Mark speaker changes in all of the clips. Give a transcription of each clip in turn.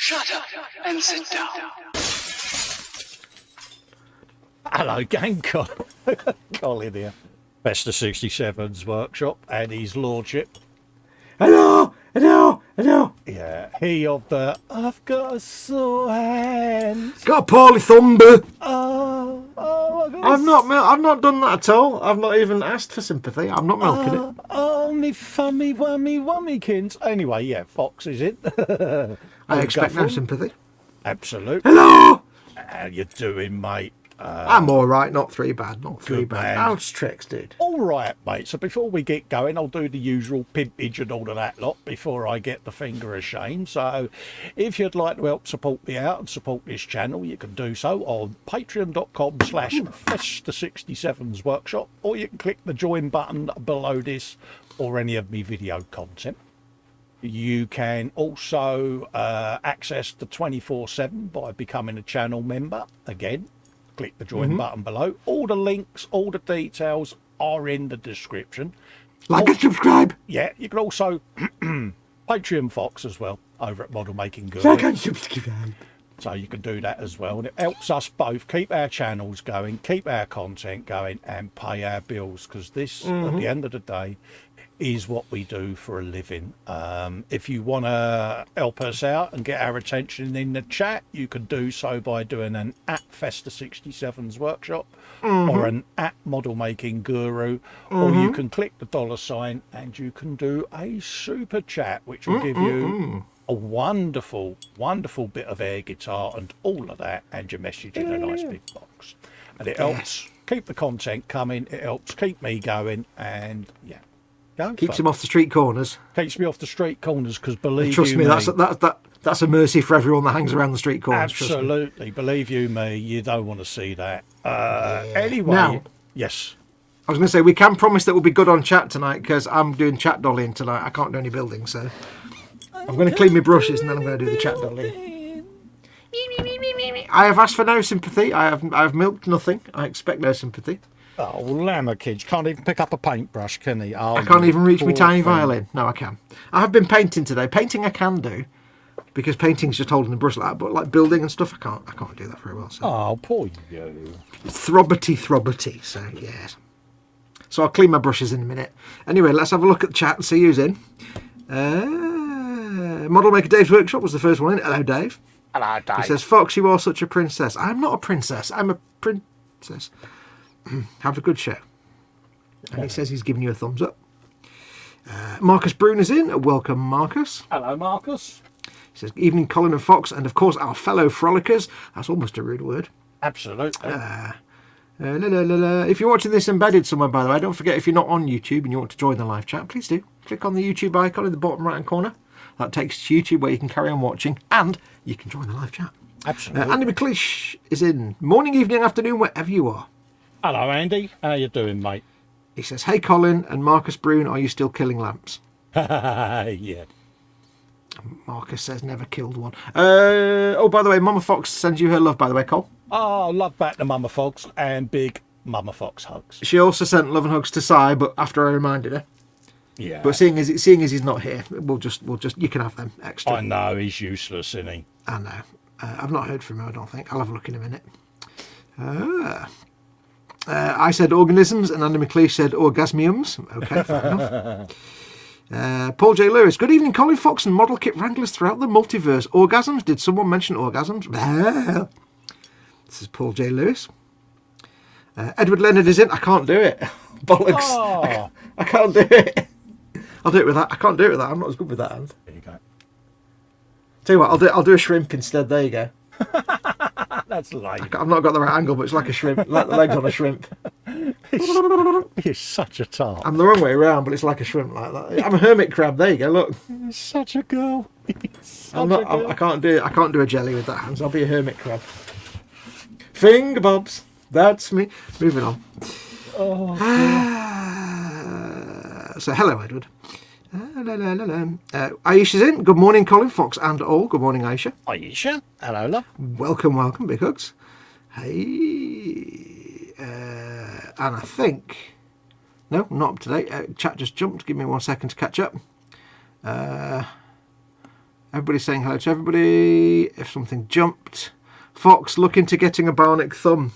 Speaker 1: Shut up and sit down.
Speaker 2: Hello, gang. Colin here. Festa 67's workshop and his lordship.
Speaker 3: Hello.
Speaker 2: Yeah, he of the I've got a sore hand.
Speaker 3: Got a poorly thumber.
Speaker 2: Oh,
Speaker 3: I've not done that at all. I've not even asked for sympathy. I'm not milking it.
Speaker 2: Oh, me fummy wummykins. Anyway, yeah, Fox is it.
Speaker 3: I expect no sympathy.
Speaker 2: Absolutely.
Speaker 3: Hello.
Speaker 2: How you doing, mate?
Speaker 3: I'm all right. Not three bad. Not three
Speaker 2: Good
Speaker 3: bad.
Speaker 2: man.
Speaker 3: How's tricks, dude?
Speaker 2: All right, mate. So before we get going, I'll do the usual pimpage and all of that lot before I get the finger of shame. So if you'd like to help support me out and support this channel, you can do so on patreon.com/Festa67's workshop, or you can click the join button below this or any of me video content. You can also access the 24/7 by becoming a channel member. Again, click the join button below. All the links, all the details are in the description.
Speaker 3: Like and subscribe.
Speaker 2: Yeah, you can also Patreon Fox as well over at Model Making Good.
Speaker 3: Like and subscribe.
Speaker 2: So you can do that as well. And it helps us both keep our channels going, keep our content going and pay our bills. Because this, at the end of the day, is what we do for a living. If you want to help us out and get our attention in the chat, you can do so by doing an @Festa67's workshop or an @Model Making Guru, or you can click the $ and you can do a super chat, which will give you a wonderful bit of air guitar and all of that, and your message in a nice big box. And it helps keep the content coming, it helps keep me going, and yeah.
Speaker 3: Keeps him off the street corners.
Speaker 2: Keeps me off the street corners, because believe
Speaker 3: Trust
Speaker 2: you
Speaker 3: me,
Speaker 2: me,
Speaker 3: that's a mercy for everyone that hangs around the street corners.
Speaker 2: absolutely, believe you me, you don't want to see that. Anyway,
Speaker 3: Now,
Speaker 2: yes.
Speaker 3: I was going to say, we can promise that we'll be good on chat tonight, because I'm doing chat dollying tonight. I can't do any building, so I'm going to clean my brushes and then I'm going to do the chat dollying. I have asked for no sympathy. I have milked nothing. I expect no sympathy.
Speaker 2: Oh, Lammer kids can't even pick up a paintbrush, can he? Oh,
Speaker 3: I can't even reach my tiny
Speaker 2: thing.
Speaker 3: violin. No, I can. I have been painting today. Painting I can do, because painting's just holding the brush like that. But like building and stuff, I can't do that very well. So.
Speaker 2: Oh, poor you.
Speaker 3: Throbbity. So yes. So I'll clean my brushes in a minute. Anyway, let's have a look at the chat and see who's in. Model Maker Dave's Workshop was the first one in. Hello, Dave.
Speaker 2: Hello, Dave.
Speaker 3: He says, "Fox, you are such a princess." I'm not a princess. I'm a princess. Have a good show. And he says he's giving you a thumbs up. Marcus Bruner's in. Welcome, Marcus.
Speaker 2: Hello, Marcus.
Speaker 3: He says, "Evening, Colin and Fox, and of course our fellow frolickers." That's almost a rude word.
Speaker 2: Absolutely.
Speaker 3: If you're watching this embedded somewhere, by the way, don't forget, if you're not on YouTube and you want to join the live chat, please do. Click on the YouTube icon in the bottom right hand corner. That takes you to YouTube, where you can carry on watching and you can join the live chat.
Speaker 2: Absolutely.
Speaker 3: Andy McLeish is in. Morning, evening, afternoon, wherever you are.
Speaker 2: Hello, Andy. How you doing, mate?
Speaker 3: He says, "Hey, Colin and Marcus Brune, are you still killing lamps?"
Speaker 2: Yeah.
Speaker 3: Marcus says, "Never killed one." Oh, by the way, Mama Fox sends you her love, by the way, Cole.
Speaker 2: Oh, love back to Mama Fox and big Mama Fox hugs.
Speaker 3: She also sent love and hugs to Si, but after I reminded her.
Speaker 2: Yeah.
Speaker 3: But seeing as he's not here, we'll just you can have them extra.
Speaker 2: I know, he's useless, isn't he?
Speaker 3: I know. I've not heard from him, I don't think. I'll have a look in a minute. I said organisms, and Andy McLeish said orgasmiums. Okay, fair enough. Paul J. Lewis. Good evening, Colin, Fox and model kit wranglers throughout the multiverse. Orgasms? Did someone mention orgasms? This is Paul J. Lewis. Edward Leonard is in. I can't do it. Bollocks.
Speaker 2: Oh.
Speaker 3: I can't do it. I'll do it with that. I can't do it with that. I'm not as good with that hand.
Speaker 2: There you go.
Speaker 3: Tell you what, I'll do a shrimp instead. There you go.
Speaker 2: That's lame.
Speaker 3: I've not got the right angle, but it's like a shrimp. Like the legs on a shrimp.
Speaker 2: You're such a tart.
Speaker 3: I'm the wrong way around, but it's like a shrimp like that. I'm a hermit crab. There you go. Look.
Speaker 2: You're such a girl.
Speaker 3: I can't do a jelly with that hand. So I'll be a hermit crab. Finger bobs. That's me. Moving on.
Speaker 2: Oh,
Speaker 3: so hello, Edward. Aisha's in. Good morning, Colin, Fox, and all. Good morning, Aisha.
Speaker 2: Aisha. Hello, love.
Speaker 3: Welcome. Big hugs. Hey. And I think... No, not up to date. Chat just jumped. Give me 1 second to catch up. Everybody's saying hello to everybody. If something jumped. Fox, look into getting a bionic thumb.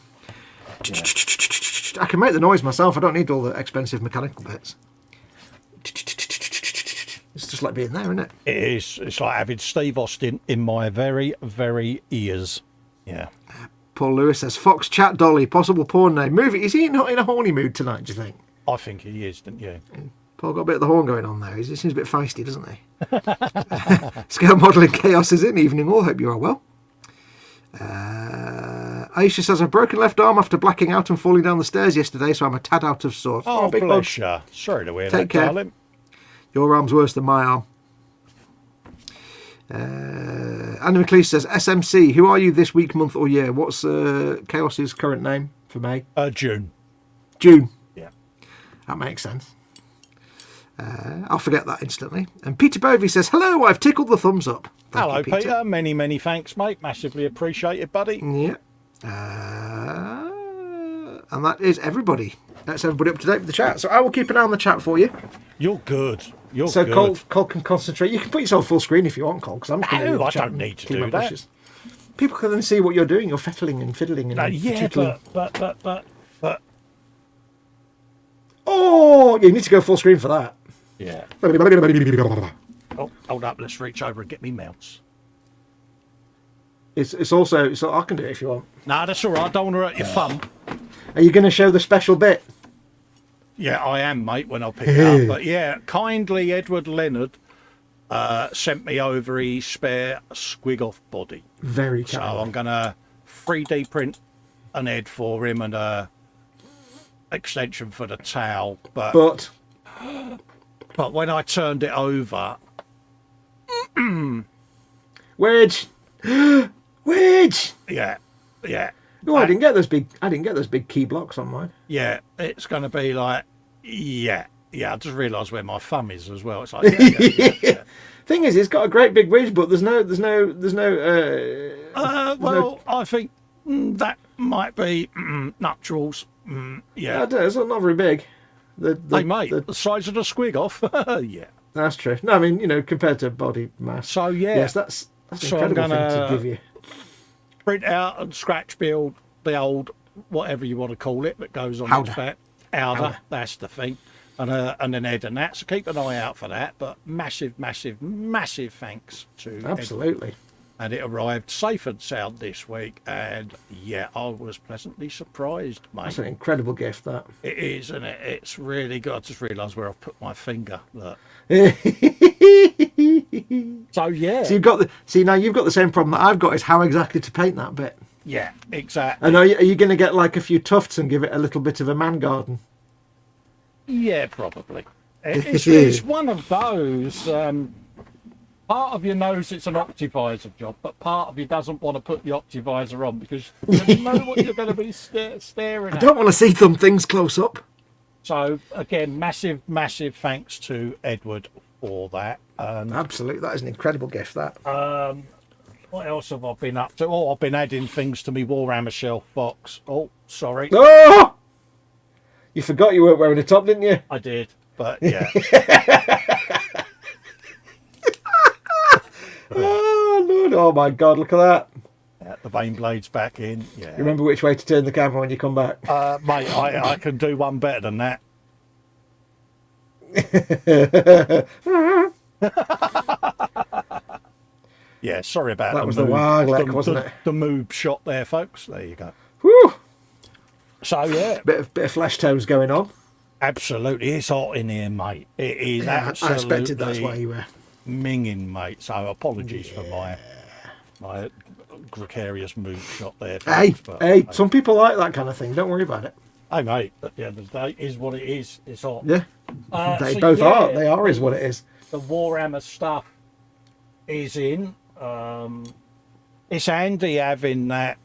Speaker 3: Yeah. I can make the noise myself. I don't need all the expensive mechanical bits. It's just like being there, isn't it?
Speaker 2: It is. It's like having Steve Austin in my very, very ears. Yeah.
Speaker 3: Paul Lewis says, Fox Chat Dolly, possible porn name. Movie. Is he not in a horny mood tonight, do you think?
Speaker 2: I think he is, don't you?
Speaker 3: Paul got a bit of the horn going on there. He seems a bit feisty, doesn't he? Scale Modelling Chaos is in. Evening all. Hope you are well. Aisha says, I've broken left arm after blacking out and falling down the stairs yesterday, so I'm a tad out of sorts.
Speaker 2: Oh,
Speaker 3: big
Speaker 2: bless you. Sorry to hear
Speaker 3: Take
Speaker 2: that,
Speaker 3: care.
Speaker 2: darling.
Speaker 3: Your arm's worse than my arm. Andy McLeish says, SMC, who are you this week, month or year? What's Chaos's current name for May?
Speaker 2: June.
Speaker 3: June.
Speaker 2: Yeah.
Speaker 3: That makes sense. I'll forget that instantly. And Peter Bovey says, hello, I've tickled the thumbs up. Thank
Speaker 2: Hello,
Speaker 3: you,
Speaker 2: Peter. Many, many thanks, mate. Massively appreciated, buddy.
Speaker 3: Yeah. And that is everybody. That's everybody up to date with the chat. So I will keep an eye on the chat for you.
Speaker 2: You're good. You're
Speaker 3: so
Speaker 2: good.
Speaker 3: Cole can concentrate. You can put yourself full screen if you want, Cole, because I'm
Speaker 2: No, I don't need to do that.
Speaker 3: People can then see what you're doing. You're fettling and fiddling and
Speaker 2: Yeah, but.
Speaker 3: Oh, you need to go full screen for that.
Speaker 2: Yeah. Oh, hold up. Let's reach over and get me mouse.
Speaker 3: It's also, so I can do it if you want.
Speaker 2: No, that's all right. I don't want to hurt your thumb.
Speaker 3: Are you going to show the special bit?
Speaker 2: Yeah, I am, mate, when I pick it up. But yeah, kindly Edward Leonard sent me over his spare squig-off body.
Speaker 3: Very kind.
Speaker 2: So I'm going to 3D print an head for him and a extension for the towel. But when I turned it over...
Speaker 3: Wedge! Wedge!
Speaker 2: Yeah.
Speaker 3: Oh, I didn't get those big key blocks on mine.
Speaker 2: Yeah, it's going to be like, yeah. I just realised where my thumb is as well. It's like, yeah.
Speaker 3: Thing is, it's got a great big wedge, but there's no.
Speaker 2: I think that might be naturals. Yeah,
Speaker 3: I don't know, it's not very big.
Speaker 2: Hey, mate, the size of the squig off. Yeah,
Speaker 3: that's true. No, I mean, compared to body mass.
Speaker 2: So yeah,
Speaker 3: yes, that's an incredible thing to give you.
Speaker 2: Print out and scratch build the old whatever you want to call it that goes on its back. Outer, that's the thing, and an head and that. So keep an eye out for that. But massive thanks to
Speaker 3: absolutely.
Speaker 2: Edward. And it arrived safe and sound this week, and yeah, I was pleasantly surprised, mate.
Speaker 3: That's an incredible gift, that.
Speaker 2: It is, and it's really good. I just realised where I've put my finger. Look. So yeah.
Speaker 3: So now you've got the same problem that I've got, is how exactly to paint that bit.
Speaker 2: Yeah, exactly.
Speaker 3: And are you going to get like a few tufts and give it a little bit of a man garden?
Speaker 2: Yeah, probably. It's one of those. Part of you knows it's an Optivisor job, but part of you doesn't want to put the Optivisor on because you know what you're going to be staring at.
Speaker 3: I don't want to see some things close up.
Speaker 2: So, again, massive thanks to Edward for that.
Speaker 3: Absolutely, that is an incredible gift, that.
Speaker 2: What else have I been up to? Oh, I've been adding things to me Warhammer shelf box. Oh, sorry.
Speaker 3: Oh! You forgot you weren't wearing a top, didn't you?
Speaker 2: I did, but yeah.
Speaker 3: Oh, Lord. Oh, my God, look at that.
Speaker 2: Yeah, the Bane Blade's back in. Yeah.
Speaker 3: You remember which way to turn the camera when you come back?
Speaker 2: Mate, I can do one better than that. Yeah, sorry about
Speaker 3: that. Was the Warlock, wasn't it?
Speaker 2: The moob shot there, folks. There you go.
Speaker 3: Whew.
Speaker 2: So, yeah.
Speaker 3: Bit of flesh tones going on.
Speaker 2: Absolutely. It's hot in here, mate. It is absolutely...
Speaker 3: I expected that's why you were...
Speaker 2: minging, mate. So apologies for my gregarious move shot there.
Speaker 3: Hey, some people like that kind of thing. Don't worry about it.
Speaker 2: Hey, mate, at the end of the day, is what it is. It's hot.
Speaker 3: Yeah. They both are. They are is what it is.
Speaker 2: The Warhammer stuff is in. It's handy having that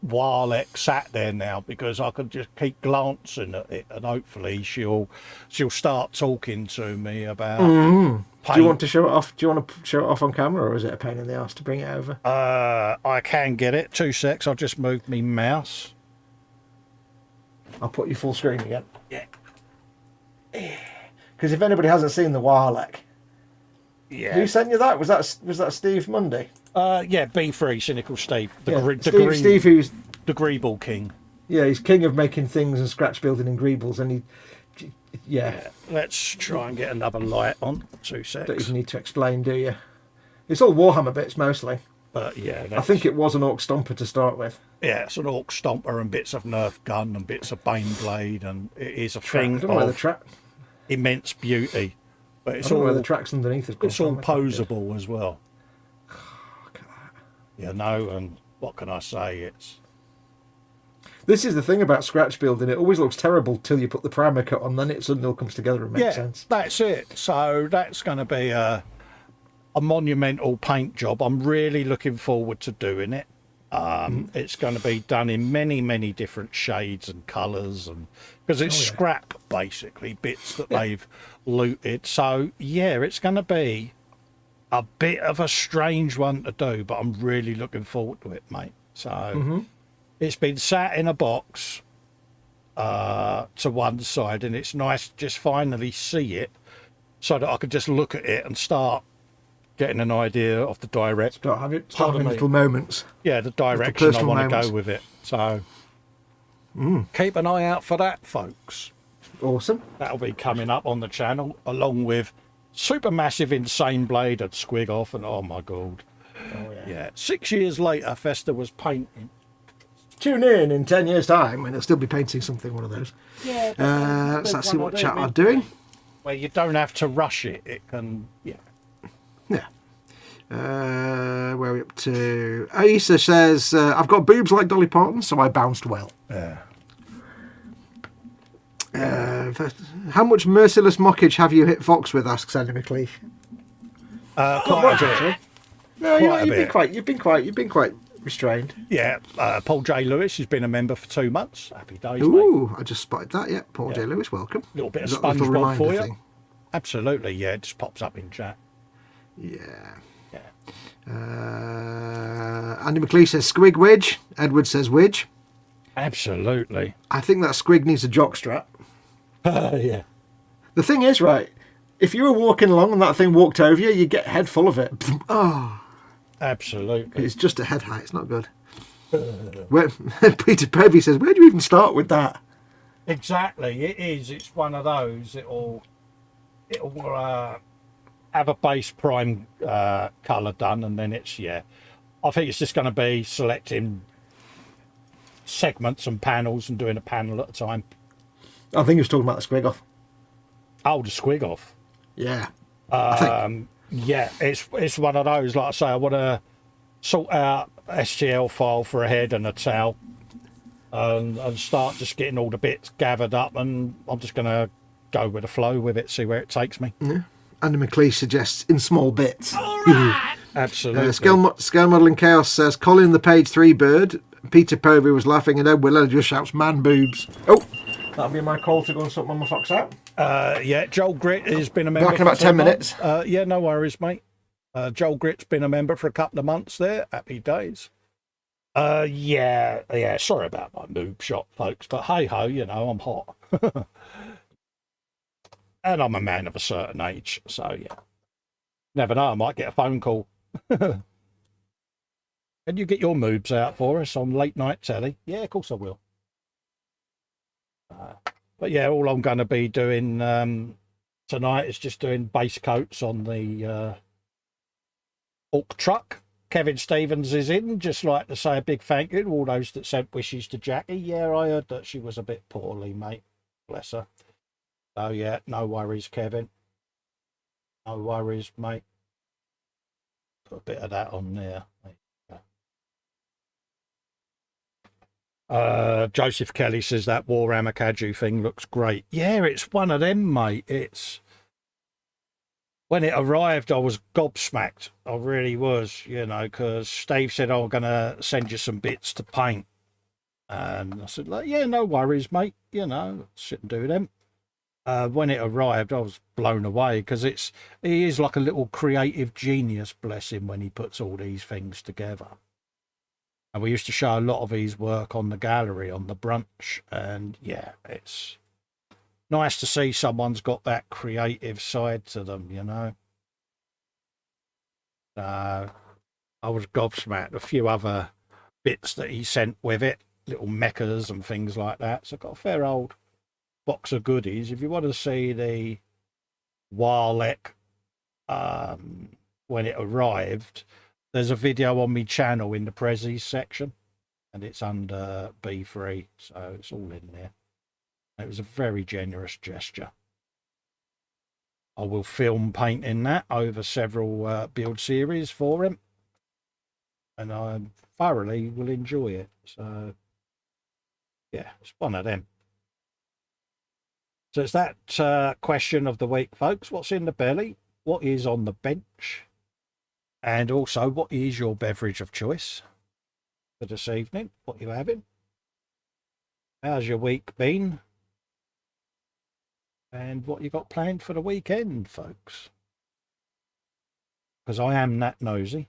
Speaker 2: Warlock sat there now because I can just keep glancing at it and hopefully she'll start talking to me about
Speaker 3: Do you want to show it off? Do you want to show it off on camera, or is it a pain in the ass to bring it over?
Speaker 2: I can get it. 2 secs. I'll just move me mouse.
Speaker 3: I'll put you full screen again.
Speaker 2: Yeah.
Speaker 3: Because if anybody hasn't seen the Warlock,
Speaker 2: Yeah.
Speaker 3: Who sent you that? Was that Steve Mundy?
Speaker 2: Yeah, B3, Cynical Steve.
Speaker 3: Steve, who's
Speaker 2: the Greeble King.
Speaker 3: Yeah, he's king of making things and scratch building and greebles, and yeah.
Speaker 2: Let's try and get another light on. 2 seconds.
Speaker 3: Don't even need to explain, do you? It's all Warhammer bits mostly.
Speaker 2: But yeah,
Speaker 3: I think it was an Orc Stomper to start with.
Speaker 2: Yeah, it's an Orc Stomper and bits of Nerf gun and bits of Bane Blade, and it is a thing of immense beauty. But it's all
Speaker 3: where the tracks underneath.
Speaker 2: It's all posable as well.
Speaker 3: Look at that.
Speaker 2: You know, and what can I say?
Speaker 3: This is the thing about scratch building. It always looks terrible till you put the primer coat on, then it suddenly all comes together and makes sense.
Speaker 2: That's it. So that's going to be a monumental paint job. I'm really looking forward to doing it. It's going to be done in many, many different shades and colours, and because it's scrap, basically, bits that they've looted. So, yeah, it's going to be a bit of a strange one to do, but I'm really looking forward to it, mate. So, it's been sat in a box to one side, and it's nice to just finally see it so that I can just look at it and start getting an idea of the direct.
Speaker 3: Start having little moments.
Speaker 2: Yeah, the direction I want to go with it. So keep an eye out for that, folks.
Speaker 3: Awesome.
Speaker 2: That'll be coming up on the channel, along with Supermassive Insane Blade and Squig Off, and oh my god.
Speaker 3: Oh,
Speaker 2: yeah. 6 years later, Festa was painting.
Speaker 3: Tune in 10 years' time when they'll still be painting something, one of those.
Speaker 2: Yeah.
Speaker 3: Let's see what chat are doing.
Speaker 2: Where you don't have to rush it. It can, yeah.
Speaker 3: Where are we up to? Aisa says, I've got boobs like Dolly Parton, so I bounced well.
Speaker 2: Yeah.
Speaker 3: How much merciless mockage have you hit Fox with? Asks Andy McLeish.
Speaker 2: Quite a bit.
Speaker 3: No, you've been quite restrained.
Speaker 2: Yeah, Paul J. Lewis has been a member for 2 months. Happy days,
Speaker 3: Ooh,
Speaker 2: mate.
Speaker 3: I just spotted that. Yeah, Paul J. Lewis, welcome.
Speaker 2: A little bit of
Speaker 3: Is that a little
Speaker 2: SpongeBob
Speaker 3: reminder
Speaker 2: for you.
Speaker 3: thing?
Speaker 2: Absolutely, yeah. It just pops up in chat.
Speaker 3: Yeah.
Speaker 2: Yeah.
Speaker 3: Andy McLeish says Squig Widge. Edward says Widge.
Speaker 2: Absolutely.
Speaker 3: I think that Squig needs a jockstrap.
Speaker 2: Yeah.
Speaker 3: The thing is, right, if you were walking along and that thing walked over you, you'd get a head full of it. Oh.
Speaker 2: Absolutely.
Speaker 3: It's just a head height. It's not good. Peter Pevey says, where do you even start with that?
Speaker 2: Exactly. It is. It's one of those. It'll have a base prime colour done, and then it's, I think it's just going to be selecting segments and panels and doing a panel at a time.
Speaker 3: I think he was talking about the Squig Off.
Speaker 2: Oh, the Squig Off.
Speaker 3: Yeah.
Speaker 2: Yeah, it's one of those. Like I say, I want to sort out STL file for a head and a tail, and start just getting all the bits gathered up, and I'm just going to go with the flow with it, see where it takes me.
Speaker 3: Yeah. Andy McLeish suggests in small bits.
Speaker 2: Absolutely.
Speaker 3: Scale Modelling Chaos says, Colin the page 3 bird. Peter Povey was laughing, and Ed Willard just shouts, man boobs. Oh, that'll be my call to go and sort Mama Fox out.
Speaker 2: Yeah, Joel Grit has been a member.
Speaker 3: Back in about 10 minutes.
Speaker 2: Yeah, no worries, mate. Joel Grit's been a member for a couple of months there. Happy days. Yeah. Sorry about my noob shot, folks, but hey ho, I'm hot. And I'm a man of a certain age, so yeah. Never know, I might get a phone call. Can you get your moobs out for us on late night telly? Yeah, of course I will. But yeah, all I'm going to be doing tonight is just doing base coats on the Orc truck. Kevin Stevens is in. Just like to say a big thank you to all those that sent wishes to Jackie. Yeah, I heard that she was a bit poorly, mate. Bless her. So yeah, no worries, Kevin. No worries, mate. Put a bit of that on there. Joseph Kelly says that Warhammer Kaju thing looks great. Yeah, it's one of them, mate. It's when it arrived, I was gobsmacked. I really was, because Steve said, I'm going to send you some bits to paint. And I said, yeah, no worries, mate. Sit and do them. When it arrived, I was blown away because he is like a little creative genius, bless him, when he puts all these things together. And we used to show a lot of his work on the gallery, on the brunch. And yeah, it's nice to see someone's got that creative side to them, I was gobsmacked. A few other bits that he sent with it, little mechas and things like that. So I've got a fair old box of goodies. If you want to see the Warlek when it arrived, there's a video on my channel in the Prezzies section, and it's under B3, so it's all in there. It was a very generous gesture. I will film painting that over several build series for him, and I thoroughly will enjoy it. So yeah, it's one of them. So it's that question of the week, folks. What's in the belly? What is on the bench? And also, what is your beverage of choice for this evening? What are you having? How's your week been? And what you got planned for the weekend, folks? Because I am that nosy.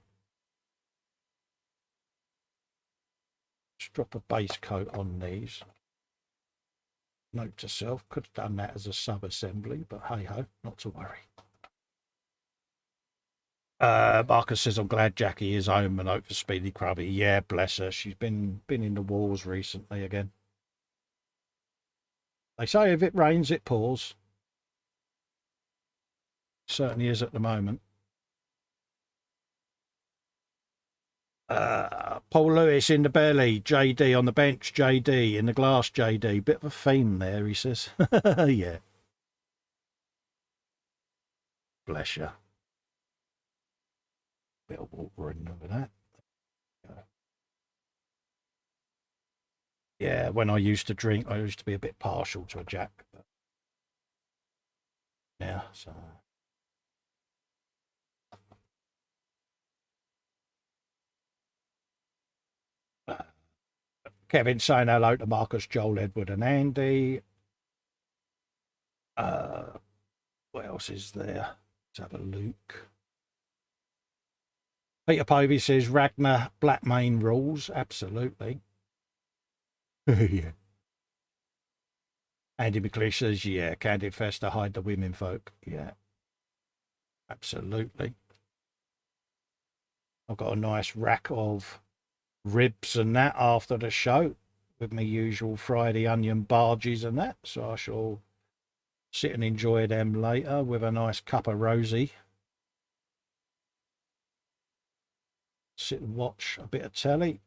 Speaker 2: Let's drop a base coat on these. Note to self, could have done that as a sub-assembly, but hey-ho, not to worry. Marcus says, I'm glad Jackie is home and hope for speedy crubby. Yeah, bless her. She's been in the wars recently again. They say if it rains, it pours. Certainly is at the moment. Paul Lewis in the belly, JD on the bench, JD in the glass, JD. Bit of a theme there, he says. Yeah. Bless you. Bit of water in over that. Yeah, when I used to drink, I used to be a bit partial to a Jack. But yeah, so. Kevin saying hello to Marcus, Joel, Edward and Andy. What else is there? Let's have a look. Peter Povey says Ragnar Blackmane rules. Absolutely. Yeah. Andy McLeish says, yeah, Candid Festa, hide the women folk. Yeah. Absolutely. I've got a nice rack of ribs and that after the show with my usual Friday onion barges and that, so I shall sit and enjoy them later with a nice cup of rosy. Sit and watch a bit of telly.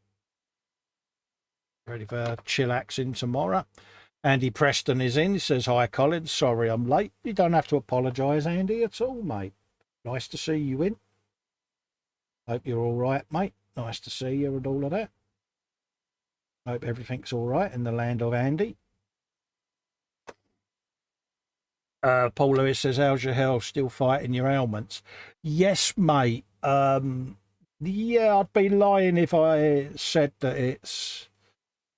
Speaker 2: Ready for chillaxing tomorrow. Andy Preston is in. He says, hi Colin, sorry I'm late. You don't have to apologise, Andy, at all, mate. Nice to see you in. Hope you're all right, mate. Nice to see you and all of that. Hope everything's all right in the land of Andy. Paul Lewis says, how's your health? Still fighting your ailments? Yes, mate. Yeah, I'd be lying if I said that it's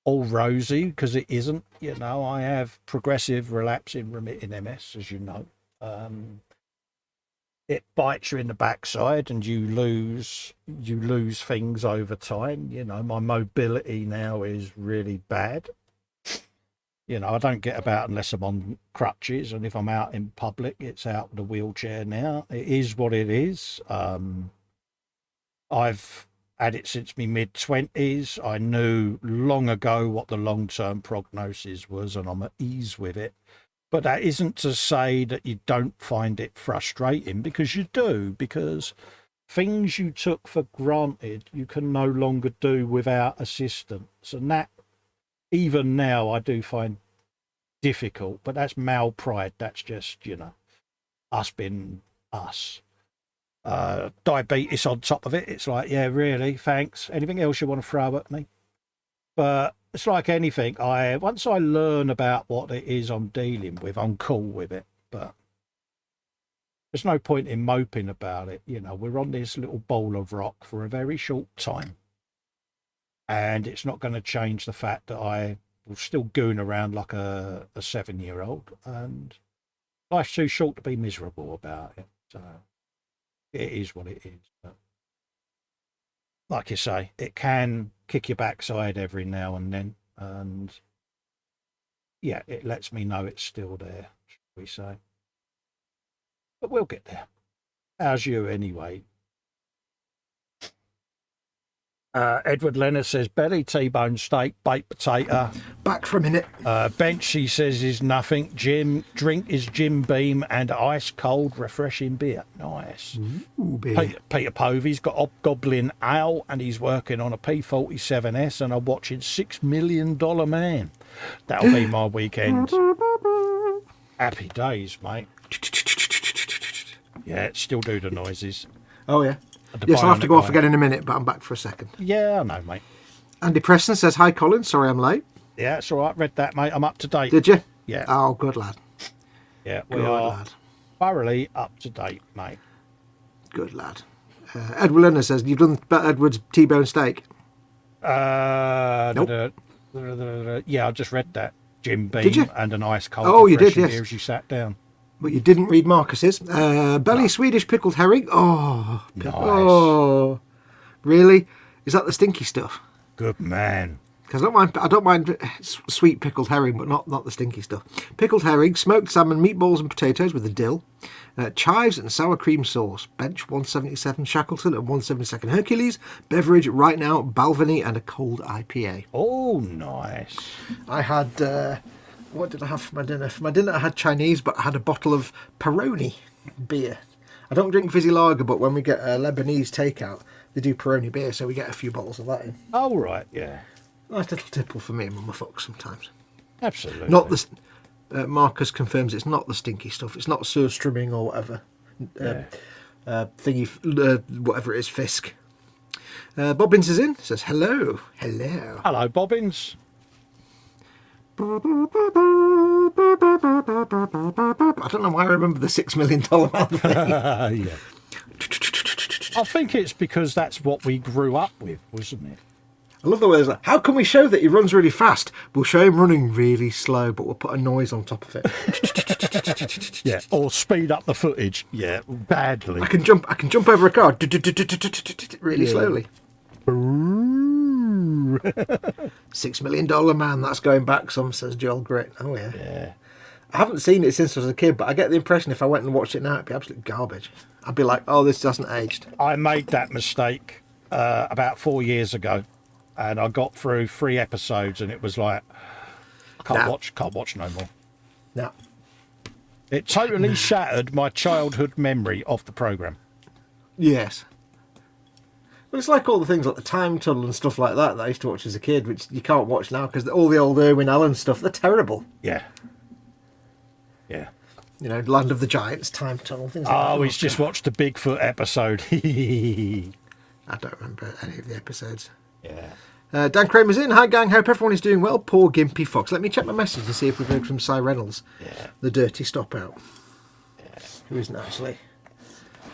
Speaker 2: all rosy, because it isn't. You know, I have progressive relapsing remitting MS, as you know. It bites you in the backside and you lose things over time. You know, my mobility now is really bad. You know, I don't get about unless I'm on crutches, and if I'm out in public, it's out with a wheelchair now. It is what it is. I've had it since my mid-20s. I knew long ago what the long-term prognosis was, and I'm at ease with it. But that isn't to say that you don't find it frustrating, because you do, because things you took for granted, you can no longer do without assistance. And that, even now, I do find difficult, but that's male pride. That's just, you know, us being us. Diabetes on top of it. It's like, yeah, really, thanks. Anything else you want to throw at me? But it's like anything. Once I learn about what it is I'm dealing with, I'm cool with it. But there's no point in moping about it. You know, we're on this little bowl of rock for a very short time. And it's not going to change the fact that I will still goon around like a 7-year-old. And life's too short to be miserable about it. So it is what it is. But like you say, it can kick your backside every now and then. And yeah, it lets me know it's still there, shall we say. But we'll get there. How's you anyway? Edward Leonard says belly, T-bone steak, baked potato.
Speaker 3: Back for a minute.
Speaker 2: Benchy says is nothing. Drink is Jim Beam and ice cold refreshing beer. Nice.
Speaker 3: Ooh, beer.
Speaker 2: Peter Povey's got Hobgoblin Ale and he's working on a P47S and I'm watching $6 Million Man. That'll be my weekend. Happy days, mate. Yeah, still do the noises.
Speaker 3: Oh, yeah. Yes, I'll have to go off again in a minute, but I'm back for a second.
Speaker 2: Yeah, I know, mate.
Speaker 3: Andy Preston says, hi, Colin. Sorry I'm late.
Speaker 2: Yeah, it's all right. Read that, mate. I'm up to date.
Speaker 3: Did you?
Speaker 2: Yeah.
Speaker 3: Oh, good lad.
Speaker 2: Yeah, we
Speaker 3: Good
Speaker 2: are
Speaker 3: lad.
Speaker 2: thoroughly up to date, mate.
Speaker 3: Good lad. Edward Leonard says, you've done Edward's T-bone steak.
Speaker 2: Nope. Yeah, I just read that. Jim Beam
Speaker 3: Did you?
Speaker 2: and an ice cold.
Speaker 3: Oh, you did,
Speaker 2: refreshing
Speaker 3: yes.
Speaker 2: beer as you sat down.
Speaker 3: But you didn't read Marcus's. Belly Swedish pickled herring. Oh,
Speaker 2: Nice.
Speaker 3: Oh, really? Is that the stinky stuff?
Speaker 2: Good man.
Speaker 3: Because I don't mind sweet pickled herring, but not the stinky stuff. Pickled herring, smoked salmon, meatballs and potatoes with a dill, chives and sour cream sauce. Bench 177 Shackleton and 172nd Hercules. Beverage right now Balvenie and a cold IPA.
Speaker 2: Oh, nice.
Speaker 3: I had. What did I have for my dinner? For my dinner, I had Chinese, but I had a bottle of Peroni beer. I don't drink fizzy lager, but when we get a Lebanese takeout, they do Peroni beer, so we get a few bottles of that in.
Speaker 2: Oh, right, yeah.
Speaker 3: Nice little tipple for me and Mama Fox sometimes.
Speaker 2: Absolutely.
Speaker 3: Not the. Marcus confirms it's not the stinky stuff. It's not surströmming or whatever. Whatever it is, Fisk. Bobbins is in. Says hello. Hello.
Speaker 2: Hello, Bobbins.
Speaker 3: I don't know why I remember the $6 Million Man thing.
Speaker 2: Yeah. I think it's because that's what we grew up with, wasn't it?
Speaker 3: I love the way it's like, how can we show that he runs really fast? We'll show him running really slow, but we'll put a noise on top of it.
Speaker 2: Yeah, or speed up the footage. Yeah, badly.
Speaker 3: I can jump over a car really slowly. $6 Million Man, that's going back some, says Joel Grit. Oh yeah.
Speaker 2: Yeah.
Speaker 3: I haven't seen it since I was a kid, but I get the impression if I went and watched it now, it'd be absolute garbage. I'd be like, oh, this hasn't aged.
Speaker 2: I made that mistake about 4 years ago, and I got through 3 episodes, and it was like, can't watch no more.
Speaker 3: No.
Speaker 2: It totally shattered my childhood memory of the programme.
Speaker 3: Yes. But it's like all the things like the Time Tunnel and stuff like that I used to watch as a kid, which you can't watch now because all the old Irwin Allen stuff, they're terrible.
Speaker 2: Yeah. Yeah.
Speaker 3: You know, Land of the Giants, Time Tunnel, things like that.
Speaker 2: Oh, he's just watched the Bigfoot episode.
Speaker 3: I don't remember any of the episodes.
Speaker 2: Yeah.
Speaker 3: Dan Kramer's in. Hi, gang. Hope everyone is doing well. Poor Gimpy Fox. Let me check my message and see if we've heard from Cy Reynolds.
Speaker 2: Yeah.
Speaker 3: The dirty stop out. Yeah. Who isn't actually.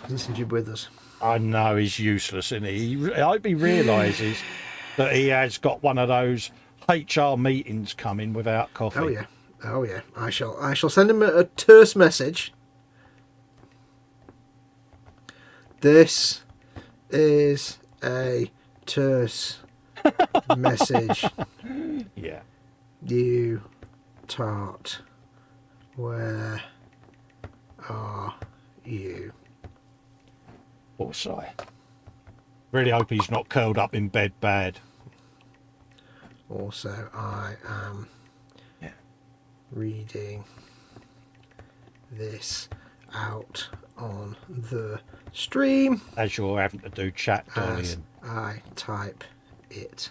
Speaker 3: Hasn't seemed to be with us.
Speaker 2: I know he's useless, isn't he? I hope he realises that he has got one of those HR meetings coming without coffee.
Speaker 3: Oh yeah, oh yeah. I shall send him a terse message. This is a terse message.
Speaker 2: Yeah.
Speaker 3: You tart. Where are you?
Speaker 2: Poor Cy. Really hope he's not curled up in bed bad.
Speaker 3: Also, I am reading this out on the stream.
Speaker 2: As you're having to do chat,
Speaker 3: As
Speaker 2: darling.
Speaker 3: I type it.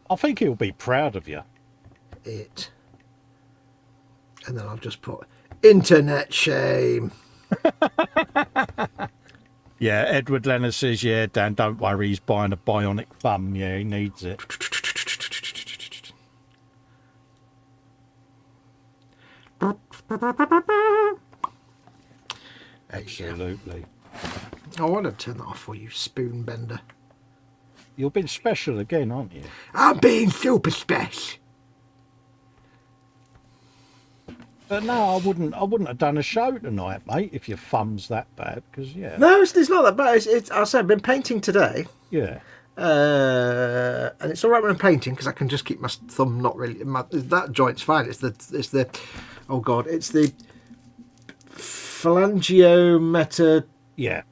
Speaker 2: I think he'll be proud of you.
Speaker 3: It. And then I'll just put internet shame.
Speaker 2: Yeah, Edward Leonard says, yeah, Dan, don't worry, he's buying a bionic thumb. Yeah, he needs it. Absolutely.
Speaker 3: Oh, I want to turn that off for you, spoon bender.
Speaker 2: You're being special again, aren't you?
Speaker 3: I'm being super special.
Speaker 2: But no, I wouldn't have done a show tonight, mate, if your thumb's that bad, because, yeah.
Speaker 3: No, it's not that bad. I said I've been painting today.
Speaker 2: Yeah.
Speaker 3: And it's all right when I'm painting because I can just keep my thumb not really. That joint's fine. It's the phalangeometa.
Speaker 2: Yeah.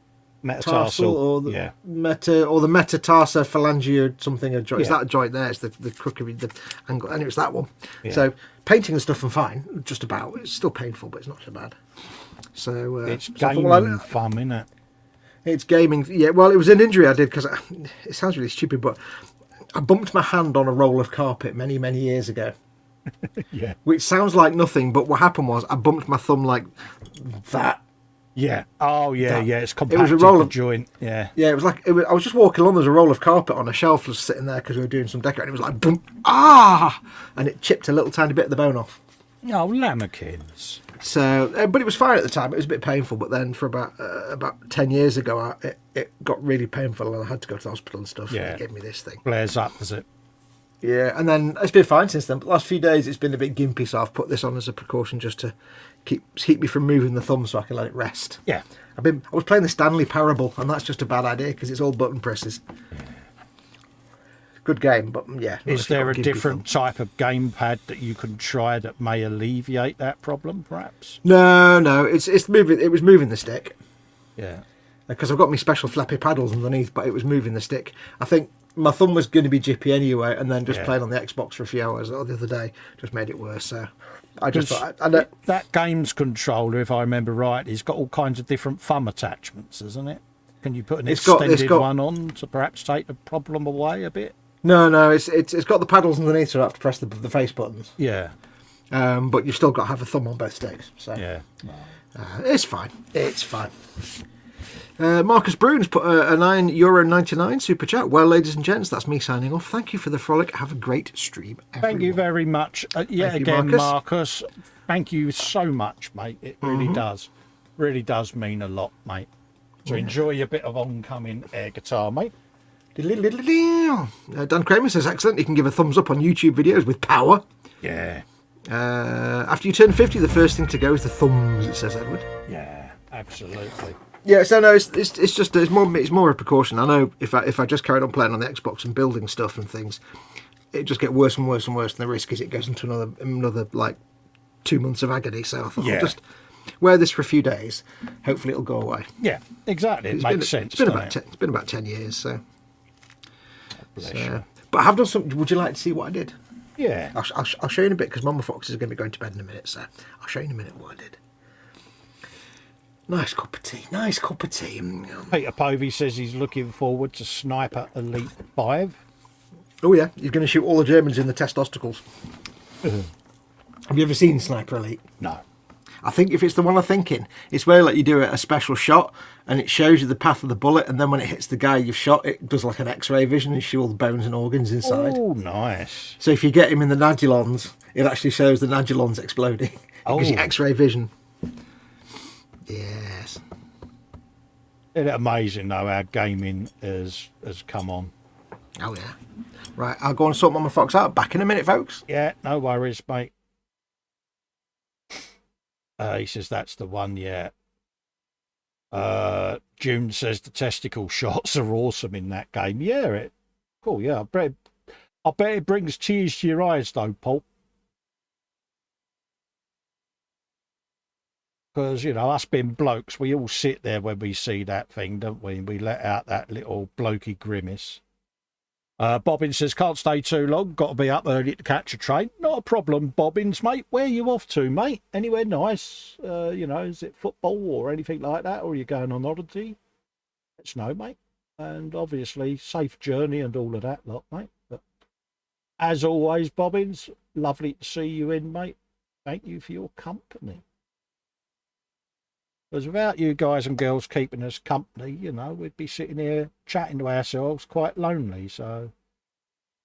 Speaker 3: metatarsal or the
Speaker 2: yeah.
Speaker 3: the metatarsophalangeal something. A joint. It's
Speaker 2: Yeah.
Speaker 3: that joint there. It's the crook of the angle, and it's that one.
Speaker 2: Yeah.
Speaker 3: So painting and stuff, I'm fine. Just about. It's still painful, but it's not so bad. So
Speaker 2: It's
Speaker 3: so I thought,
Speaker 2: gaming fun, isn't it?
Speaker 3: It's gaming. Yeah. Well, it was an injury I did because it sounds really stupid, but I bumped my hand on a roll of carpet many years ago.
Speaker 2: Yeah.
Speaker 3: Which sounds like nothing, but what happened was I bumped my thumb like that.
Speaker 2: Yeah. Oh, yeah,
Speaker 3: That.
Speaker 2: yeah. It's
Speaker 3: It
Speaker 2: compacted
Speaker 3: was a roll
Speaker 2: the
Speaker 3: of
Speaker 2: joint. Yeah.
Speaker 3: Yeah, it was like I was just walking along. There's a roll of carpet on a shelf was sitting there because we were doing some decorating. It was like boom, and it chipped a little tiny bit of the bone off.
Speaker 2: Oh, lammerkins.
Speaker 3: So, but it was fine at the time. It was a bit painful, but then for about 10 years ago, it got really painful, and I had to go to the hospital and stuff.
Speaker 2: Yeah.
Speaker 3: And they gave me this thing.
Speaker 2: Flares up, does it?
Speaker 3: Yeah, and then it's been fine since then. But the last few days, it's been a bit gimpy, so I've put this on as a precaution just to keep me from moving the thumb, so I can let it rest.
Speaker 2: Yeah.
Speaker 3: I was playing the Stanley Parable, and that's just a bad idea because it's all button presses. Good game, but yeah.
Speaker 2: Is there a different type of gamepad that you can try that may alleviate that problem, perhaps?
Speaker 3: No. It's moving. It was moving the stick
Speaker 2: Yeah.
Speaker 3: because I've got my special flappy paddles underneath, but it was moving the stick. I think my thumb was going to be jippy anyway, and then just playing on the Xbox for a few hours the other day just made it worse. So I just thought
Speaker 2: that game's controller, if I remember right, it's got all kinds of different thumb attachments, hasn't it? Can you put an extended one on to perhaps take the problem away a bit?
Speaker 3: No. It's got the paddles underneath, so I have to press the face buttons.
Speaker 2: Yeah.
Speaker 3: But you've still got to have a thumb on both sticks. So
Speaker 2: Yeah.
Speaker 3: it's fine. It's fine. Marcus Bruins put a €9.99 super chat. Well, ladies and gents, that's me signing off. Thank you for the frolic. Have a great stream, everyone.
Speaker 2: Thank you very much. Marcus. Thank you so much, mate. It really does. Really does mean a lot, mate. So enjoy your bit of oncoming air guitar, mate.
Speaker 3: Dan Kramer says, excellent. You can give a thumbs up on YouTube videos with power.
Speaker 2: Yeah.
Speaker 3: After you turn 50, the first thing to go is the thumbs, it says Edward.
Speaker 2: Yeah, absolutely.
Speaker 3: Yeah, so no, it's more a precaution. I know if I just carried on playing on the Xbox and building stuff and things, it just get worse and worse and worse. And the risk is it goes into another like 2 months of agony. So I thought I'll just wear this for a few days. Hopefully it'll go away.
Speaker 2: Yeah, exactly. It makes sense.
Speaker 3: It's been about 10 years. So, but I have done something. Would you like to see what I did?
Speaker 2: Yeah.
Speaker 3: I'll show you in a bit because Mama Fox is going to be going to bed in a minute. So I'll show you in a minute what I did. Nice cup of tea.
Speaker 2: Peter Povey says he's looking forward to Sniper Elite 5.
Speaker 3: Oh yeah, he's going to shoot all the Germans in the testicles. Have you ever seen Sniper Elite?
Speaker 2: No.
Speaker 3: I think if it's the one I'm thinking, it's where like you do a special shot and it shows you the path of the bullet, and then when it hits the guy you've shot, it does like an X-ray vision and shows all the bones and organs inside.
Speaker 2: Oh, nice.
Speaker 3: So if you get him in the Nagulons, it actually shows the Nagulons exploding. It gives you X-ray vision. Yes.
Speaker 2: Isn't it amazing though how gaming has come on?
Speaker 3: Oh yeah. Right, I'll go and sort Mama Fox out. Back in a minute, folks.
Speaker 2: Yeah, no worries, mate. He says that's the one, yeah. June says the testicle shots are awesome in that game. Yeah, cool, yeah. I bet it brings tears to your eyes though, Paul. Because, you know, us being blokes, we all sit there when we see that thing, don't we? We let out that little blokey grimace. Bobbins says, can't stay too long. Got to be up early to catch a train. Not a problem, Bobbins, mate. Where are you off to, mate? Anywhere nice? You know, is it football or anything like that? Or are you going on holiday? Let us know, mate. And obviously, safe journey and all of that lot, mate. But as always, Bobbins, lovely to see you in, mate. Thank you for your company. Because without you guys and girls keeping us company, you know, we'd be sitting here chatting to ourselves quite lonely. So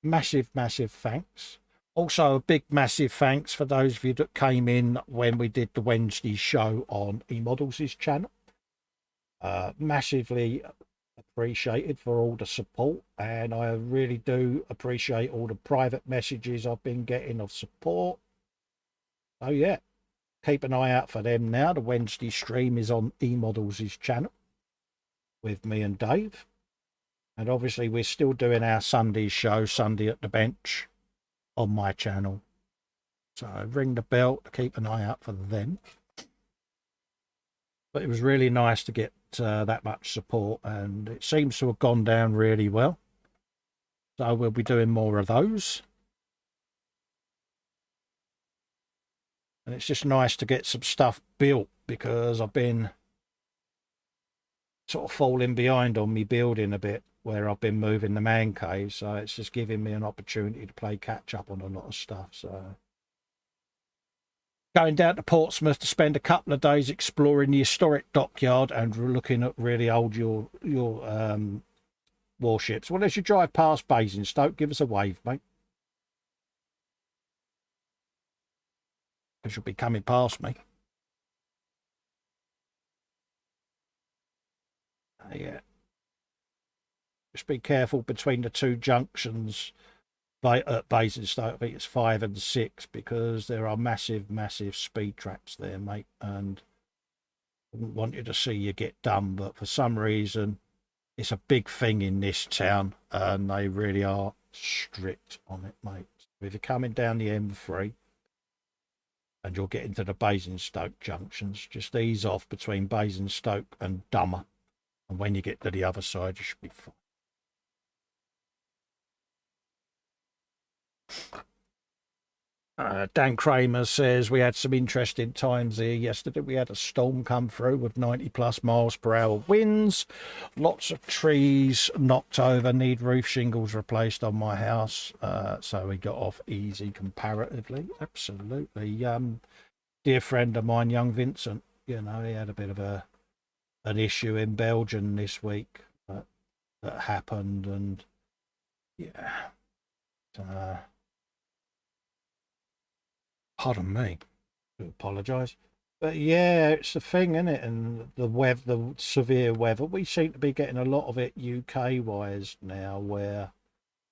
Speaker 2: massive, massive thanks. Also a big, massive thanks for those of you that came in when we did the Wednesday show on eModels' channel. Massively appreciated for all the support. And I really do appreciate all the private messages I've been getting of support. So yeah. Keep an eye out for them now. The Wednesday stream is on eModels' channel with me and Dave. And obviously we're still doing our Sunday show, Sunday at the Bench, on my channel. So ring the bell to keep an eye out for them. But it was really nice to get that much support, and it seems to have gone down really well. So we'll be doing more of those. And it's just nice to get some stuff built, because I've been sort of falling behind on me building a bit, where I've been moving the man cave. So it's just giving me an opportunity to play catch up on a lot of stuff. So going down to Portsmouth to spend a couple of days exploring the historic dockyard and looking at really old your warships. Well, as you drive past Basingstoke, give us a wave, mate. Because you'll be coming past me. Yeah. Just be careful between the two junctions at Basingstoke. I think it's 5 and 6, because there are massive, massive speed traps there, mate. And I wouldn't want you to see you get done, but for some reason, it's a big thing in this town, and they really are strict on it, mate. If you're coming down the M3 and you're getting to the Basingstoke junctions, just ease off between Basingstoke and Dummer. And when you get to the other side, you should be fine. Dan Kramer says, we had some interesting times here yesterday. We had a storm come through with 90+ miles per hour winds. Lots of trees knocked over, need roof shingles replaced on my house. So we got off easy comparatively. Absolutely. Dear friend of mine, young Vincent, you know, he had a bit of an issue in Belgium this week that happened, and yeah. Pardon me, I apologise, but yeah, it's the thing, isn't it? And the severe weather, we seem to be getting a lot of it UK wise now, where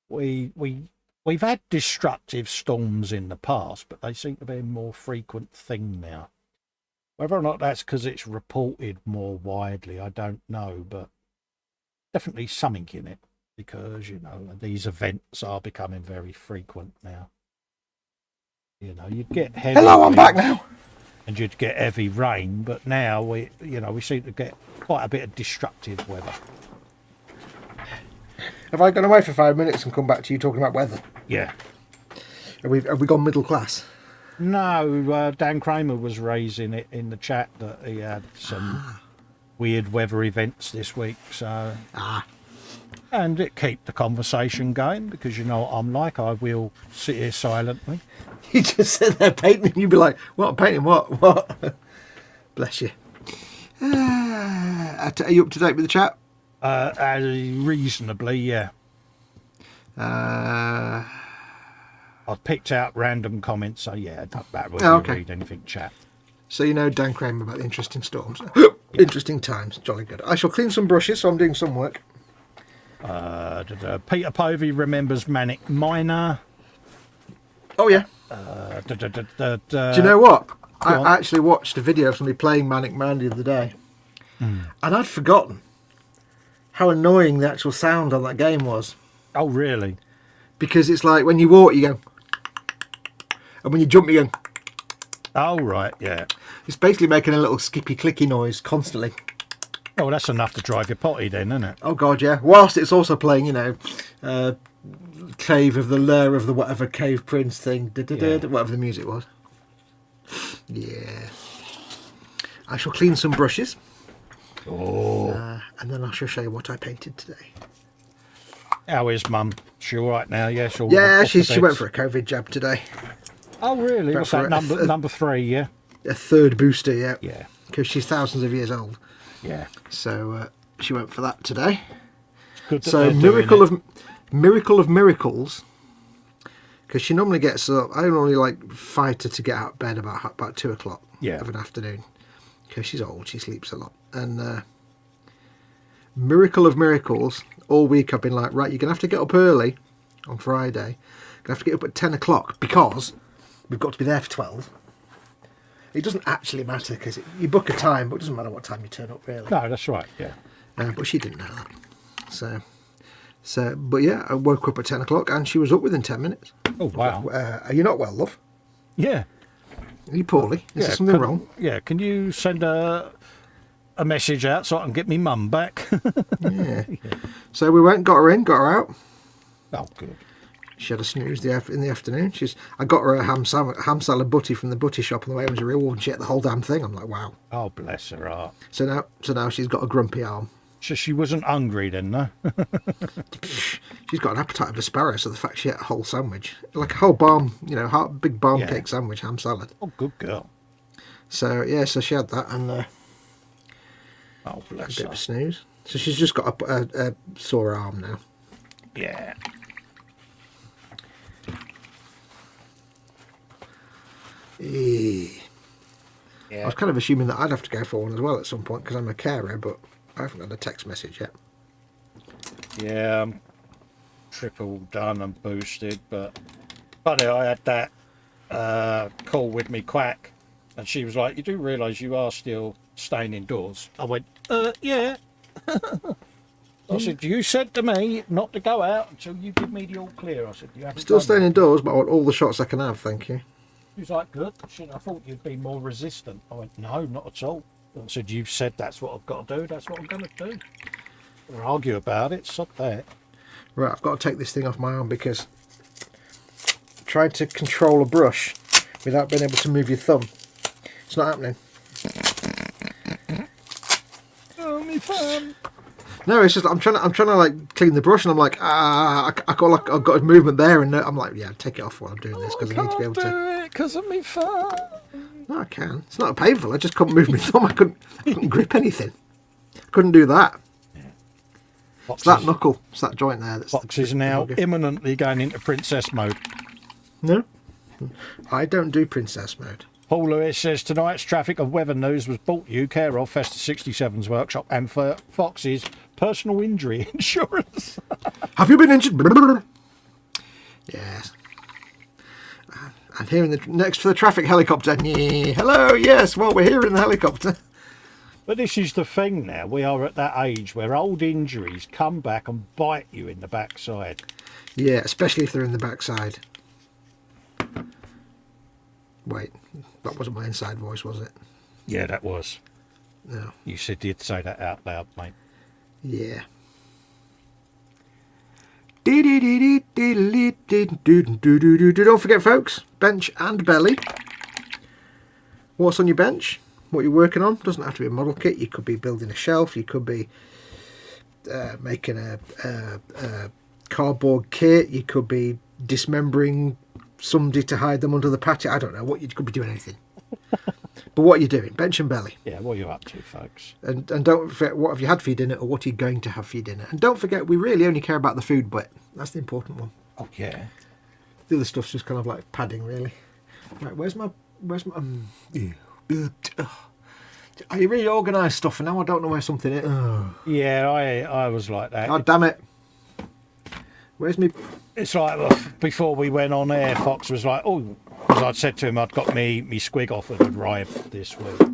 Speaker 2: we've had destructive storms in the past, but they seem to be a more frequent thing now. Whether or not that's because it's reported more widely, I don't know, but definitely something in it, because, you know, these events are becoming very frequent now. You know, you'd get heavy
Speaker 3: Hello, I'm back now.
Speaker 2: And you'd get heavy rain, but now we seem to get quite a bit of destructive weather.
Speaker 3: Have I gone away for 5 minutes and come back to you talking about weather?
Speaker 2: Yeah.
Speaker 3: Have we gone middle class?
Speaker 2: No, Dan Kramer was raising it in the chat that he had some weird weather events this week, so and it keep the conversation going, because you know what I'm like, I will sit here silently.
Speaker 3: You just sit there painting, and you'd be like, what, painting what? Bless you. Are you up to date with the chat?
Speaker 2: Reasonably, yeah. I've picked out random comments, so yeah, that won't read anything, chat.
Speaker 3: So you know Dan Kramer about the interesting storms. Interesting times, jolly good. I shall clean some brushes, so I'm doing some work.
Speaker 2: Peter Povey remembers Manic Miner.
Speaker 3: Oh yeah. Do you know what? I actually watched a video of somebody playing Manic Man the other day, and I'd forgotten how annoying the actual sound on that game was.
Speaker 2: Oh really?
Speaker 3: Because it's like when you walk, you go, and when you jump, you go.
Speaker 2: Oh right, yeah.
Speaker 3: It's basically making a little skippy clicky noise constantly.
Speaker 2: Oh, well, that's enough to drive your potty then, isn't it?
Speaker 3: Oh god, yeah. Whilst it's also playing, you know, Cave of the Lair of the whatever Cave Prince thing, whatever the music was. Yeah. I shall clean some brushes.
Speaker 2: Oh.
Speaker 3: And then I shall show you what I painted today.
Speaker 2: How is Mum? She all right now? Yeah, she
Speaker 3: went for a COVID jab today.
Speaker 2: Oh really? What's that, number 3? Yeah.
Speaker 3: A third booster, yeah.
Speaker 2: Yeah.
Speaker 3: Because she's thousands of years old.
Speaker 2: Yeah.
Speaker 3: So she went for that today.
Speaker 2: Good.
Speaker 3: So miracle of miracles. Because she normally gets up. I normally fight her to get out of bed about 2:00 of an afternoon. Because she's old, she sleeps a lot. And miracle of miracles. All week I've been like, right, you're gonna have to get up early on Friday. You're gonna have to get up at 10:00 because we've got to be there for 12. It doesn't actually matter because you book a time, but it doesn't matter what time you turn up, really.
Speaker 2: No, that's right, yeah.
Speaker 3: But she didn't know that. So, but yeah, I woke up at 10:00 and she was up within 10 minutes.
Speaker 2: Oh, wow.
Speaker 3: Are you not well, love?
Speaker 2: Yeah.
Speaker 3: Are you poorly? Is there something wrong?
Speaker 2: Yeah, can you send a a message out so I can get me mum back.
Speaker 3: Yeah. So we went, got her in, got her out.
Speaker 2: Oh, good.
Speaker 3: She had a snooze in the afternoon. I got her a ham salad butty from the butty shop on the way. It was a real one. She ate the whole damn thing. I'm like, wow.
Speaker 2: Oh, bless her heart.
Speaker 3: So now she's got a grumpy arm.
Speaker 2: So she wasn't hungry then, no?
Speaker 3: She's got an appetite of a sparrow, so the fact she ate a whole sandwich, like a whole big barm cake sandwich, ham salad.
Speaker 2: Oh, good girl.
Speaker 3: So yeah, so she had that and
Speaker 2: Oh, bless
Speaker 3: a bit
Speaker 2: her.
Speaker 3: of a snooze. So she's just got a sore arm now.
Speaker 2: Yeah.
Speaker 3: I was kind of assuming that I'd have to go for one as well at some point because I'm a carer, but I haven't had a text message yet.
Speaker 2: Yeah, I'm triple done and boosted, but funny, I had that call with me quack, and she was like, "You do realise you are still staying indoors?" I went, yeah. I said, "You said to me not to go out until you give me the all clear." I said, "You haven't
Speaker 3: Still
Speaker 2: done
Speaker 3: staying
Speaker 2: that."
Speaker 3: indoors, but I want all the shots I can have, thank you.
Speaker 2: She was like, "Good." She said, "I thought you'd be more resistant." I went, "No, not at all." I said, "You've said that's what I've got to do. That's what I'm going to do." We'll argue about it. Sod that.
Speaker 3: Right, I've got to take this thing off my arm because trying to control a brush without being able to move your thumb, it's not happening.
Speaker 2: Oh, me fun.
Speaker 3: No, it's just I'm trying to like clean the brush, and I'm like, I got like I've got a movement there, and I'm like, yeah, take it off while I'm doing this because I need to be able to.
Speaker 2: do it because of me fun.
Speaker 3: No, I can. It's not painful. I just couldn't move my thumb. I couldn't grip anything. Couldn't do that.
Speaker 2: Foxx
Speaker 3: It's that knuckle. It's that joint there.
Speaker 2: Foxx is now imminently going into princess mode.
Speaker 3: No, I don't do princess mode.
Speaker 2: Paul Lewis says tonight's traffic of weather news was brought to you care of Festa 67's workshop and for Fox's personal injury insurance.
Speaker 3: Have you been injured? Yes. I'm here next for the traffic helicopter. Hello, yes. Well, we're here in the helicopter.
Speaker 2: But this is the thing now. We are at that age where old injuries come back and bite you in the backside.
Speaker 3: Yeah, especially if they're in the backside. Wait, that wasn't my inside voice, was it?
Speaker 2: Yeah, that was.
Speaker 3: No.
Speaker 2: You did say that out loud, mate.
Speaker 3: Yeah. Don't forget, folks, bench and belly. What's on your bench? What you're working on? Doesn't have to be a model kit. You could be building a shelf. You could be making a cardboard kit. You could be dismembering somebody to hide them under the patio. I don't know. What you could be doing anything. But what are you doing? Bench and belly.
Speaker 2: Yeah, what are you up to, folks?
Speaker 3: And don't forget, what have you had for your dinner, or what are you going to have for your dinner? And don't forget, we really only care about the food bit. That's the important one.
Speaker 2: Oh, yeah.
Speaker 3: The other stuff's just kind of like padding, really. Right, where's my are you really organised stuff, and now I don't know where something is. Oh.
Speaker 2: Yeah, I was like that.
Speaker 3: God damn it. Where's me?
Speaker 2: It's like before we went on air, Fox was like, "Oh," because I'd said to him I'd got me squig off and had arrived this week.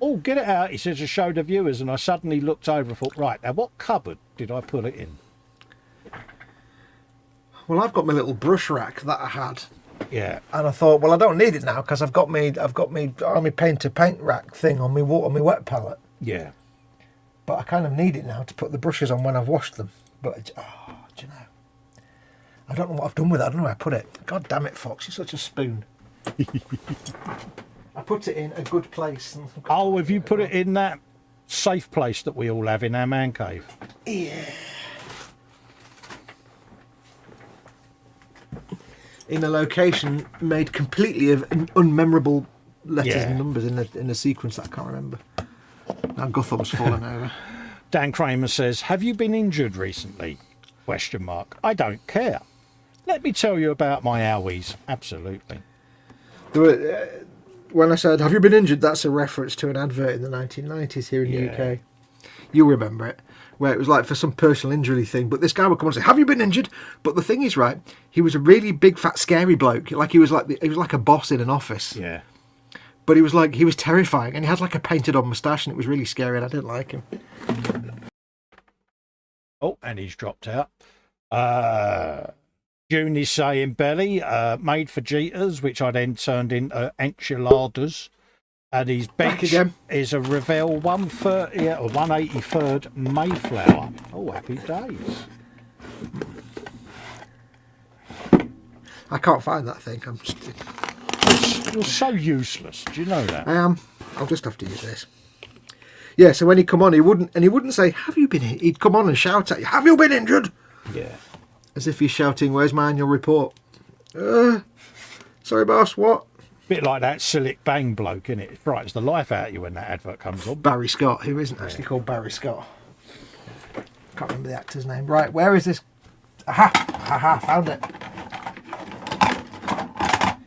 Speaker 2: "Oh, get it out," he says, "to show the viewers." And I suddenly looked over and thought, right, now what cupboard did I put it in?
Speaker 3: Well, I've got my little brush rack that I had.
Speaker 2: Yeah.
Speaker 3: And I thought, well, I don't need it now because I've got me army paint rack thing on my wet palette.
Speaker 2: Yeah.
Speaker 3: But I kind of need it now to put the brushes on when I've washed them. But do you know? I don't know what I've done with it. I don't know where I put it. God damn it, Fox! You're such a spoon. I put it in a good place.
Speaker 2: Oh, have you put it in that safe place that we all have in our man cave?
Speaker 3: Yeah. In a location made completely of unmemorable letters and numbers in a sequence that I can't remember. Now Gotham's fallen over.
Speaker 2: Dan Kramer says, "Have you been injured recently?" ? I don't care. Let me tell you about my owies. Absolutely.
Speaker 3: When I said, "Have you been injured?" that's a reference to an advert in the 1990s here in the UK. You'll remember it, where it was like for some personal injury thing. But this guy would come and say, "Have you been injured?" But the thing is, right, he was a really big, fat, scary bloke. Like he was like a boss in an office.
Speaker 2: Yeah.
Speaker 3: But he was terrifying, and he had like a painted-on moustache, and it was really scary, and I didn't like him.
Speaker 2: Oh, and he's dropped out. June is saying belly, made for Jeeters, which I then turned into enchiladas. And his
Speaker 3: Back
Speaker 2: bench
Speaker 3: again.
Speaker 2: is a Revell 130 or 183rd Mayflower. Oh, happy days.
Speaker 3: I can't find that thing. I'm just...
Speaker 2: You're so useless. Do you know that?
Speaker 3: I am. I'll just have to use this. Yeah, so when he come on, he wouldn't say, "Have you been in?" He'd come on and shout at you, "Have you been injured?"
Speaker 2: Yeah.
Speaker 3: As if he's shouting, "Where's my annual report?" Sorry, boss, what?
Speaker 2: Bit like that Silic Bang bloke, innit? It frightens the life out of you when that advert comes on.
Speaker 3: Barry Scott, who isn't actually called Barry Scott. Can't remember the actor's name. Right, where is this? Aha! Aha, found it.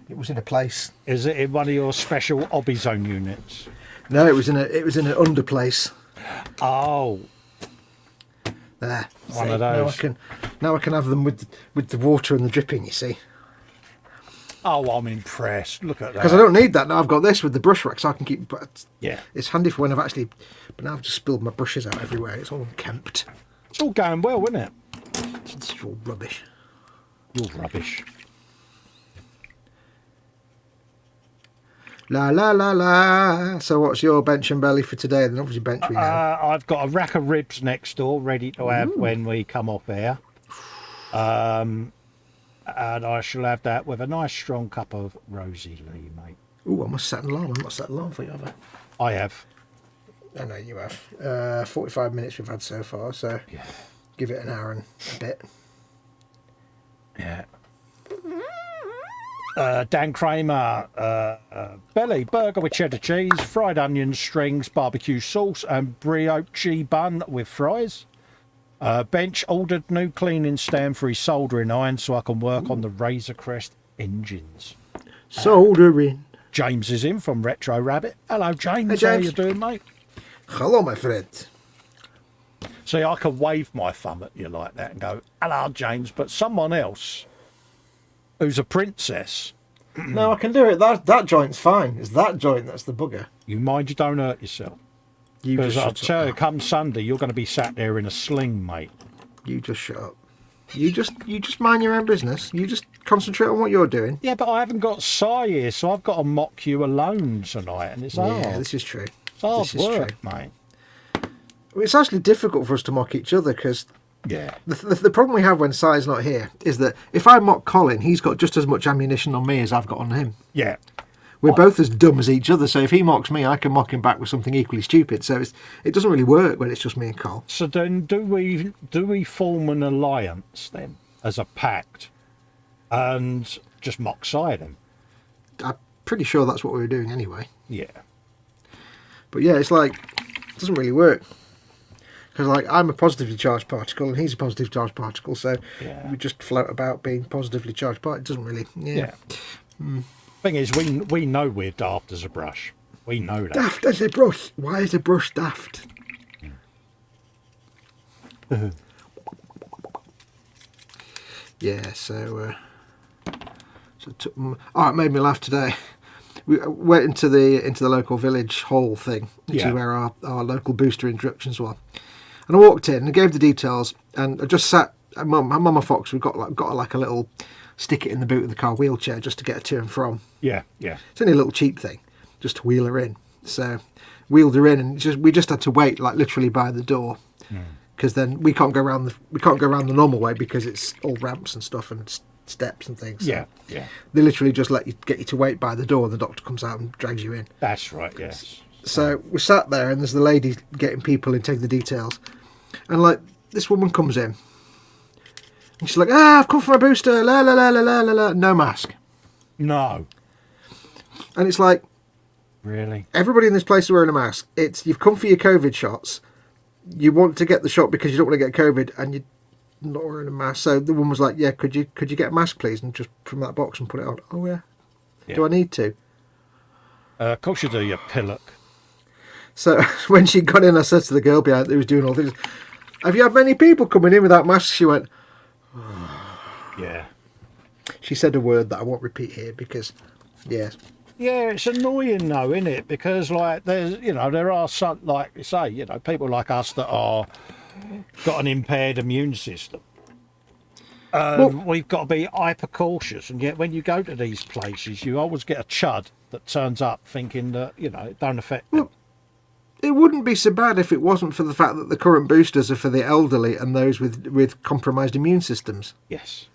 Speaker 3: It was in a place.
Speaker 2: Is it in one of your special Hobby Zone units?
Speaker 3: No, it was in an under place.
Speaker 2: Oh.
Speaker 3: There.
Speaker 2: One
Speaker 3: See,
Speaker 2: of those.
Speaker 3: Now I can have them with the water and the dripping, you see.
Speaker 2: Oh, I'm impressed. Look at that.
Speaker 3: Because I don't need that now. I've got this with the brush rack, so I can keep. But
Speaker 2: Yeah.
Speaker 3: it's handy for when I've actually. But now I've just spilled my brushes out everywhere. It's all unkempt.
Speaker 2: It's all going well, isn't it?
Speaker 3: It's all rubbish.
Speaker 2: You're rubbish.
Speaker 3: La la la la. So what's your bench and belly for today? Then obviously bench we know.
Speaker 2: I've got a rack of ribs next door ready to have when we come off air. And I shall have that with a nice strong cup of Rosie Lee, mate.
Speaker 3: Ooh, I must set an alarm. I've not set an alarm for you, have I?
Speaker 2: I have.
Speaker 3: I know you have. 45 minutes we've had so far, so
Speaker 2: Yeah.
Speaker 3: give it an hour and a bit.
Speaker 2: Yeah. Dan Kramer, belly, burger with cheddar cheese, fried onion strings, barbecue sauce, and brioche bun with fries. Bench ordered new cleaning stand for his soldering iron so I can work on the Razor Crest engines.
Speaker 3: Soldering.
Speaker 2: James is in from Retro Rabbit. Hello, James.
Speaker 3: Hey, James.
Speaker 2: How you doing, mate?
Speaker 3: Hello, my friend.
Speaker 2: See, I could wave my thumb at you like that and go, hello, James, but someone else who's a princess,
Speaker 3: No, I can do it. That joint's fine. It's that joint that's the bugger.
Speaker 2: you mind you don't hurt yourself.
Speaker 3: You
Speaker 2: Because
Speaker 3: just
Speaker 2: I'll
Speaker 3: shut
Speaker 2: tell you,
Speaker 3: up.
Speaker 2: come Sunday, you're going to be sat there in a sling, mate.
Speaker 3: You just shut up. You just mind your own business. You just concentrate on what you're doing.
Speaker 2: Yeah, but I haven't got Si here, so I've got to mock you alone tonight, and it's hard.
Speaker 3: Yeah, this is true.
Speaker 2: It's hard
Speaker 3: this is
Speaker 2: work,
Speaker 3: true.
Speaker 2: mate.
Speaker 3: It's actually difficult for us to mock each other because
Speaker 2: Yeah.
Speaker 3: the problem we have when Si's not here is that if I mock Colin, he's got just as much ammunition on me as I've got on him.
Speaker 2: Yeah.
Speaker 3: We're both as dumb as each other, so if he mocks me, I can mock him back with something equally stupid. So it doesn't really work when it's just me and Col.
Speaker 2: So then do we form an alliance then, as a pact, and just mock Si then?
Speaker 3: I'm pretty sure that's what we were doing anyway.
Speaker 2: Yeah.
Speaker 3: But yeah, it's like, it doesn't really work. Because like, I'm a positively charged particle and he's a positively charged particle, so
Speaker 2: Yeah.
Speaker 3: we just float about being positively charged particle. It doesn't really,
Speaker 2: Yeah. Thing is, we know we're daft as a brush. We know that.
Speaker 3: Daft as a brush. Why is a brush daft? Yeah, so it took, it made me laugh today. We went into the local village hall thing,
Speaker 2: Yeah.
Speaker 3: where our local booster introductions were. And I walked in and gave the details, and I just sat. Mama Fox, we've got like a little stick it in the boot of the car wheelchair just to get her to and from.
Speaker 2: Yeah, yeah.
Speaker 3: It's only a little cheap thing, just to wheel her in. So wheeled her in, and we just had to wait, like literally by the door, because then we can't go around the normal way because it's all ramps and stuff and steps and things. So
Speaker 2: Yeah, yeah.
Speaker 3: they literally just get you to wait by the door, and the doctor comes out and drags you in.
Speaker 2: That's right, yes.
Speaker 3: So we sat there, and there's the lady getting people in, taking the details, and like this woman comes in, and she's like, I've come for my booster, la la la la la la la, no mask,
Speaker 2: No.
Speaker 3: and it's like,
Speaker 2: Really?
Speaker 3: everybody in this place is wearing a mask. You've come for your COVID shots, you want to get the shot because you don't want to get COVID, and you're not wearing a mask. So the woman was like, yeah, could you get a mask please, and just from that box and put it on. Oh yeah. Do I need to?
Speaker 2: Of course you do, you pillock.
Speaker 3: So when she got in, I said to the girl behind who was doing all this, have you had many people coming in without masks? She went,
Speaker 2: Yeah.
Speaker 3: she said a word that I won't repeat here because, yeah.
Speaker 2: Yeah, it's annoying though, isn't it? Because like there are some, like you say, people like us that are got an impaired immune system. We've got to be hyper cautious, and yet when you go to these places, you always get a chud that turns up thinking that it don't affect them.
Speaker 3: It wouldn't be so bad if it wasn't for the fact that the current boosters are for the elderly and those with compromised immune systems.
Speaker 2: Yes.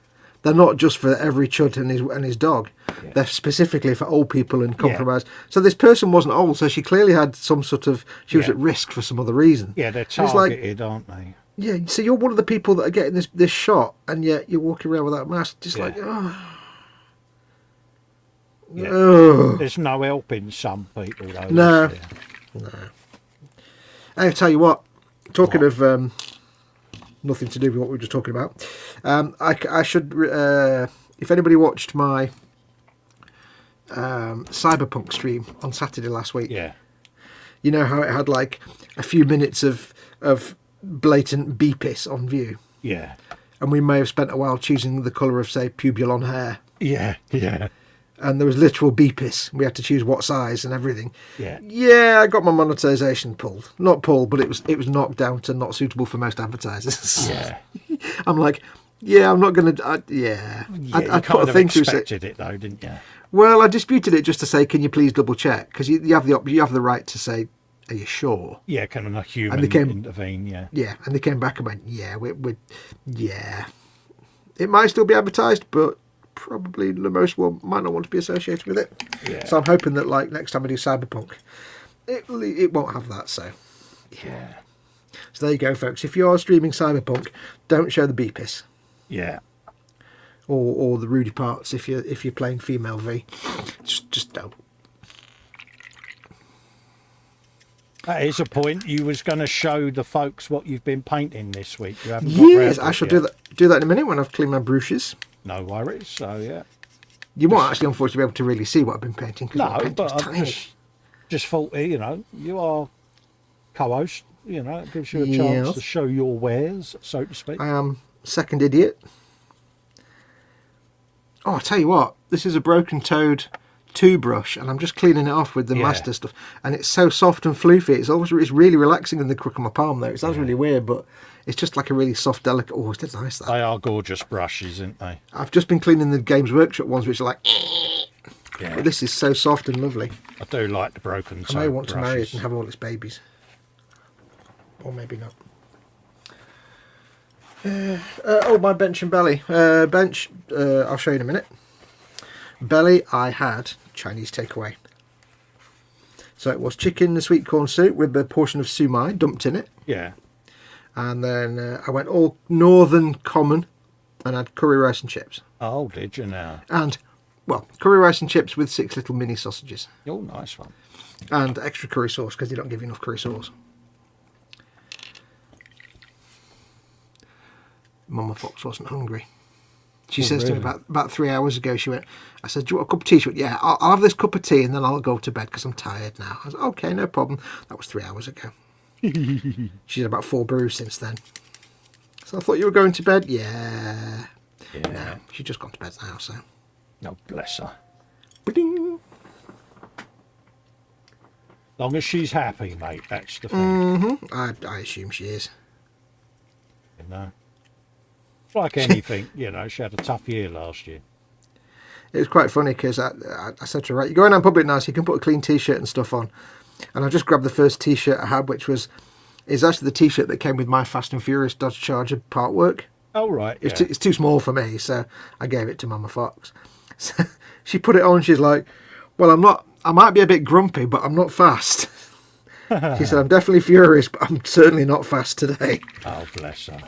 Speaker 3: They're not just for every chud and his dog.
Speaker 2: Yeah.
Speaker 3: They're specifically for old people and compromised. So this person wasn't old, so she clearly had some sort of... She was at risk for some other reason.
Speaker 2: Yeah, they're
Speaker 3: It's like,
Speaker 2: targeted, aren't they?
Speaker 3: yeah, so you're one of the people that are getting this shot, and yet you're walking around without a mask, just like, oh.
Speaker 2: Yeah.
Speaker 3: Ugh.
Speaker 2: There's no helping some people, though.
Speaker 3: No.
Speaker 2: is there?
Speaker 3: No. I'll tell you what, talking of nothing to do with what we were just talking about, I should, if anybody watched my Cyberpunk stream on Saturday last week,
Speaker 2: Yeah.
Speaker 3: you know how it had like a few minutes of blatant beepis on view,
Speaker 2: Yeah.
Speaker 3: and we may have spent a while choosing the colour of, say, pubulon hair,
Speaker 2: Yeah. Yeah.
Speaker 3: and there was literal beepis. We had to choose what size and everything.
Speaker 2: Yeah.
Speaker 3: Yeah, I got my monetization pulled. Not pulled, but it was knocked down to not suitable for most advertisers.
Speaker 2: Yeah.
Speaker 3: I'm like, yeah, I'm not going to... yeah. I put a thing through...
Speaker 2: expected it, though, didn't you?
Speaker 3: Well, I disputed it just to say, can you please double check? Because you have the right to say, are you sure?
Speaker 2: Yeah, can a human
Speaker 3: And they came-
Speaker 2: intervene, yeah.
Speaker 3: Yeah, and they came back and went, yeah, yeah. It might still be advertised, but probably the most one might not want to be associated with it.
Speaker 2: Yeah.
Speaker 3: So I'm hoping that, like, next time I do Cyberpunk, it won't have that, so...
Speaker 2: Yeah.
Speaker 3: So there you go, folks. If you're streaming Cyberpunk, don't show the beepis
Speaker 2: Yeah.
Speaker 3: or the Rudy parts if you're playing female V. Just don't.
Speaker 2: That is a point. You was going to show the folks what you've been painting this week. You haven't got round
Speaker 3: Yes,
Speaker 2: to
Speaker 3: I
Speaker 2: it
Speaker 3: shall
Speaker 2: yet.
Speaker 3: do that in a minute when I've cleaned my brushes.
Speaker 2: No worries. So, yeah.
Speaker 3: You won't actually, unfortunately, be able to really see what I've been painting because my
Speaker 2: No,
Speaker 3: painting's
Speaker 2: but
Speaker 3: tiny.
Speaker 2: I just thought, you are co-host. It gives you a
Speaker 3: Yes.
Speaker 2: chance to show your wares, so to speak.
Speaker 3: I am second idiot. Oh, I tell you what, this is a broken toed 2 brush, and I'm just cleaning it off with the
Speaker 2: Yeah.
Speaker 3: master stuff, and it's so soft and floofy. It's really relaxing in the crook of my palm though. It sounds really weird, but it's just like a really soft, delicate. Oh, it's nice that.
Speaker 2: They are gorgeous brushes, aren't they?
Speaker 3: I've just been cleaning the Games Workshop ones, which are like.
Speaker 2: Yeah.
Speaker 3: But this is so soft and lovely.
Speaker 2: I do like the broken
Speaker 3: I may
Speaker 2: toe
Speaker 3: want to marry it
Speaker 2: brushes.
Speaker 3: and have all its babies, or maybe not. My bench and belly. Bench, I'll show you in a minute. Belly, I had Chinese takeaway. So it was chicken and sweet corn soup with a portion of sumai dumped in it.
Speaker 2: Yeah.
Speaker 3: And then I went all northern common and had curry rice and chips.
Speaker 2: Oh, did you now?
Speaker 3: And, well, curry rice and chips with 6 little mini sausages.
Speaker 2: Oh, nice one.
Speaker 3: And extra curry sauce because they don't give you enough curry sauce. Mama Fox wasn't hungry. She says to me about 3 hours ago, I said, do you want a cup of tea? She went, yeah, I'll have this cup of tea and then I'll go to bed because I'm tired now. I was okay, no problem. That was 3 hours ago. She's had about 4 brews since then. So I thought you were going to bed? Yeah.
Speaker 2: Yeah.
Speaker 3: No, she's just gone to bed now, so.
Speaker 2: No, bless her.
Speaker 3: Ba-ding.
Speaker 2: Long as she's happy, mate, that's the thing.
Speaker 3: I assume she is.
Speaker 2: Like anything, she had a tough year last year.
Speaker 3: It was quite funny because I said to her, right, you're going out in public now, so you can put a clean T-shirt and stuff on. And I just grabbed the first T-shirt I had, which is actually the T-shirt that came with my Fast and Furious Dodge Charger part work.
Speaker 2: Oh, right, yeah.
Speaker 3: It's too small for me, so I gave it to Mama Fox. So she put it on, she's like, well, I might be a bit grumpy, but I'm not fast. She said, I'm definitely furious, but I'm certainly not fast today.
Speaker 2: Oh, bless her.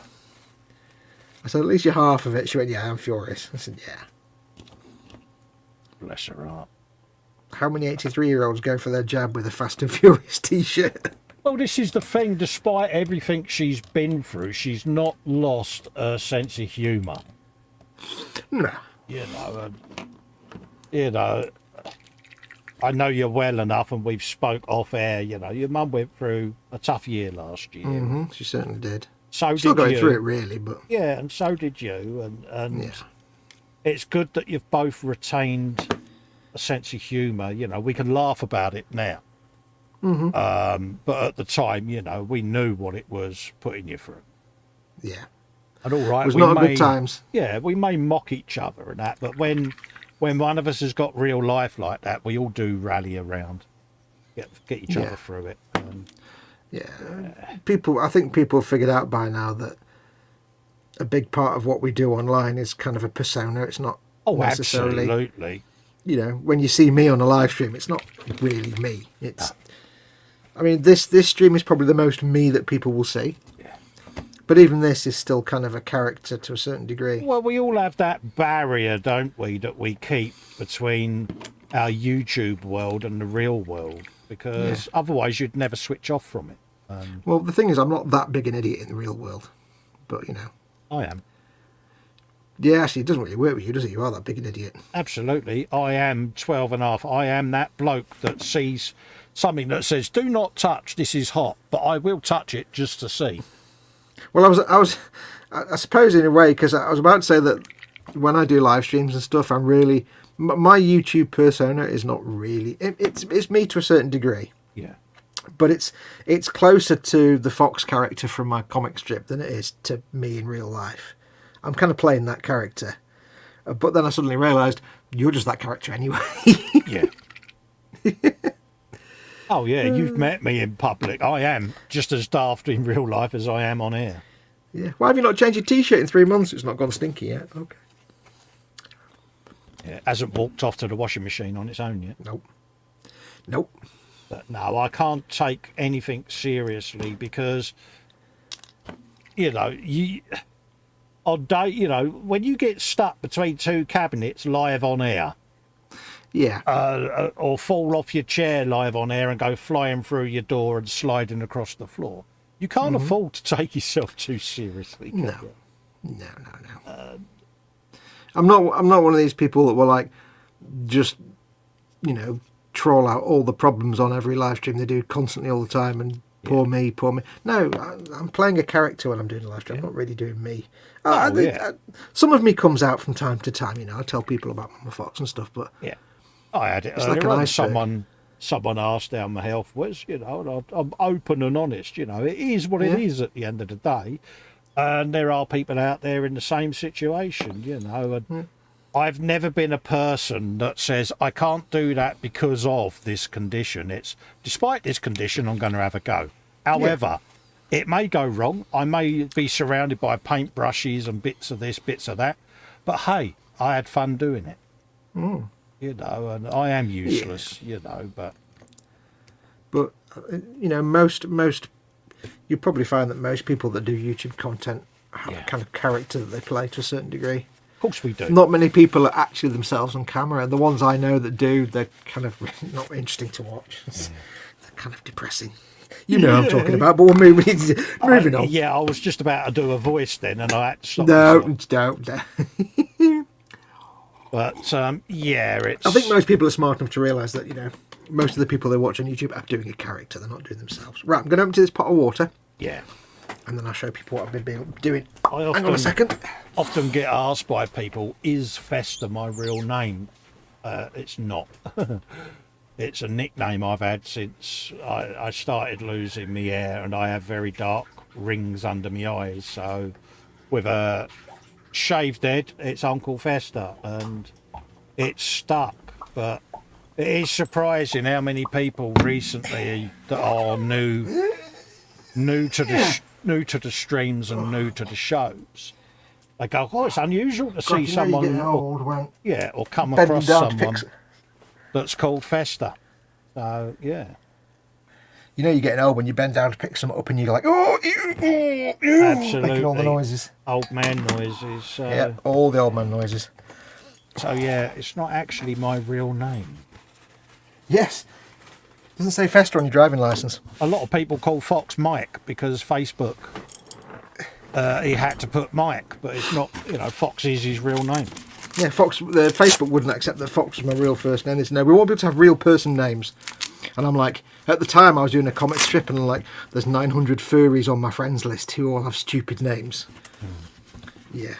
Speaker 3: I said, at least you're half of it. She went, yeah, I'm furious. I said, yeah.
Speaker 2: Bless her heart.
Speaker 3: How many 83-year-olds go for their jab with a Fast and Furious T-shirt?
Speaker 2: Well, this is the thing. Despite everything she's been through, she's not lost her sense of humour.
Speaker 3: No.
Speaker 2: I know you well enough, and we've spoke off air. Your mum went through a tough year last year.
Speaker 3: She certainly did.
Speaker 2: So
Speaker 3: Still
Speaker 2: did
Speaker 3: going
Speaker 2: you.
Speaker 3: through it, really, but...
Speaker 2: Yeah, and so did you. And
Speaker 3: Yeah.
Speaker 2: it's good that you've both retained a sense of humour. We can laugh about it now. But at the time, we knew what it was putting you through.
Speaker 3: Yeah.
Speaker 2: And all right,
Speaker 3: was
Speaker 2: we
Speaker 3: not a
Speaker 2: may-
Speaker 3: good times.
Speaker 2: Yeah, we may mock each other and that, but when one of us has got real life like that, we all do rally around, get each other through it.
Speaker 3: Yeah, I think people have figured out by now that a big part of what we do online is kind of a persona. It's not necessarily.
Speaker 2: Absolutely.
Speaker 3: You know, when you see me on a live stream, it's not really me. It's, I mean, this stream is probably the most me that people will see.
Speaker 2: Yeah.
Speaker 3: But even this is still kind of a character to a certain degree.
Speaker 2: Well, we all have that barrier, don't we, that we keep between our YouTube world and the real world, because otherwise you'd never switch off from it.
Speaker 3: Well, the thing is, I'm not that big an idiot in the real world, but you know.
Speaker 2: I am.
Speaker 3: Yeah, actually, it doesn't really work with you, does it? You are that big an idiot.
Speaker 2: Absolutely. I am 12 and a half. I am that bloke that sees something that says, do not touch, this is hot, but I will touch it just to see.
Speaker 3: Well, I suppose in a way, because I was about to say that when I do live streams and stuff, I'm really, my YouTube persona is not really, it's me to a certain degree.
Speaker 2: Yeah.
Speaker 3: But it's closer to the Fox character from my comic strip than it is to me in real life. I'm kind of playing that character. But then I suddenly realised, you're just that character anyway.
Speaker 2: Yeah. Oh, yeah, you've met me in public. I am just as daft in real life as I am on air.
Speaker 3: Yeah. Why have you not changed your T-shirt in 3 months? It's not gone stinky yet. Okay.
Speaker 2: Yeah, it hasn't walked off to the washing machine on its own yet.
Speaker 3: Nope.
Speaker 2: But no, I can't take anything seriously because, you know, when you get stuck between two cabinets live on air,
Speaker 3: Yeah.
Speaker 2: or fall off your chair live on air and go flying through your door and sliding across the floor, you can't afford to take yourself too seriously. Can you?
Speaker 3: No. I'm not one of these people that will like just, you know, troll out all the problems on every live stream they do constantly all the time and poor me. No, I'm playing a character when I'm doing a live stream. I'm not really doing me. Some of me comes out from time to time. You know, I tell people about Mama Fox and stuff, but
Speaker 2: Yeah, I had it
Speaker 3: It's
Speaker 2: earlier
Speaker 3: like an
Speaker 2: on.
Speaker 3: iceberg.
Speaker 2: Someone asked how my health was, you know, and I'm open and honest. You know, it is what it is at the end of the day, and there are people out there in the same situation. You know, and I've never been a person that says I can't do that because of this condition. It's despite this condition, I'm going to have a go. However, it may go wrong. I may be surrounded by paintbrushes and bits of this, bits of that. But hey, I had fun doing it. You know, and I am useless, you know, but
Speaker 3: you know, most you probably find that most people that do YouTube content have a kind of character that they play to a certain degree.
Speaker 2: of course we do.
Speaker 3: Not many people are actually themselves on camera, and the ones I know that do, they're kind of not interesting to watch. They're kind of depressing. You know what I'm talking about, but we're moving on.
Speaker 2: Yeah, I was just about to do a voice then, and I had to stop.
Speaker 3: Don't.
Speaker 2: But it's.
Speaker 3: I think most people are smart enough to realise that, you know, most of the people they watch on YouTube are doing a character. They're not doing themselves. Right, I'm going to empty this pot of water,
Speaker 2: Yeah.
Speaker 3: and then I'll show people what I've been doing.
Speaker 2: I
Speaker 3: Hang on a second.
Speaker 2: often get asked by people, is Festa my real name? It's not. It's a nickname I've had since I started losing my hair, and I have very dark rings under my eyes. So with a shaved head, it's Uncle Festa, and it's stuck. But it is surprising how many people recently that are new to the streams and new to the shows. They go, oh, it's unusual to see someone, or come across someone that's called Festa. So yeah,
Speaker 3: you know, you're getting old when you bend down to pick something up and you're like,
Speaker 2: absolutely,
Speaker 3: making all the noises.
Speaker 2: Old man noises.
Speaker 3: Yeah, all the old man noises.
Speaker 2: So yeah, it's not actually my real name.
Speaker 3: Yes. Doesn't say Festa on your driving licence.
Speaker 2: A lot of people call Fox Mike because Facebook, he had to put Mike, but it's not, you know, Fox is his real name.
Speaker 3: Yeah, Fox. Facebook wouldn't accept that Fox was my real first name. They said, no, we want people to have real person names. And I'm like, at the time I was doing a comic strip, and I'm like, there's 900 furries on my friends list who all have stupid names. Yeah.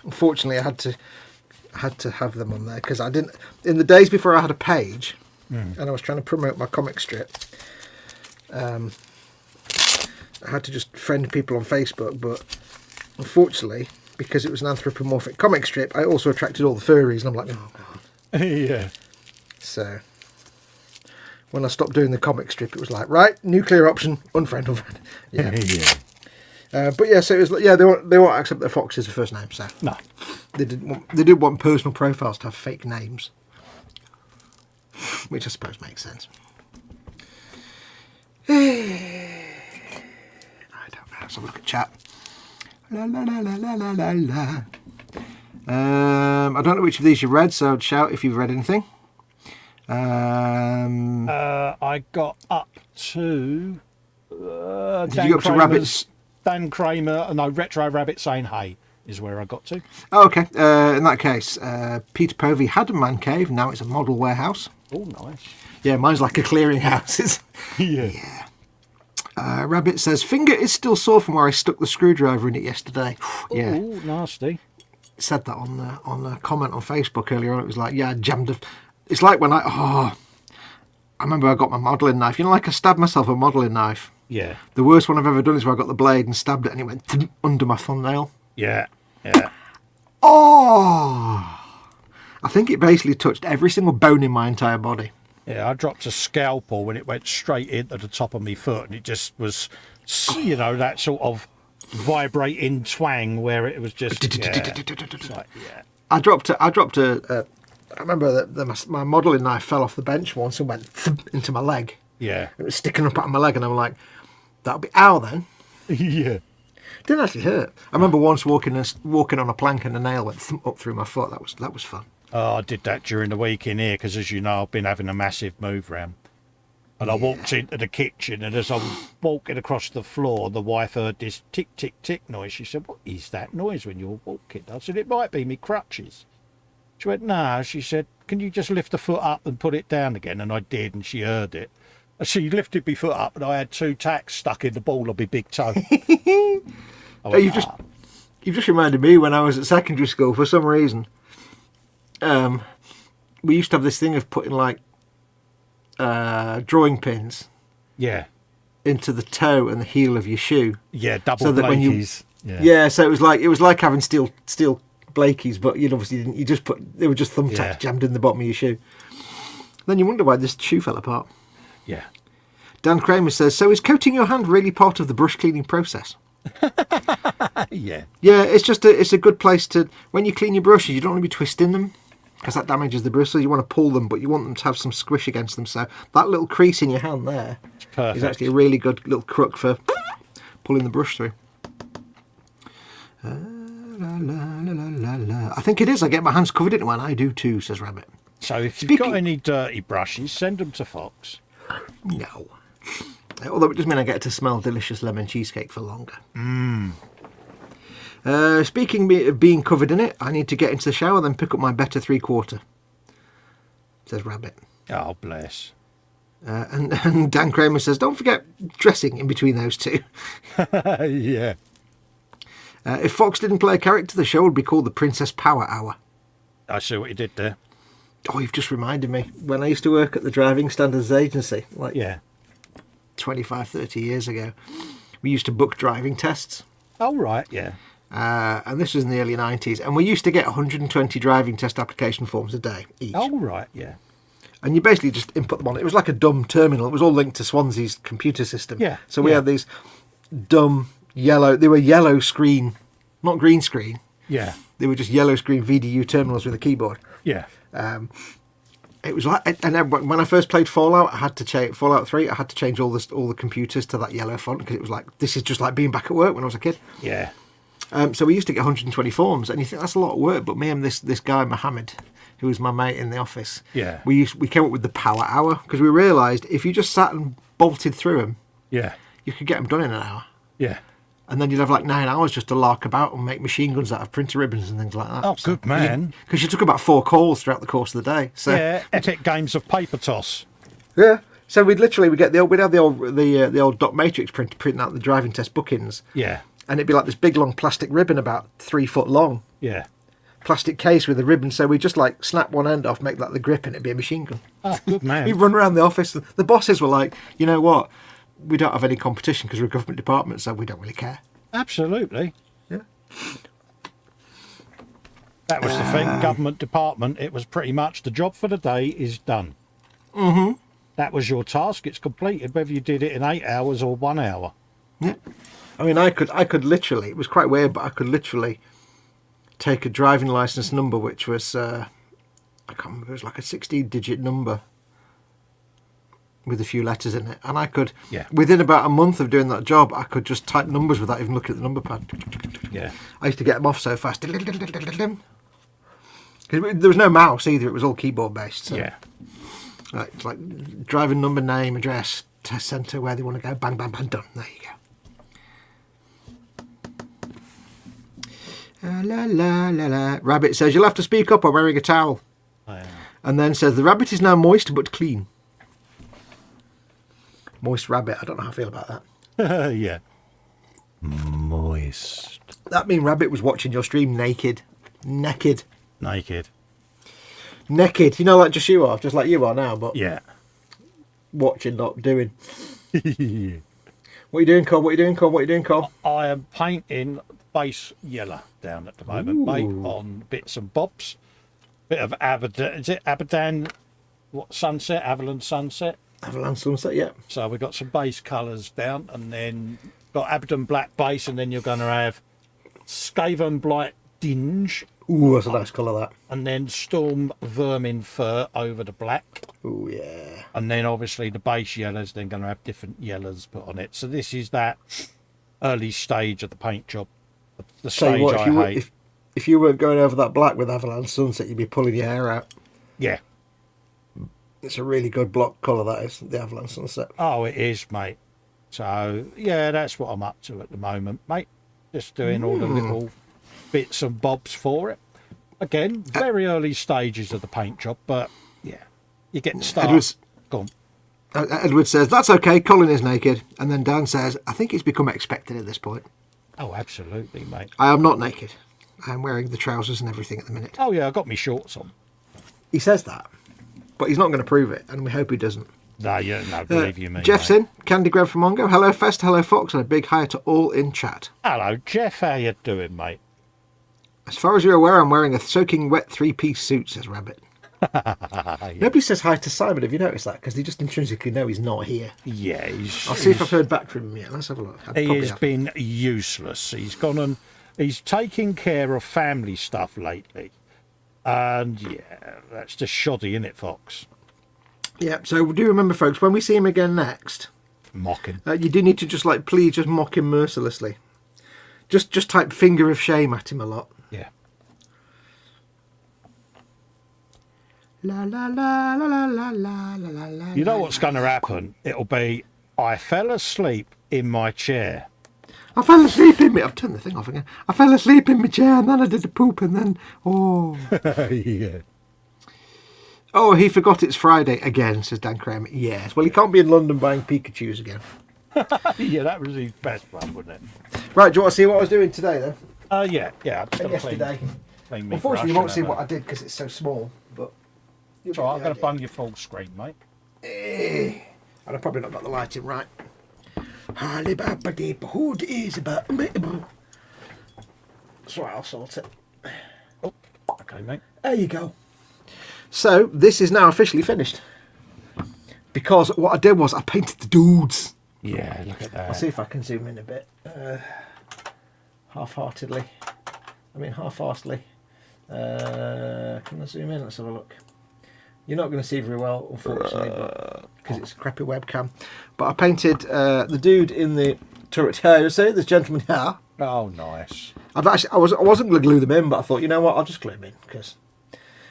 Speaker 3: Unfortunately, I had to have them on there because I didn't. In the days before I had a page, and I was trying to promote my comic strip, I had to just friend people on Facebook, but unfortunately, because it was an anthropomorphic comic strip, I also attracted all the furries, and I'm like, oh god.
Speaker 2: Yeah.
Speaker 3: So when I stopped doing the comic strip, it was like, right, nuclear option, unfriend. Yeah.
Speaker 2: Yeah.
Speaker 3: But yeah, so it was, yeah, they won't accept that Fox is a first name, so
Speaker 2: No.
Speaker 3: they did want personal profiles to have fake names, which I suppose makes sense. I don't know. Let's have a look at chat. La la la la la la la la. I don't know which of these you read, so shout if you've read anything.
Speaker 2: I got up to.
Speaker 3: Did you go up to Rabbits?
Speaker 2: Dan Kramer, no, Retro Rabbit saying hey is where I got to.
Speaker 3: Oh, okay. In that case, Peter Povey had a man cave. Now it's a model warehouse.
Speaker 2: Oh, nice.
Speaker 3: Yeah, mine's like a clearinghouse.
Speaker 2: Yeah.
Speaker 3: Rabbit says, finger is still sore from where I stuck the screwdriver in it yesterday. Yeah.
Speaker 2: Oh, nasty.
Speaker 3: Said that on the comment on Facebook earlier on. It was like, yeah, I jammed it. It's like when I remember I got my modelling knife. You know, like I stabbed myself with a modelling knife.
Speaker 2: Yeah.
Speaker 3: The worst one I've ever done is where I got the blade and stabbed it and it went under my thumbnail.
Speaker 2: Yeah.
Speaker 3: Oh! I think it basically touched every single bone in my entire body.
Speaker 2: Yeah, I dropped a scalpel when it went straight into the top of my foot, and it just was, you know, that sort of vibrating twang where it was just. Yeah.
Speaker 3: I dropped a. I remember that my modelling knife fell off the bench once and went into my leg.
Speaker 2: Yeah.
Speaker 3: It was sticking up out of my leg, and I'm like, that'll be ow then.
Speaker 2: Yeah.
Speaker 3: Didn't actually hurt. I remember once walking on a plank and a nail went up through my foot. That was fun.
Speaker 2: Oh, I did that during the week in here because, as you know, I've been having a massive move round. And I walked into the kitchen, and as I'm walking across the floor, the wife heard this tick, tick, tick noise. She said, what is that noise when you're walking? I said, it might be me crutches. She went, no. She said, can you just lift the foot up and put it down again? And I did, and she heard it. She lifted my foot up, and I had 2 tacks stuck in the ball of my big toe. Went,
Speaker 3: you've just reminded me when I was at secondary school, for some reason, we used to have this thing of putting like drawing pins into the toe and the heel of your shoe.
Speaker 2: Yeah, double Blakeys.
Speaker 3: Yeah, so it was like having steel Blakeys, but you obviously didn't. You just they were just thumbtacks jammed in the bottom of your shoe. Then you wonder why this shoe fell apart.
Speaker 2: Yeah.
Speaker 3: Dan Kramer says, so is coating your hand really part of the brush cleaning process?
Speaker 2: Yeah.
Speaker 3: Yeah, it's a good place to, when you clean your brushes, you don't want to be twisting them because that damages the bristles. You want to pull them, but you want them to have some squish against them. So that little crease in your hand there is actually a really good little crook for pulling the brush through. I think it is. I get my hands covered in it when I do too, says Rabbit.
Speaker 2: So if you've got any dirty brushes, send them to Fox.
Speaker 3: No. Although it does mean I get to smell delicious lemon cheesecake for longer. Speaking of being covered in it, I need to get into the shower, then pick up my better 3/4, says Rabbit.
Speaker 2: Oh, bless.
Speaker 3: And Dan Kramer says, don't forget dressing in between those two.
Speaker 2: Yeah.
Speaker 3: If Fox didn't play a character, the show would be called the Princess Power Hour.
Speaker 2: I see what you did there.
Speaker 3: Oh, you've just reminded me. When I used to work at the Driving Standards Agency, 25, 30 years ago, we used to book driving tests.
Speaker 2: Oh, right, yeah.
Speaker 3: And this was in the early 90s. And we used to get 120 driving test application forms a day each.
Speaker 2: Oh, right, yeah.
Speaker 3: And you basically just input them on. It was like a dumb terminal. It was all linked to Swansea's computer system.
Speaker 2: Yeah.
Speaker 3: So we had these dumb yellow... They were yellow screen, not green screen.
Speaker 2: Yeah.
Speaker 3: They were just yellow screen VDU terminals with a keyboard.
Speaker 2: Yeah.
Speaker 3: It was like, and then when I first played Fallout, I had to change Fallout 3. I had to change all the computers to that yellow font because it was like, this is just like being back at work when I was a kid.
Speaker 2: Yeah.
Speaker 3: So we used to get 120 forms, and you think that's a lot of work. But me and this guy Mohammed, who was my mate in the office, we came up with the Power Hour because we realised if you just sat and bolted through them, you could get them done in an hour.
Speaker 2: Yeah.
Speaker 3: And then you'd have like 9 hours just to lark about and make machine guns out of printer ribbons and things like that.
Speaker 2: Oh, good man.
Speaker 3: Because you took about 4 calls throughout the course of the day. So
Speaker 2: yeah, epic games of paper toss.
Speaker 3: Yeah. So we'd have the old dot matrix printing out the driving test bookings.
Speaker 2: Yeah.
Speaker 3: And it'd be like this big long plastic ribbon about 3 foot long.
Speaker 2: Yeah.
Speaker 3: Plastic case with a ribbon. So we'd just like snap one end off, make that the grip, and it'd be a machine gun.
Speaker 2: Oh, good man.
Speaker 3: We'd run around the office. The bosses were like, you know what? We don't have any competition because we're a government department, so we don't really care.
Speaker 2: Absolutely.
Speaker 3: Yeah.
Speaker 2: That was the thing. Government department. It was pretty much the job for the day is done. That was your task. It's completed, whether you did it in 8 hours or 1 hour.
Speaker 3: Yeah. I mean, I could literally, it was quite weird, but I could literally take a driving license number, which was, I can't remember, it was like a 16-digit number with a few letters in it. And I could, within about a month of doing that job, I could just type numbers without even looking at the number pad.
Speaker 2: Yeah.
Speaker 3: I used to get them off so fast. Because there was no mouse either, it was all keyboard based. So.
Speaker 2: Yeah.
Speaker 3: It's like driving number, name, address, test centre, where they want to go, bang, bang, bang, done. There you go. La la la la. Rabbit says, you'll have to speak up, I'm wearing a towel. And then says, the rabbit is now moist but clean. Moist rabbit, I don't know how I feel about that.
Speaker 2: Yeah. Moist.
Speaker 3: That mean rabbit was watching your stream naked. Naked. Naked. You know, like just you are, just like you are now, but
Speaker 2: yeah.
Speaker 3: Watching, not doing. What are you doing, Cole? What are you doing, Cole? What are you doing, Cole?
Speaker 2: I am painting base yellow down at the moment, mate, on bits and bobs. Bit of Abadan, is it Abadan? What sunset? Avalon sunset.
Speaker 3: Avalon sunset, yeah.
Speaker 2: So we've got some base colours down, and then got Abadan black base, and then you're going to have Skaven Blight Dinge.
Speaker 3: Ooh, that's a nice colour, that.
Speaker 2: And then Storm Vermin Fur over the black.
Speaker 3: Ooh, yeah.
Speaker 2: And then obviously the base yellows, then going to have different yellows put on it. So this is that early stage of the paint job. The stage
Speaker 3: what,
Speaker 2: I hate.
Speaker 3: If you weren't going over that black with Avalon Sunset, you'd be pulling your hair out.
Speaker 2: Yeah.
Speaker 3: It's a really good block colour, that is, the Avalon Sunset.
Speaker 2: Oh, it is, mate. So, yeah, that's what I'm up to at the moment, mate. Just doing all the little bits and bobs for it. Again, very early stages of the paint job, but, yeah, you get started. Go on.
Speaker 3: Edward says, that's okay, Colin is naked. And then Dan says, I think it's become expected at this point.
Speaker 2: Oh, absolutely, mate.
Speaker 3: I am not naked. I am wearing the trousers and everything at the minute.
Speaker 2: Oh, yeah, I got my shorts on.
Speaker 3: He says that, but he's not going to prove it, and we hope he doesn't.
Speaker 2: No, believe you me.
Speaker 3: Jeff's in, Candy Grab from Mongo. Hello, Fest, hello, Fox, and a big hi to all in chat.
Speaker 2: Hello, Jeff. How you doing, mate?
Speaker 3: As far as you're aware, I'm wearing a soaking wet three-piece suit, says Rabbit.
Speaker 2: Yeah.
Speaker 3: Nobody says hi to Simon. Have you noticed that? Because they just intrinsically know he's not here.
Speaker 2: Yeah,
Speaker 3: I'll see if I've heard back from him yet. Let's have a look.
Speaker 2: He has been useless. He's gone and he's taking care of family stuff lately. And, yeah, that's just shoddy, isn't it, Fox?
Speaker 3: Yeah, so do remember, folks, when we see him again next...
Speaker 2: Mocking.
Speaker 3: You do need to just, please, just mock him mercilessly. Just type finger of shame at him a lot.
Speaker 2: Yeah.
Speaker 3: La la la la la la la la la.
Speaker 2: You know what's going to happen? It'll be, I fell asleep in my chair.
Speaker 3: I fell asleep in me. I've turned the thing off again. I fell asleep in my chair, and then I did the poop, and then
Speaker 2: Yeah.
Speaker 3: Oh, he forgot it's Friday again, says Dan Kramer. Yes. Well, he can't be in London buying Pikachus again.
Speaker 2: Yeah, that was his best one, wasn't it?
Speaker 3: Right. Do you want to see what I was doing today, then?
Speaker 2: Yeah.
Speaker 3: Yesterday.
Speaker 2: Clean
Speaker 3: Unfortunately, you won't see what I did because it's so small. But
Speaker 2: it's all right, I'm going to bung your full screen, mate.
Speaker 3: And I've probably not got the lighting right. Hood is about. That's right, I'll sort it.
Speaker 2: Oh, okay, mate.
Speaker 3: There you go. So, this is now officially finished. Because what I did was I painted the dudes.
Speaker 2: Yeah, look at that.
Speaker 3: I'll see if I can zoom in a bit. Half-heartedly. Half-heartedly. Can I zoom in? Let's have a look. You're not going to see very well, unfortunately, because it's a crappy webcam. But I painted the dude in the turret here. You see, this gentleman here.
Speaker 2: Oh, nice.
Speaker 3: I wasn't going to glue them in, but I thought, you know what, I'll just glue them in, because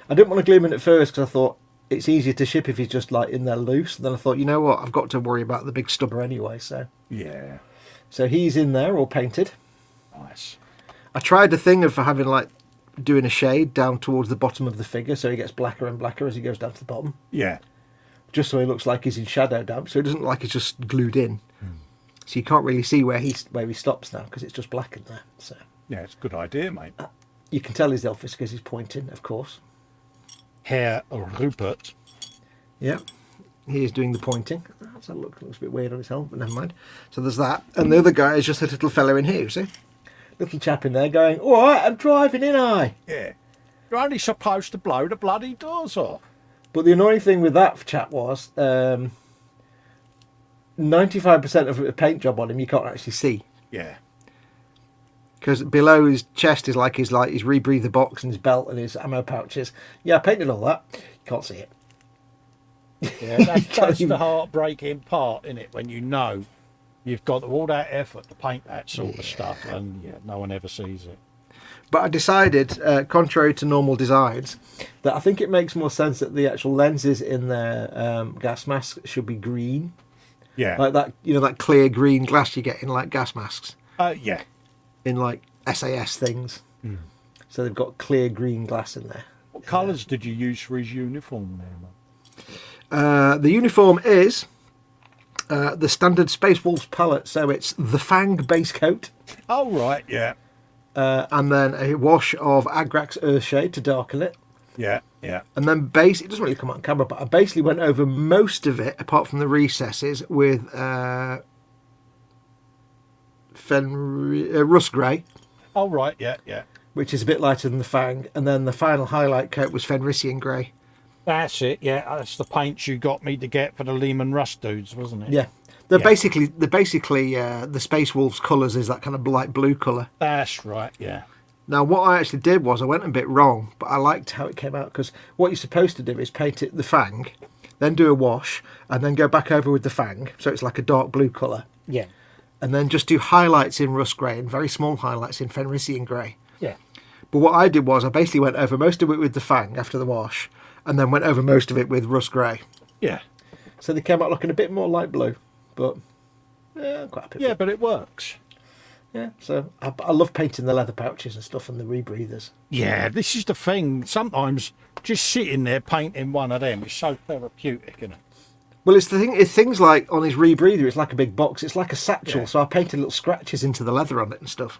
Speaker 3: I didn't want to glue them in at first, because I thought it's easier to ship if he's just in there loose. And then I thought, you know what, I've got to worry about the big stubber anyway, so.
Speaker 2: Yeah.
Speaker 3: So he's in there, all painted.
Speaker 2: Nice.
Speaker 3: I tried the thing of having, doing a shade down towards the bottom of the figure, so he gets blacker and blacker as he goes down to the bottom.
Speaker 2: Yeah.
Speaker 3: Just so he looks like he's in shadow damp, so it doesn't look like he's just glued in. So you can't really see where he stops now, because it's just black in there. So
Speaker 2: yeah, it's a good idea, mate.
Speaker 3: You can tell he's Elvis because he's pointing, of course.
Speaker 2: Herr Rupert.
Speaker 3: Yeah, he is doing the pointing. That's a look. Looks a bit weird on his helmet, but never mind. So there's that. And the other guy is just a little fellow in here, you see? little chap in there going, all right, I'm driving in,
Speaker 2: Yeah. You're only supposed to blow the bloody doors off.
Speaker 3: But the annoying thing with that chap was 95% of the paint job on him you can't actually see.
Speaker 2: Yeah.
Speaker 3: Because below his chest is like his rebreather box and his belt and his ammo pouches. Yeah, I painted all that. You can't see it.
Speaker 2: Yeah, that's the heartbreaking part, isn't it? When you know you've got all that effort to paint that sort of stuff, and no one ever sees it.
Speaker 3: But I decided, contrary to normal designs, that I think it makes more sense that the actual lenses in their gas masks should be green.
Speaker 2: Yeah.
Speaker 3: Like that, that clear green glass you get in like gas masks.
Speaker 2: Yeah.
Speaker 3: In like SAS things.
Speaker 2: Mm.
Speaker 3: So they've got clear green glass in there.
Speaker 2: What colours did you use for his uniform there, mate?
Speaker 3: The uniform is the standard Space Wolves palette, so it's the Fang base coat.
Speaker 2: Oh, right, yeah.
Speaker 3: And then a wash of Agrax Earthshade to darken it.
Speaker 2: Yeah, yeah.
Speaker 3: And then it doesn't really come out on camera, but I basically went over most of it, apart from the recesses, with rust grey.
Speaker 2: Oh, right, yeah, yeah.
Speaker 3: Which is a bit lighter than the Fang. And then the final highlight coat was Fenrisian grey.
Speaker 2: That's it, yeah. That's the paints you got me to get for the Lehman Rust dudes, wasn't it?
Speaker 3: Yeah. They're basically the Space Wolves colours is that kind of light blue colour.
Speaker 2: That's right, yeah.
Speaker 3: Now, what I actually did was I went a bit wrong, but I liked how it came out, because what you're supposed to do is paint it the Fang, then do a wash, and then go back over with the Fang, so it's like a dark blue colour.
Speaker 2: Yeah.
Speaker 3: And then just do highlights in rust grey and very small highlights in Fenrisian grey.
Speaker 2: Yeah.
Speaker 3: But what I did was I basically went over most of it with the Fang after the wash, and then went over most of it with rust grey.
Speaker 2: Yeah.
Speaker 3: So they came out looking a bit more light blue, but yeah, I'm quite happy.
Speaker 2: Yeah, but it works.
Speaker 3: Yeah, so I love painting the leather pouches and stuff and the rebreathers.
Speaker 2: Yeah, this is the thing. Sometimes just sitting there painting one of them is so therapeutic, isn't it?
Speaker 3: Well, it's the thing. It's things like on his rebreather, it's like a big box. It's like a satchel. Yeah. So I painted little scratches into the leather on it and stuff.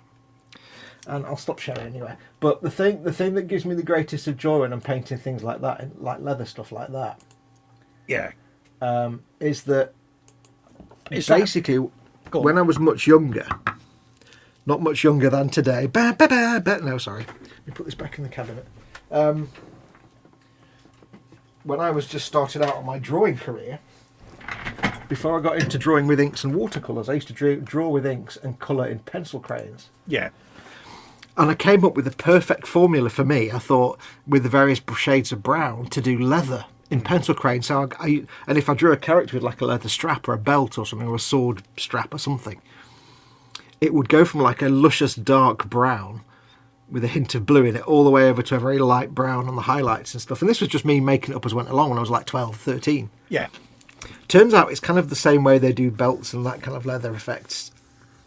Speaker 3: And I'll stop showing anyway. But the thing that gives me the greatest of joy when I'm painting things like that, and like leather stuff like that,
Speaker 2: yeah,
Speaker 3: is that basically when I was much younger. Not much younger than today. No, sorry. Let me put this back in the cabinet. When I was just starting out on my drawing career, before I got into drawing with inks and watercolours, I used to draw with inks and colour in pencil crayons.
Speaker 2: Yeah.
Speaker 3: And I came up with a perfect formula for me, I thought, with the various shades of brown, to do leather in pencil crayon. So and if I drew a character with like a leather strap or a belt or something, or a sword strap or something, it would go from like a luscious dark brown with a hint of blue in it all the way over to a very light brown on the highlights and stuff. And this was just me making it up as I went along when I was like 12, 13.
Speaker 2: Yeah.
Speaker 3: Turns out it's kind of the same way they do belts and that kind of leather effects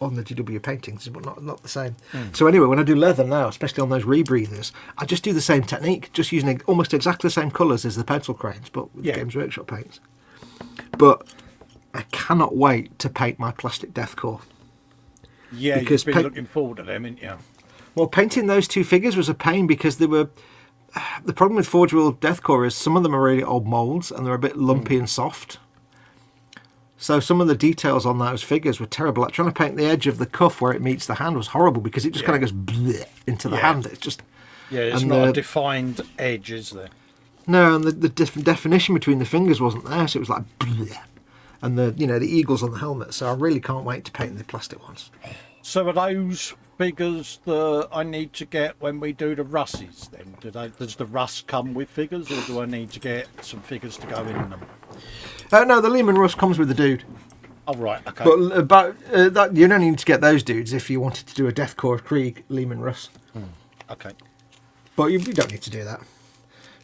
Speaker 3: on the GW paintings, but not the same. So anyway, when I do leather now, especially on those rebreathers, I just do the same technique, just using almost exactly the same colours as the pencil crayons, but with Games Workshop paints. But I cannot wait to paint my plastic deathcore.
Speaker 2: Yeah, because you've been looking forward to them, haven't you?
Speaker 3: Well, painting those two figures was a pain because they were... The problem with Forge World Deathcore is some of them are really old moulds and they're a bit lumpy and soft. So some of the details on those figures were terrible. Like trying to paint the edge of the cuff where it meets the hand was horrible because it just kind of goes bleh into the hand. It's just...
Speaker 2: Yeah, it's not a defined edge, is there?
Speaker 3: No, and the definition between the fingers wasn't there, so it was like bleh. And the eagles on the helmet. So I really can't wait to paint the plastic ones.
Speaker 2: So are those figures that I need to get when we do the Russes then? Does the Russ come with figures, or do I need to get some figures to go in them?
Speaker 3: No, the Lehman Russ comes with the dude.
Speaker 2: Oh, right, okay.
Speaker 3: But you only need to get those dudes if you wanted to do a Deathcore of Krieg Lehman Russ.
Speaker 2: Okay.
Speaker 3: But you don't need to do that.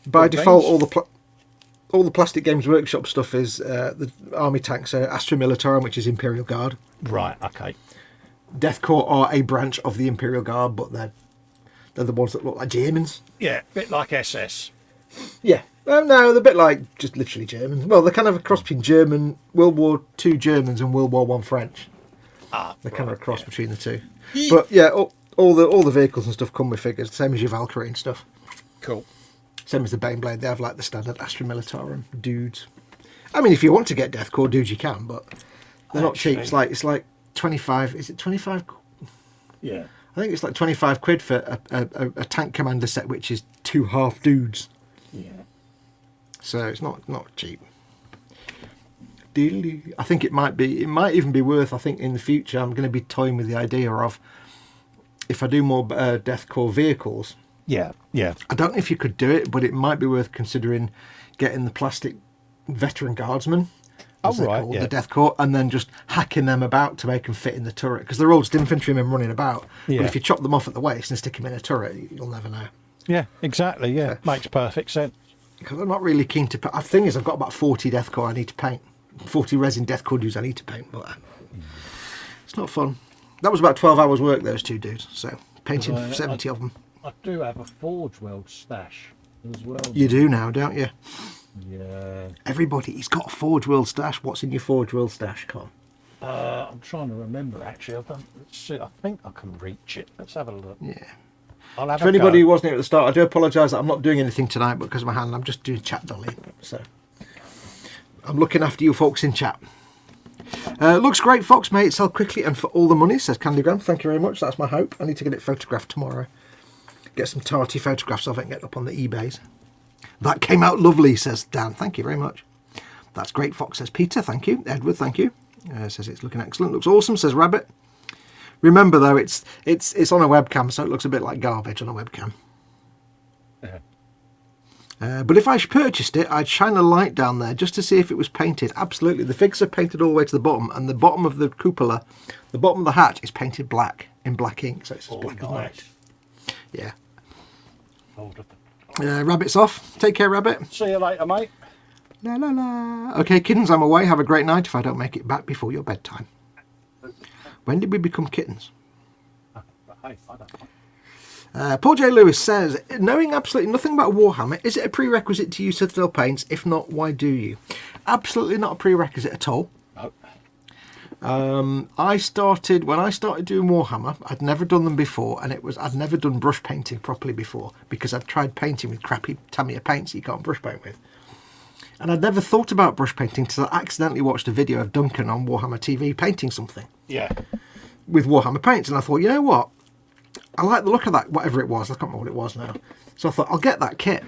Speaker 3: By default, all the Plastic Games Workshop stuff is the army tanks are Astra Militarum, which is Imperial Guard.
Speaker 2: Right, okay.
Speaker 3: Deathcore are a branch of the Imperial Guard, but they're the ones that look like Germans.
Speaker 2: Yeah, a bit like SS.
Speaker 3: Yeah. No, they're a bit like just literally Germans. Well, they're kind of a cross between German, World War II Germans and World War I French. They're kind of a cross between the two. Yeah. But yeah, all the vehicles and stuff come with figures, same as your Valkyrie and stuff.
Speaker 2: Cool. Same
Speaker 3: as the Baneblade, they have like the standard Astra Militarum dudes. I mean, if you want to get Deathcore dudes, you can, but they're not cheap. It's like 25. Is it 25?
Speaker 2: Yeah.
Speaker 3: I think it's like 25 quid for a tank commander set, which is 2 half dudes.
Speaker 2: Yeah.
Speaker 3: So it's not cheap. I think it might even be worth, I think in the future, I'm going to be toying with the idea of, if I do more Deathcore vehicles.
Speaker 2: Yeah, yeah.
Speaker 3: I don't know if you could do it, but it might be worth considering getting the plastic veteran guardsmen, as they're called, the Deathcore, and then just hacking them about to make them fit in the turret, because they're all just infantrymen running about.
Speaker 2: Yeah.
Speaker 3: But if you chop them off at the waist and stick them in a turret, you'll never know.
Speaker 2: Yeah, exactly, yeah. Makes perfect sense.
Speaker 3: Because I'm not really keen to... The thing is, I've got about 40 Deathcore I need to paint. 40 resin Deathcore dudes I need to paint, but it's not fun. That was about 12 hours work, those 2 dudes, so painting 70 of them.
Speaker 2: I do have a Forge World stash as well.
Speaker 3: You do now, don't you?
Speaker 2: Yeah.
Speaker 3: Everybody's got a Forge World stash. What's in your Forge World stash, Con?
Speaker 2: I'm trying to remember, actually. Let's see, I think I can reach it. Let's have a look.
Speaker 3: Yeah.
Speaker 2: I'll have
Speaker 3: For anybody who wasn't here at the start, I do apologise that I'm not doing anything tonight because of my hand. I'm just doing chat dolly. So I'm looking after you folks in chat. Looks great, Fox. May it sell quickly and for all the money, says Candygram. Thank you very much. That's my hope. I need to get it photographed tomorrow. Get some tarty photographs of it and get it up on the eBays. That came out lovely, says Dan. Thank you very much. That's great, Fox, says Peter. Thank you. Edward, thank you. Says it's looking excellent. Looks awesome, says Rabbit. Remember, though, it's on a webcam, so it looks a bit like garbage on a webcam.
Speaker 2: Yeah.
Speaker 3: But if I purchased it, I'd shine a light down there just to see if it was painted. Absolutely. The figures are painted all the way to the bottom, and the bottom of the cupola, the bottom of the hatch is painted black, in black ink, so it's as black as night. Yeah. Rabbit's off. Take care, Rabbit.
Speaker 2: See you later, mate.
Speaker 3: La la la. Okay, kittens, I'm away. Have a great night if I don't make it back before your bedtime. When did we become kittens?
Speaker 2: Hey, I don't know.
Speaker 3: Paul J. Lewis says, knowing absolutely nothing about Warhammer, is it a prerequisite to use Citadel paints? If not, why do you? Absolutely not a prerequisite at all.
Speaker 2: No.
Speaker 3: When I started doing Warhammer, I'd never done them before, and I'd never done brush painting properly before because I'd tried painting with crappy Tamiya paints you can't brush paint with. And I'd never thought about brush painting until I accidentally watched a video of Duncan on Warhammer TV painting something.
Speaker 2: Yeah.
Speaker 3: With Warhammer paints, and I thought, you know what? I like the look of that, whatever it was. I can't remember what it was now. So I thought, I'll get that kit,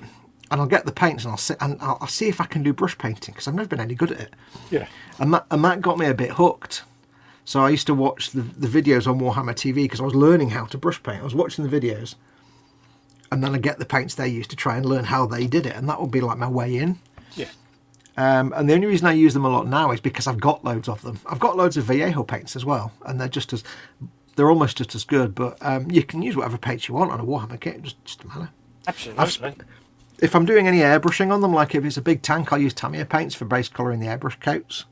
Speaker 3: and I'll get the paints, and I'll see if I can do brush painting, because I've never been any good at it.
Speaker 2: Yeah.
Speaker 3: And that got me a bit hooked. So I used to watch the videos on Warhammer TV, because I was learning how to brush paint. I was watching the videos, and then I'd get the paints they used to try and learn how they did it, and that would be like my way in.
Speaker 2: Yeah.
Speaker 3: And the only reason I use them a lot now is because I've got loads of them. I've got loads of Vallejo paints as well, and they're almost just as good. But you can use whatever paints you want on a Warhammer kit. It just doesn't matter.
Speaker 2: Absolutely.
Speaker 3: If I'm doing any airbrushing on them, like if it's a big tank, I'll use Tamiya paints for base colour in the airbrush coats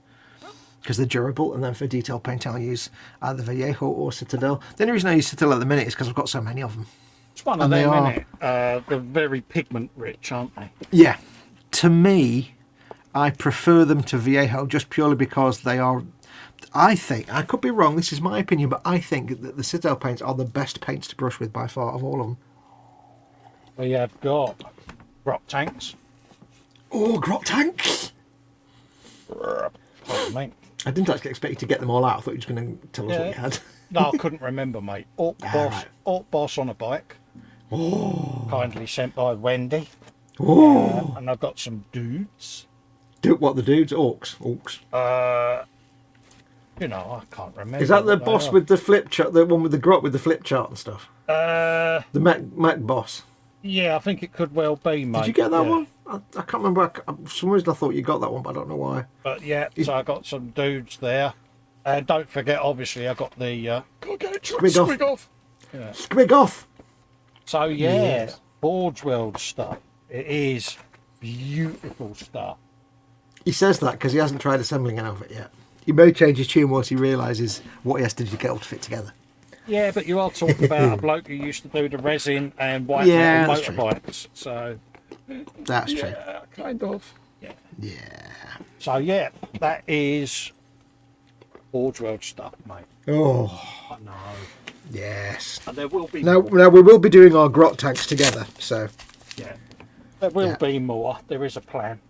Speaker 3: because they're durable. And then for detail painting, I'll use either Vallejo or Citadel. The only reason I use Citadel at the minute is because I've got so many of them.
Speaker 2: It's one of them, isn't it? They're very pigment rich, aren't they?
Speaker 3: Yeah. To me, I prefer them to Vallejo just purely because they are... I think, I could be wrong, this is my opinion, but I think that the Citadel paints are the best paints to brush with by far of all of them.
Speaker 2: We have got rock tanks.
Speaker 3: Oh, grot tanks!
Speaker 2: Pardon me.
Speaker 3: I didn't actually expect you to get them all out. I thought you were just going to tell us what you had.
Speaker 2: No, I couldn't remember, mate. Orc Boss on a bike.
Speaker 3: Oh.
Speaker 2: Kindly sent by Wendy.
Speaker 3: Oh.
Speaker 2: And I've got some dudes.
Speaker 3: What, the dudes? Orcs?
Speaker 2: You know, I can't remember.
Speaker 3: Is that the boss with the flip chart, the one with the grot with the flip chart and stuff? The Mac boss?
Speaker 2: Yeah, I think it could well be, mate.
Speaker 3: Did you get that one? I can't remember. For some reason I thought you got that one, but I don't know why.
Speaker 2: But yeah, so I got some dudes there. And don't forget, obviously, I got the...
Speaker 3: Squig off.
Speaker 2: Yeah.
Speaker 3: Squig off!
Speaker 2: So yeah, Forge World stuff. It is beautiful stuff.
Speaker 3: He says that because he hasn't tried assembling any of it yet. He may change his tune once he realises what he has to do to get all to fit together.
Speaker 2: Yeah, but you are talking about a bloke who used to do the resin and white motorbikes. So
Speaker 3: that's true.
Speaker 2: Yeah, kind of. Yeah.
Speaker 3: Yeah.
Speaker 2: So yeah, that is Forge World stuff, mate.
Speaker 3: Oh.
Speaker 2: I know.
Speaker 3: Yes.
Speaker 2: And there will be
Speaker 3: now we will be doing our grot tanks together, so
Speaker 2: yeah. There will be more. There is a plan.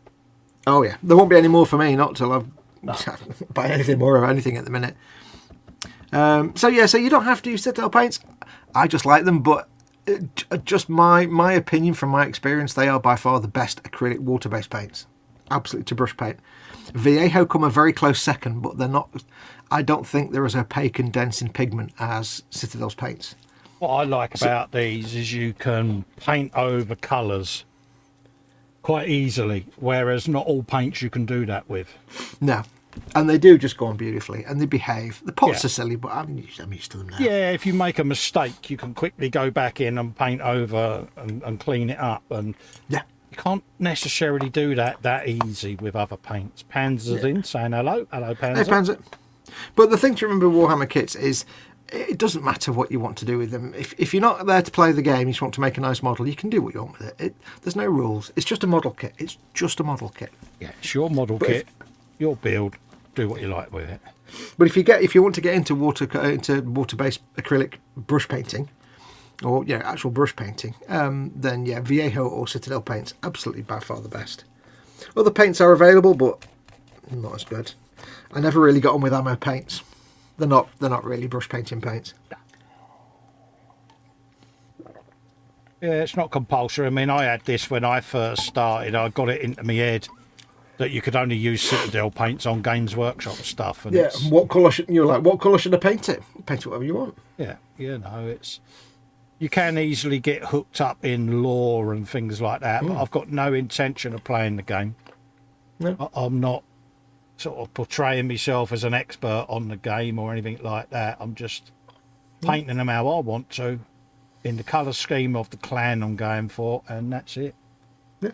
Speaker 3: Oh yeah. There won't be any more for me, not till I've buy anything more of anything at the minute. So you don't have to use Citadel paints. I just like them, but just my opinion from my experience, they are by far the best acrylic water-based paints. Absolutely to brush paint. Viejo come a very close second, but they're not. I don't think they're as opaque and dense in pigment as Citadel's paints.
Speaker 2: What I like about these is you can paint over colours quite easily, whereas not all paints you can do that with.
Speaker 3: No. And they do just go on beautifully, and they behave. The pots are silly, but I'm used to them now.
Speaker 2: Yeah, if you make a mistake, you can quickly go back in and paint over and clean it up. And
Speaker 3: yeah,
Speaker 2: you can't necessarily do that easy with other paints. Panzer's in saying hello, Panzer.
Speaker 3: Hey, Panzer. But the thing to remember with Warhammer kits is it doesn't matter what you want to do with them. If you're not there to play the game, you just want to make a nice model, you can do what you want with it. There's no rules. It's just a model kit. It's just a model kit.
Speaker 2: Yeah, it's your model kit, your build. Do what you like with it.
Speaker 3: But if you want to get into water-based acrylic brush painting, or actual brush painting, then Viejo or Citadel paints absolutely by far the best. Other paints are available, but not as good. I never really got on with ammo paints. They're not really brush painting paints.
Speaker 2: Yeah, it's not compulsory. I mean, I had this when I first started. I got it into my head that you could only use Citadel paints on Games Workshop stuff. And
Speaker 3: what colour should I paint it? Paint it whatever you want.
Speaker 2: Yeah, it's. You can easily get hooked up in lore and things like that, but I've got no intention of playing the game.
Speaker 3: No.
Speaker 2: I'm not sort of portraying myself as an expert on the game or anything like that. I'm just painting them how I want to, in the colour scheme of the clan I'm going for, and that's it.
Speaker 3: Yeah.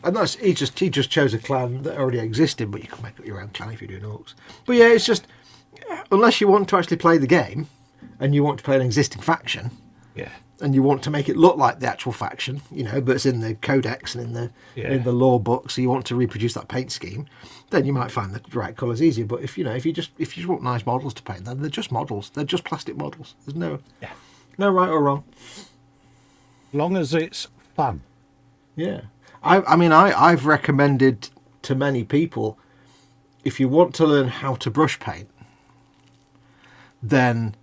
Speaker 3: And he just chose a clan that already existed, but you can make up your own clan if you're doing orcs. But yeah, it's just, unless you want to actually play the game and you want to play an existing faction, and you want to make it look like the actual faction, but it's in the codex and in the lore book, so you want to reproduce that paint scheme, then you might find the right colours easier. But if you just want nice models to paint, then they're just models. They're just plastic models. There's no right or wrong.
Speaker 2: Long as it's fun.
Speaker 3: Yeah. I've recommended to many people, if you want to learn how to brush paint, then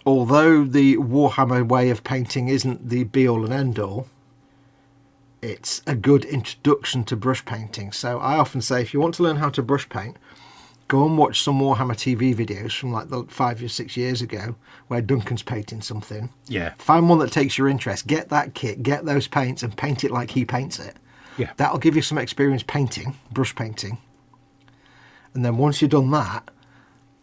Speaker 3: although the Warhammer way of painting isn't the be-all and end-all, it's a good introduction to brush painting. So I often say, if you want to learn how to brush paint, go and watch some Warhammer TV videos from like 5 or 6 years ago where Duncan's painting something.
Speaker 2: Yeah.
Speaker 3: Find one that takes your interest. Get that kit, get those paints and paint it like he paints it.
Speaker 2: Yeah.
Speaker 3: That'll give you some experience painting, brush painting. And then once you've done that,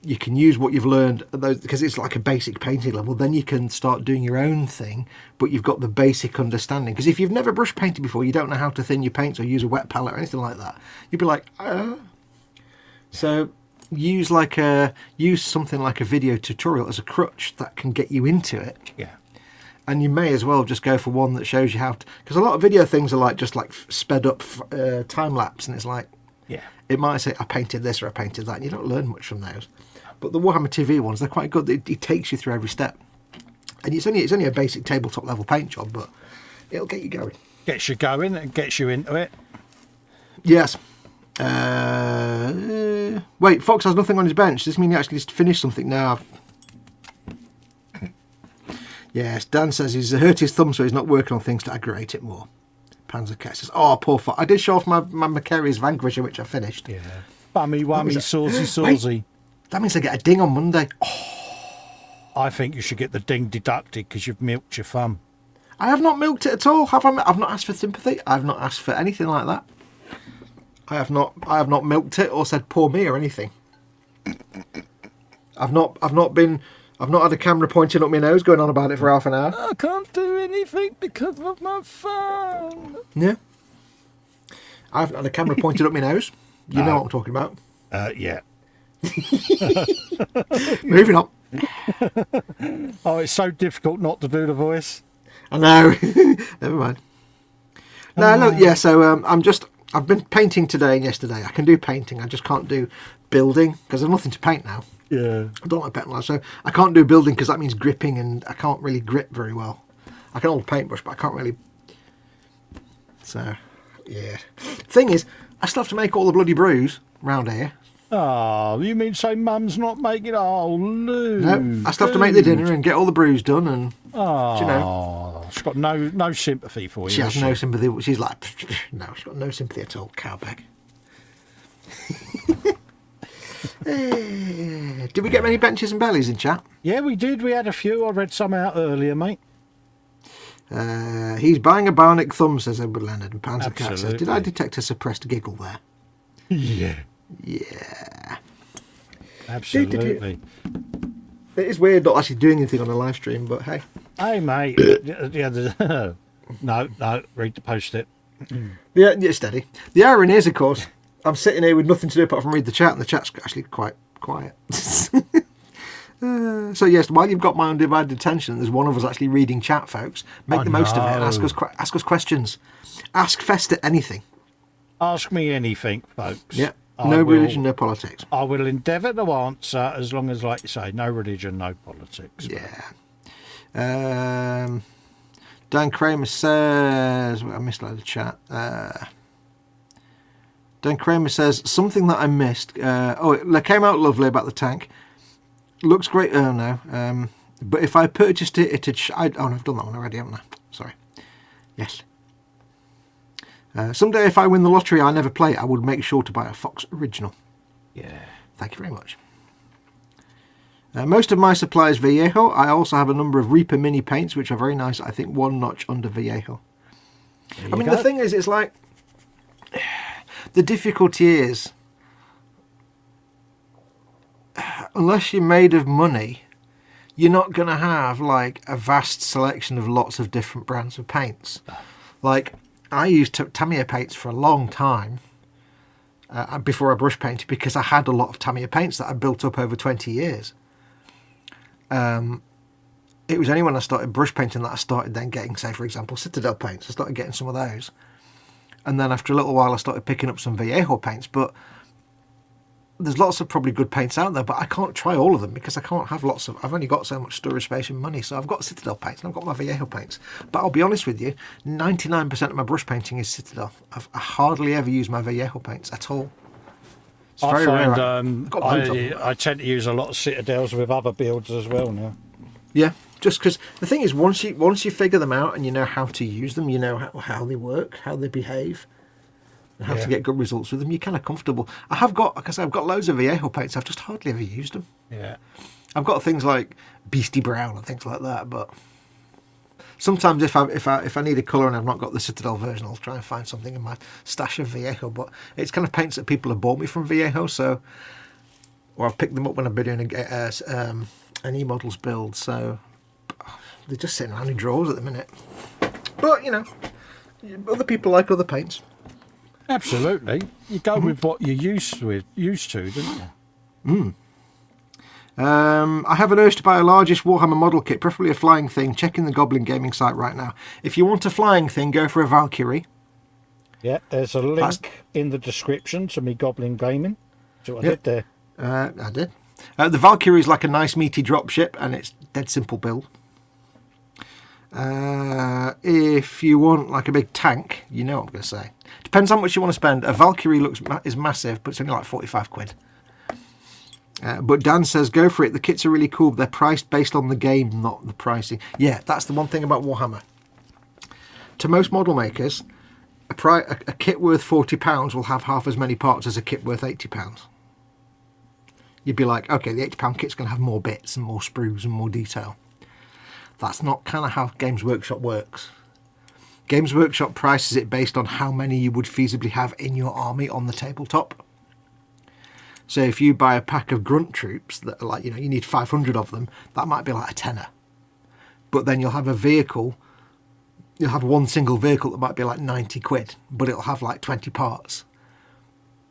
Speaker 3: you can use what you've learned, because it's like a basic painting level. Then you can start doing your own thing, but you've got the basic understanding. Because if you've never brush painted before, you don't know how to thin your paints or use a wet palette or anything like that. You'd be like, So use something like a video tutorial as a crutch that can get you into it.
Speaker 2: Yeah.
Speaker 3: And you may as well just go for one that shows you how to, because a lot of video things are just sped up time lapse, and it's like, it might say I painted this or I painted that, and you don't learn much from those. But the Warhammer TV ones, they're quite good. It takes you through every step, and it's only a basic tabletop level paint job, but it'll get you going.
Speaker 2: Gets you going and gets you into it.
Speaker 3: Yes. Wait, Fox has nothing on his bench. Does this mean he actually just finished something now? Yes, Dan says he's hurt his thumb, so he's not working on things to aggravate it more. Panzer Cat says, "Oh, poor Fox. I did show off my Macarius Vanquisher, which I finished."
Speaker 2: Yeah. Bummy, wummy, sawsy.
Speaker 3: That means I get a ding on Monday.
Speaker 2: I think you should get the ding deducted because you've milked your thumb.
Speaker 3: I have not milked it at all. Have I? I've not asked for sympathy. I've not asked for anything like that. I have not milked it or said poor me or anything. I've not had a camera pointing up my nose going on about it for half an hour.
Speaker 2: I can't do anything because of my phone.
Speaker 3: Yeah. I haven't had a camera pointed up my nose. You know what I'm talking about.
Speaker 2: Yeah.
Speaker 3: Moving on.
Speaker 2: Oh, it's so difficult not to do the voice.
Speaker 3: I know. Never mind. No, look, yeah, so I've been painting today and yesterday. I can do painting. I just can't do building because there's nothing to paint now.
Speaker 2: Yeah.
Speaker 3: I don't like painting, so I can't do building because that means gripping, and I can't really grip very well. I can hold a paintbrush, but I can't really. So, yeah. Thing is, I still have to make all the bloody brews round here.
Speaker 2: Oh, you mean say Mum's not making? Oh, Lou.
Speaker 3: No, I still have to make the dinner and get all the brews done, and
Speaker 2: Oh,
Speaker 3: you know,
Speaker 2: she's got no sympathy for you.
Speaker 3: she has
Speaker 2: has
Speaker 3: no sympathy. She's like, no, she's got no sympathy at all. Cowbag. Did we get many benches and bellies in chat?
Speaker 2: Yeah, we did. We had a few. I read some out earlier, mate.
Speaker 3: He's buying a bionic thumb, says Edward Leonard, and Panzer Cat says,
Speaker 2: Absolutely.
Speaker 3: did I detect a suppressed giggle there?
Speaker 2: Yeah,
Speaker 3: Yeah.
Speaker 2: absolutely.
Speaker 3: It is weird not actually doing anything on a live stream, but hey.
Speaker 2: Hey, mate. No, read the post-it.
Speaker 3: Yeah, steady. The irony is, of course, I'm sitting here with nothing to do apart from read the chat, and the chat's actually quite quiet. So yes, while you've got my undivided attention, there's one of us actually reading chat, folks. Make the most of it and ask us questions. Ask Festa anything.
Speaker 2: Ask me anything, folks.
Speaker 3: Yeah. No religion, no politics.
Speaker 2: I will endeavour to answer as long as, like you say, no religion, no politics.
Speaker 3: Yeah. Dan Kramer says... I missed a load of chat. Dan Kramer says, something that I missed. It came out lovely about the tank. Looks great. Oh, no. But if I purchased it, I've done that one already, haven't I? Sorry. Yes. Someday, if I win the lottery, I never play it. I would make sure to buy a Foxx original.
Speaker 2: Yeah.
Speaker 3: Thank you very much. Most of my supply is Vallejo. I also have a number of Reaper mini paints, which are very nice. I think one notch under Vallejo. I mean, the thing is, it's like... The difficulty is... Unless you're made of money, you're not going to have, like, a vast selection of lots of different brands of paints. Like... I used Tamiya paints for a long time before I brush painted because I had a lot of Tamiya paints that I built up over 20 years. It was only when I started brush painting that I started then getting, say, for example, Citadel paints. I started getting some of those. And then after a little while I started picking up some Vallejo paints, but there's lots of probably good paints out there, but I can't try all of them because I can't have lots of... I've only got so much storage space and money, so I've got Citadel paints and I've got my Vallejo paints. But I'll be honest with you, 99% of my brush painting is Citadel. I hardly ever use my Vallejo paints at all. It's very rare.
Speaker 2: I tend to use a lot of Citadels with other builds as well now.
Speaker 3: Yeah, just because the thing is, once you figure them out and you know how to use them, you know how they work, how they behave, and how to get good results with them, you're kind of comfortable. I've got loads of Vallejo paints. I've just hardly ever used them.
Speaker 2: Yeah,
Speaker 3: I've got things like Beastie Brown and things like that, but sometimes if I need a colour and I've not got the Citadel version, I'll try and find something in my stash of Vallejo. But it's kind of paints that people have bought me from Vallejo, or I've picked them up when I've been doing an E-Models build. So they're just sitting around in drawers at the minute. But you know, other people like other paints.
Speaker 2: Absolutely. You go with what you're used to, don't you?
Speaker 3: I have an urge to buy a largish Warhammer model kit, preferably a flying thing. Checking the Goblin Gaming site right now. If you want a flying thing, go for a Valkyrie.
Speaker 2: Yeah, there's a link in the description to me Goblin Gaming. So I did there.
Speaker 3: I did. The Valkyrie is like a nice meaty dropship, and it's dead simple build. If you want like a big tank, you know what I'm going to say. Depends how much you want to spend. A Valkyrie is massive, but it's only like 45 quid. But Dan says, go for it. The kits are really cool. They're priced based on the game, not the pricing. Yeah, that's the one thing about Warhammer. To most model makers, a kit worth £40 will have half as many parts as a kit worth £80. You'd be like, okay, the £80 kit's going to have more bits and more sprues and more detail. That's not kind of how Games Workshop works. Games Workshop prices it based on how many you would feasibly have in your army on the tabletop. So if you buy a pack of grunt troops that are like, you need 500 of them, that might be like a tenner. But then you'll have a vehicle, you'll have one single vehicle that might be like 90 quid, but it'll have like 20 parts.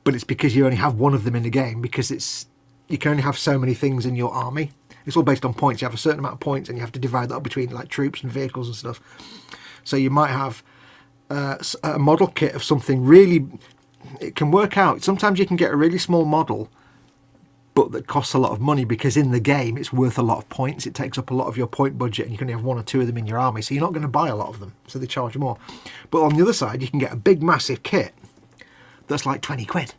Speaker 3: But it's because you only have one of them in the game, because you can only have so many things in your army. It's all based on points. You have a certain amount of points and you have to divide that up between like troops and vehicles and stuff. So you might have a model kit of something really... It can work out. Sometimes you can get a really small model, but that costs a lot of money because in the game it's worth a lot of points. It takes up a lot of your point budget and you can only have one or two of them in your army. So you're not going to buy a lot of them. So they charge more. But on the other side, you can get a big, massive kit that's like 20 quid.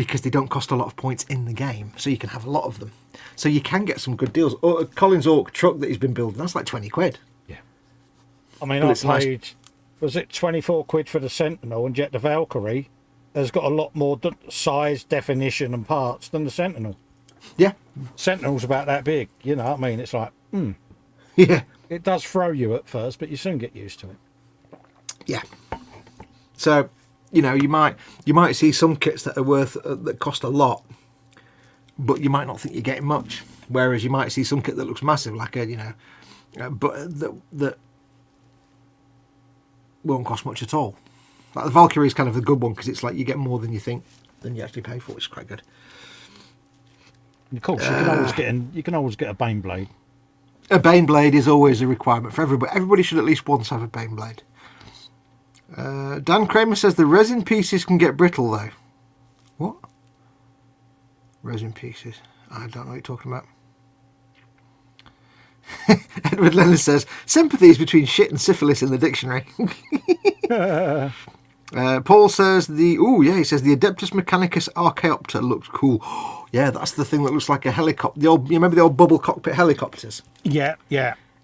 Speaker 3: because they don't cost a lot of points in the game, so you can have a lot of them. So you can get some good deals. Colin's Orc truck that he's been building, that's like 20 quid.
Speaker 2: Yeah. I mean,
Speaker 3: But
Speaker 2: I
Speaker 3: it's nice.
Speaker 2: paid, was it 24 quid for the Sentinel, and yet the Valkyrie has got a lot more size, definition and parts than the Sentinel.
Speaker 3: Yeah.
Speaker 2: Sentinel's about that big, you know what I mean? It's like,
Speaker 3: Yeah.
Speaker 2: it does throw you at first, but you soon get used to it.
Speaker 3: Yeah. So, you know, you might see some kits that are worth that cost a lot, but you might not think you're getting much. Whereas you might see some kit that looks massive, like a, you know, but that won't cost much at all. Like the Valkyrie is kind of a good one because it's like you get more than you think than you actually pay for, which is quite good.
Speaker 2: And of course, you can always get a Bane Blade.
Speaker 3: A Bane Blade is always a requirement for everybody. Everybody should at least once have a Bane Blade. Dan Kramer says the resin pieces can get brittle though. What? Resin pieces? I don't know what you're talking about. Edward Leonard says sympathies between shit and syphilis in the dictionary. Paul says he says the Adeptus Mechanicus Archaeopter looks cool. Yeah, that's the thing that looks like a helicopter. You remember the old bubble cockpit helicopters?
Speaker 2: Yeah.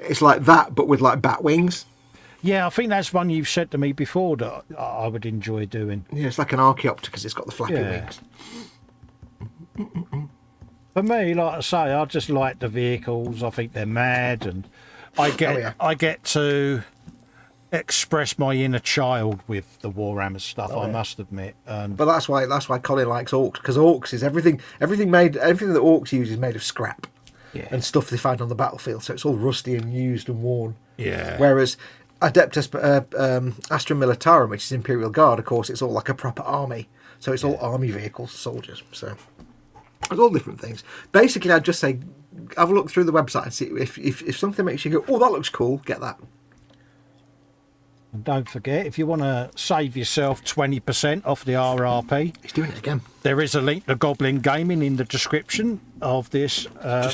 Speaker 3: It's like that, but with like bat wings.
Speaker 2: Yeah, I think that's one you've said to me before that I would enjoy doing.
Speaker 3: Yeah, it's like an Archaeopter because it's got the flappy wings.
Speaker 2: For me, like I say, I just like the vehicles. I think they're mad, and I get to express my inner child with the Warhammer stuff. I must admit.
Speaker 3: But that's why Colin likes Orcs, because Orcs is everything that Orcs use is made of scrap and stuff they find on the battlefield. So it's all rusty and used and worn.
Speaker 2: Yeah.
Speaker 3: Whereas Adeptus Astra Militarum, which is Imperial Guard, of course, it's all like a proper army. So it's all army vehicles, soldiers. So it's all different things. Basically, I'd just say have a look through the website and see if something makes you go, oh, that looks cool, get that.
Speaker 2: And don't forget, if you want to save yourself 20% off the RRP,
Speaker 3: He's doing it again.
Speaker 2: there is a link to Goblin Gaming in the description of this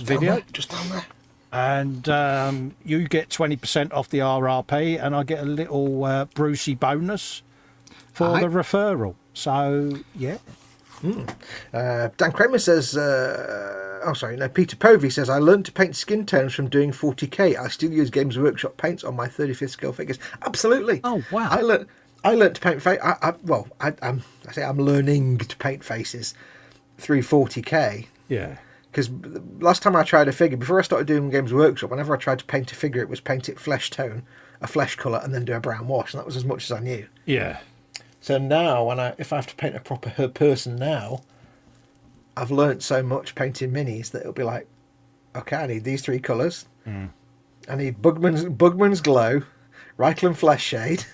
Speaker 2: video.
Speaker 3: Just down there.
Speaker 2: And you get 20% off the RRP, and I get a little Brucey bonus for the referral. So, yeah.
Speaker 3: Dan Kramer says, Peter Povey says, I learned to paint skin tones from doing 40k. I still use Games Workshop paints on my 35th scale figures. Absolutely.
Speaker 2: Oh, wow.
Speaker 3: I learned to paint I'm learning to paint faces through 40k.
Speaker 2: Yeah.
Speaker 3: Because last time I tried a figure, before I started doing Games Workshop, whenever I tried to paint a figure, it was paint it flesh tone, a flesh colour, and then do a brown wash, and that was as much as I knew.
Speaker 2: Yeah.
Speaker 3: So now, if I have to paint a proper person now, I've learnt so much painting minis that it'll be like, okay, I need these 3 colours. I need Bugman's Glow, Reichland Flesh Shade,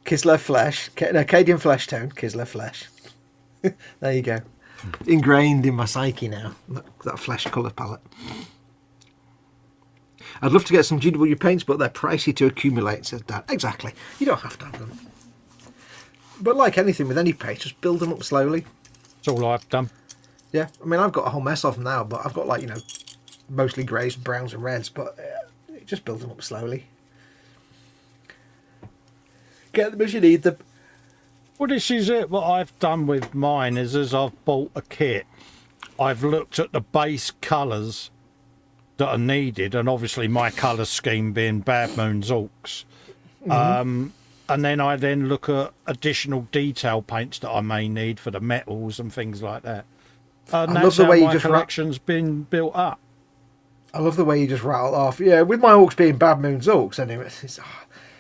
Speaker 3: Kislev Flesh, Acadian Flesh Tone, Kislev Flesh. There you go. Ingrained in my psyche now, that flesh colour palette. I'd love to get some GW paints, but they're pricey to accumulate, says Dan. Exactly. You don't have to have them. But like anything with any paint, just build them up slowly.
Speaker 2: That's all I've done.
Speaker 3: Yeah. I mean, I've got a whole mess of them now, but I've got mostly greys, browns and reds, but just build them up slowly. Get them as you need them.
Speaker 2: Well, this is it. What I've done with mine is, as I've bought a kit, I've looked at the base colours that are needed, and obviously my colour scheme being Bad Moon's Orcs. And then I look at additional detail paints that I may need for the metals and things like that. And that's how my collection's been built up.
Speaker 3: I love the way you just rattle off. Yeah, with my Orcs being Bad Moon's Orcs, anyway.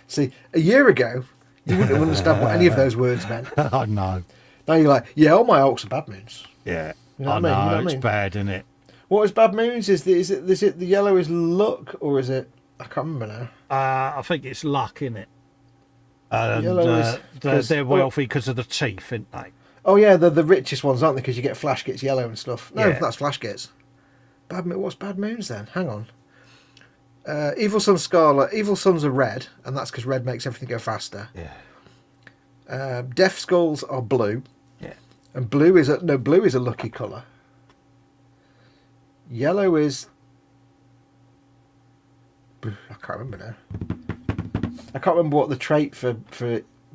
Speaker 3: See, a year ago, you wouldn't have understood what any of those words meant.
Speaker 2: I know.
Speaker 3: Now you're like, yeah, all my Orcs are Bad Moons.
Speaker 2: Yeah,
Speaker 3: you know
Speaker 2: I know.
Speaker 3: You know what
Speaker 2: It's
Speaker 3: I mean?
Speaker 2: bad, isn't it?
Speaker 3: What is Bad Moons? Is it the yellow is luck, or is it? I can't remember now.
Speaker 2: I think it's luck, isn't it? They're wealthy because of the teeth, aren't they?
Speaker 3: Oh yeah, they're the richest ones, aren't they? Because you get Flash gets yellow and stuff. No,
Speaker 2: Yeah.
Speaker 3: that's Flash gets. What's Bad Moons then? Hang on. Evil Sun's Scarlet. Evil Suns are red, and that's because red makes everything go faster.
Speaker 2: Yeah.
Speaker 3: Death Skulls are blue.
Speaker 2: Yeah.
Speaker 3: And blue is a lucky colour. Yellow is. I can't remember now. I can't remember what the trait for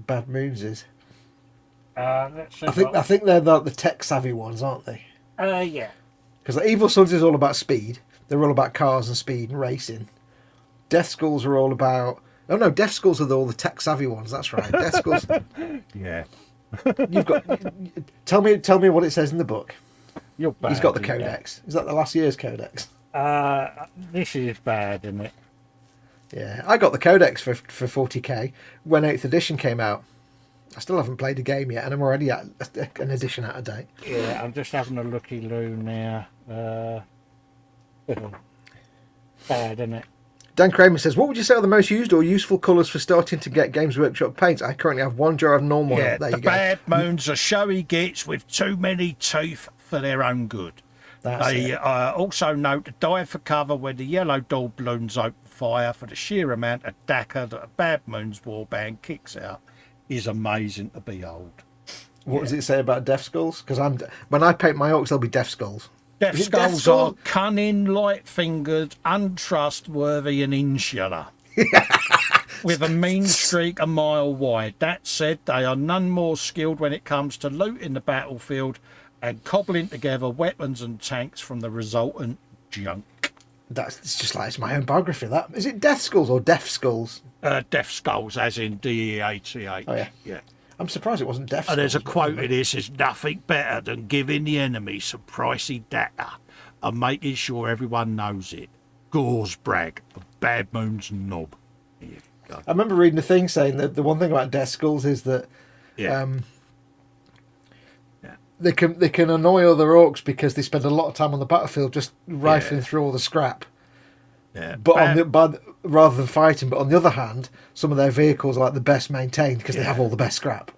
Speaker 3: Bad Moons is.
Speaker 4: Let's see.
Speaker 3: I think they're the tech savvy ones, aren't they?
Speaker 4: Yeah.
Speaker 3: Because Evil Sons is all about speed. They're all about cars and speed and racing. Death Skulls are all about. Oh no, Death Skulls are all the tech savvy ones. That's right. Death Skulls.
Speaker 2: Yeah.
Speaker 3: You've got. Tell me what it says in the book.
Speaker 2: You're bad.
Speaker 3: He's got the codex. Is that the last year's codex?
Speaker 4: This is bad, isn't it?
Speaker 3: Yeah, I got the codex for 40k when 8th edition came out. I still haven't played a game yet, and I'm already at an edition out of date.
Speaker 4: Yeah, I'm just having a looky-loo now. Bad, isn't it?
Speaker 3: Dan Kramer says, what would you say are the most used or useful colours for starting to get Games Workshop paints? I currently have one jar of normal.
Speaker 2: Yeah,
Speaker 3: there
Speaker 2: the
Speaker 3: you go.
Speaker 2: bad moons are showy gits with too many teeth for their own good. They also note to dive for cover when the yellow door balloons open fire for the sheer amount of dacker that a bad moon's warband kicks out is amazing to behold.
Speaker 3: What does it say about Death Skulls? Because when I paint my orcs, they'll be Death Skulls.
Speaker 2: Death
Speaker 3: Is it Death
Speaker 2: Skulls
Speaker 3: Skull?
Speaker 2: are cunning, light-fingered, untrustworthy and insular. With a mean streak a mile wide. That said, they are none more skilled when it comes to looting the battlefield and cobbling together weapons and tanks from the resultant junk.
Speaker 3: It's just like it's my own biography. That is it. Death Skulls or Deaf Skulls?
Speaker 2: Death Skulls, as in DEATH.
Speaker 3: Oh yeah.
Speaker 2: Yeah.
Speaker 3: I'm surprised it wasn't Death Skulls.
Speaker 2: And there's a quote in this: "Is nothing better than giving the enemy some pricey data and making sure everyone knows it." Gauze brag, a bad moon's knob. Here you go.
Speaker 3: I remember reading a thing saying that the one thing about Death Skulls is that
Speaker 2: Yeah.
Speaker 3: they can annoy other orcs because they spend a lot of time on the battlefield just rifling
Speaker 2: Yeah.
Speaker 3: through all the scrap.
Speaker 2: Yeah.
Speaker 3: But rather than fighting, but on the other hand, some of their vehicles are like the best maintained because they have all the best scrap.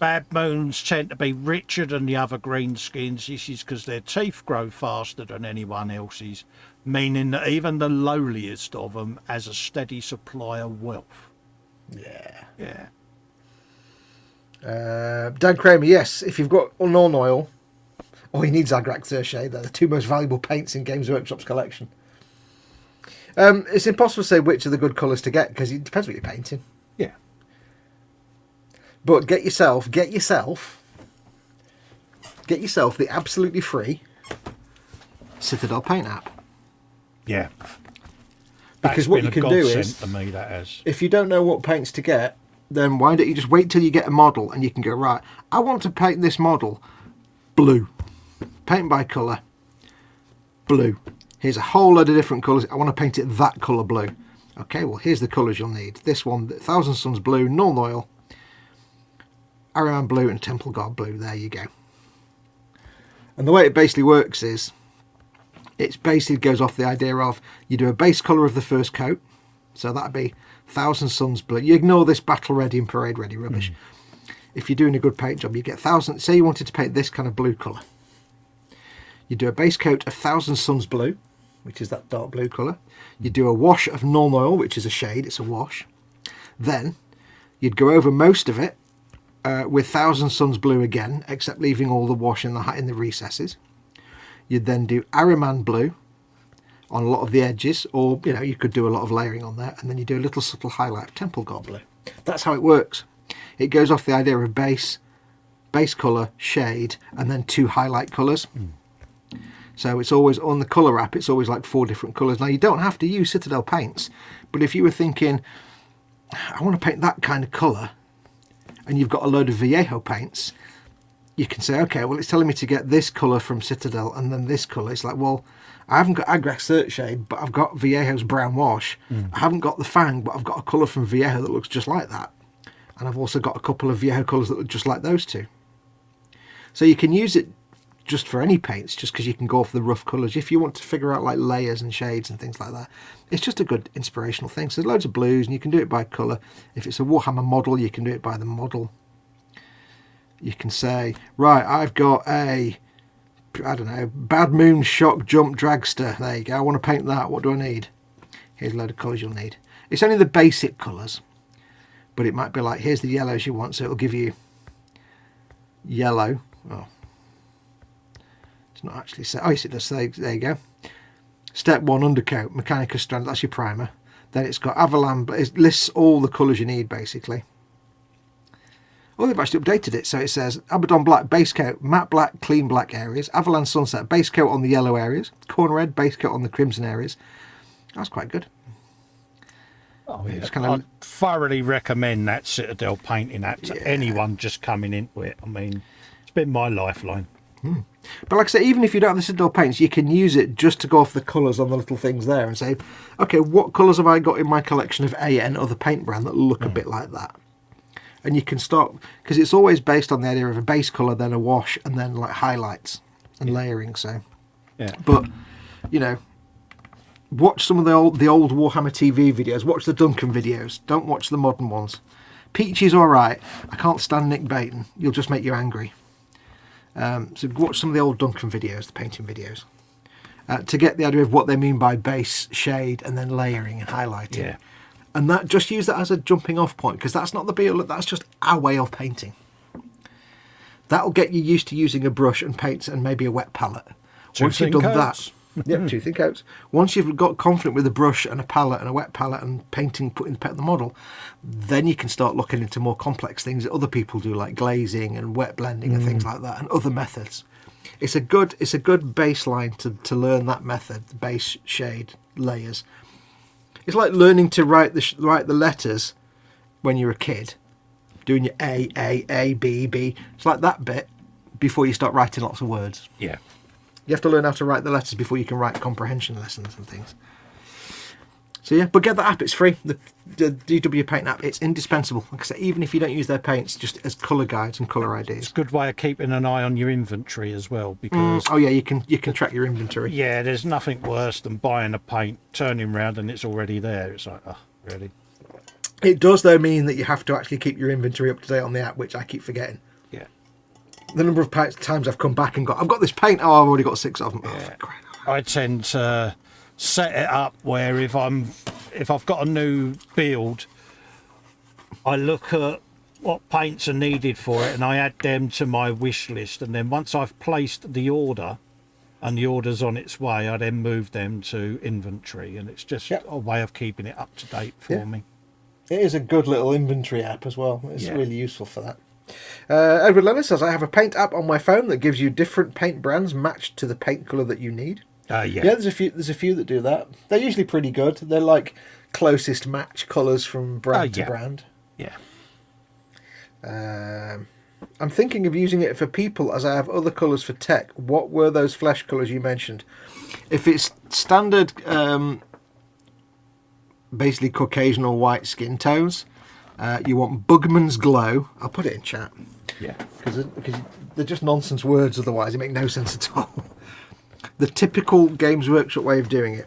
Speaker 2: Bad moons tend to be richer than the other greenskins. This is because their teeth grow faster than anyone else's, meaning that even the lowliest of them has a steady supply of wealth.
Speaker 3: Yeah.
Speaker 2: Yeah.
Speaker 3: Dan Kramer, yes, if you've got Unknown Oil, or you need Zagrak Thurshade, they're the two most valuable paints in Games Workshop's collection. It's impossible to say which are the good colours to get because it depends what you're painting.
Speaker 2: Yeah.
Speaker 3: But get yourself the absolutely free Citadel Paint app.
Speaker 2: Yeah.
Speaker 3: Because
Speaker 2: That's
Speaker 3: what
Speaker 2: been
Speaker 3: you
Speaker 2: a
Speaker 3: can do
Speaker 2: godsend
Speaker 3: is,
Speaker 2: to me, that has.
Speaker 3: if you don't know what paints to get, then why don't you just wait till you get a model and you can go, right, I want to paint this model blue. Paint by colour. Blue. Here's a whole load of different colours. I want to paint it that colour blue. Okay, well, here's the colours you'll need. This one, Thousand Suns blue, Null Oil, Ariman blue, and Temple Guard blue. There you go. And the way it basically works is, it basically goes off the idea of, you do a base colour of the first coat. So that'd be Thousand Suns blue. You ignore this battle ready and parade ready rubbish. If you're doing a good paint job, you get say you wanted to paint this kind of blue colour. You do a base coat of Thousand Suns blue, which is that dark blue colour. You do a wash of Null Oil, which is a shade, it's a wash. Then you'd go over most of it with Thousand Suns blue again, except leaving all the wash in the recesses. You'd then do Ariman blue on a lot of the edges, or you could do a lot of layering on there, and then you do a little subtle highlight of Temple Guard blue. That's how it works. It goes off the idea of base colour, shade, and then two highlight colours. So it's always on the colour app, it's always like 4 different colours. Now you don't have to use Citadel paints, but if you were thinking, I want to paint that kind of colour, and you've got a load of Viejo paints, you can say, okay, well, it's telling me to get this colour from Citadel and then this colour. It's like, well, I haven't got Agrax Search Shade, but I've got Viejo's Brown Wash. I haven't got the Fang, but I've got a colour from Viejo that looks just like that. And I've also got a couple of Viejo colours that look just like those two. So you can use it just for any paints, just because you can go off the rough colours. If you want to figure out like layers and shades and things like that, it's just a good inspirational thing. So there's loads of blues, and you can do it by colour. If it's a Warhammer model, you can do it by the model. You can say, right, I've got a, I don't know, Bad Moon Shock Jump Dragster. There you go. I want to paint that. What do I need? Here's a load of colours you'll need. It's only the basic colours, but it might be like, here's the yellows you want, so it'll give you yellow. Oh, it's not actually set. Oh, yes, it does. So there you go. Step 1, undercoat, Mechanica Strand. That's your primer. Then it's got Avalan. It lists all the colours you need, basically. Oh, they've actually updated it. So it says Abaddon Black base coat, matte black, clean black areas. Avalanche Sunset base coat on the yellow areas. Corn Red base coat on the crimson areas. That's quite good.
Speaker 2: Oh, yeah.
Speaker 3: It's kind of...
Speaker 2: I'd thoroughly recommend that Citadel painting app to anyone just coming into it. I mean, it's been my lifeline.
Speaker 3: But like I say, even if you don't have the Citadel paints, you can use it just to go off the colours on the little things there and say, okay, what colours have I got in my collection of AN, other paint brand, that look a bit like that? And you can start, because it's always based on the idea of a base colour, then a wash, and then like highlights and layering. So, but you know, watch some of the old Warhammer TV videos. Watch the Duncan videos. Don't watch the modern ones. Peachy's all right. I can't stand Nick Baton. You'll just make you angry. So watch some of the old Duncan videos, the painting videos, to get the idea of what they mean by base, shade, and then layering and highlighting.
Speaker 2: Yeah.
Speaker 3: And that, just use that as a jumping off point, because that's not the be-all, that's just our way of painting. That'll get you used to using a brush and paints and maybe a wet palette. Once you've done that, two thin coats. Once you've got confident with a brush and a palette and a wet palette and painting, putting the model, then you can start looking into more complex things that other people do, like glazing and wet blending and things like that, and other methods. It's a good baseline to learn that method, the base, shade, layers. It's like learning to write the letters when you're a kid, doing your A, B, B. It's like that bit before you start writing lots of words.
Speaker 2: Yeah.
Speaker 3: You have to learn how to write the letters before you can write comprehension lessons and things. So yeah, but get that app, it's free. The DW Paint app, it's indispensable. Like I say, even if you don't use their paints, just as colour guides and colour IDs.
Speaker 2: It's a good way of keeping an eye on your inventory as well, because
Speaker 3: oh yeah, you can track your inventory.
Speaker 2: yeah, there's nothing worse than buying a paint, turning around and it's already there. It's like, oh, really?
Speaker 3: It does though mean that you have to actually keep your inventory up to date on the app, which I keep forgetting.
Speaker 2: Yeah.
Speaker 3: The number of times I've come back and I've got this paint. Oh, I've already got 6 of them. Oh, for crying out loud.
Speaker 2: I tend to set it up where if I've got a new build, I look at what paints are needed for it and I add them to my wish list, and then once I've placed the order and the order's on its way, I then move them to inventory, and it's just a way of keeping it up to date for me.
Speaker 3: It is a good little inventory app as well. It's really useful for that. Edward Leonard says, I have a paint app on my phone that gives you different paint brands matched to the paint colour that you need. Yeah, there's a few that do that. They're usually pretty good. They're like closest match colours from brand to brand.
Speaker 2: Yeah.
Speaker 3: I'm thinking of using it for people as I have other colours for tech. What were those flesh colours you mentioned? If it's standard, basically Caucasian or white skin tones, you want Bugman's Glow. I'll put it in chat.
Speaker 2: Yeah.
Speaker 3: Because they're just nonsense words otherwise. They make no sense at all. The typical Games Workshop way of doing it.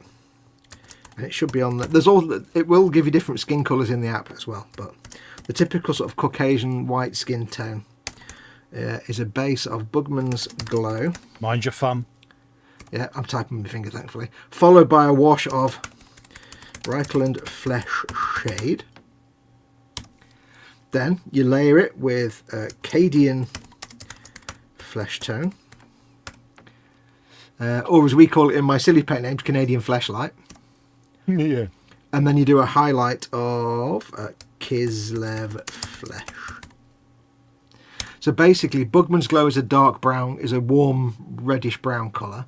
Speaker 3: And it should be on the... It will give you different skin colours in the app as well, but the typical sort of Caucasian white skin tone is a base of Bugman's Glow.
Speaker 2: Mind your thumb.
Speaker 3: Yeah, I'm typing with my finger, thankfully. Followed by a wash of Reichland Flesh Shade. Then you layer it with Cadian Flesh Tone. Or as we call it in my silly paint names, Canadian Fleshlight.
Speaker 2: Yeah.
Speaker 3: And then you do a highlight of Kislev Flesh. So basically, Bugman's Glow is a dark brown, is a warm reddish brown colour.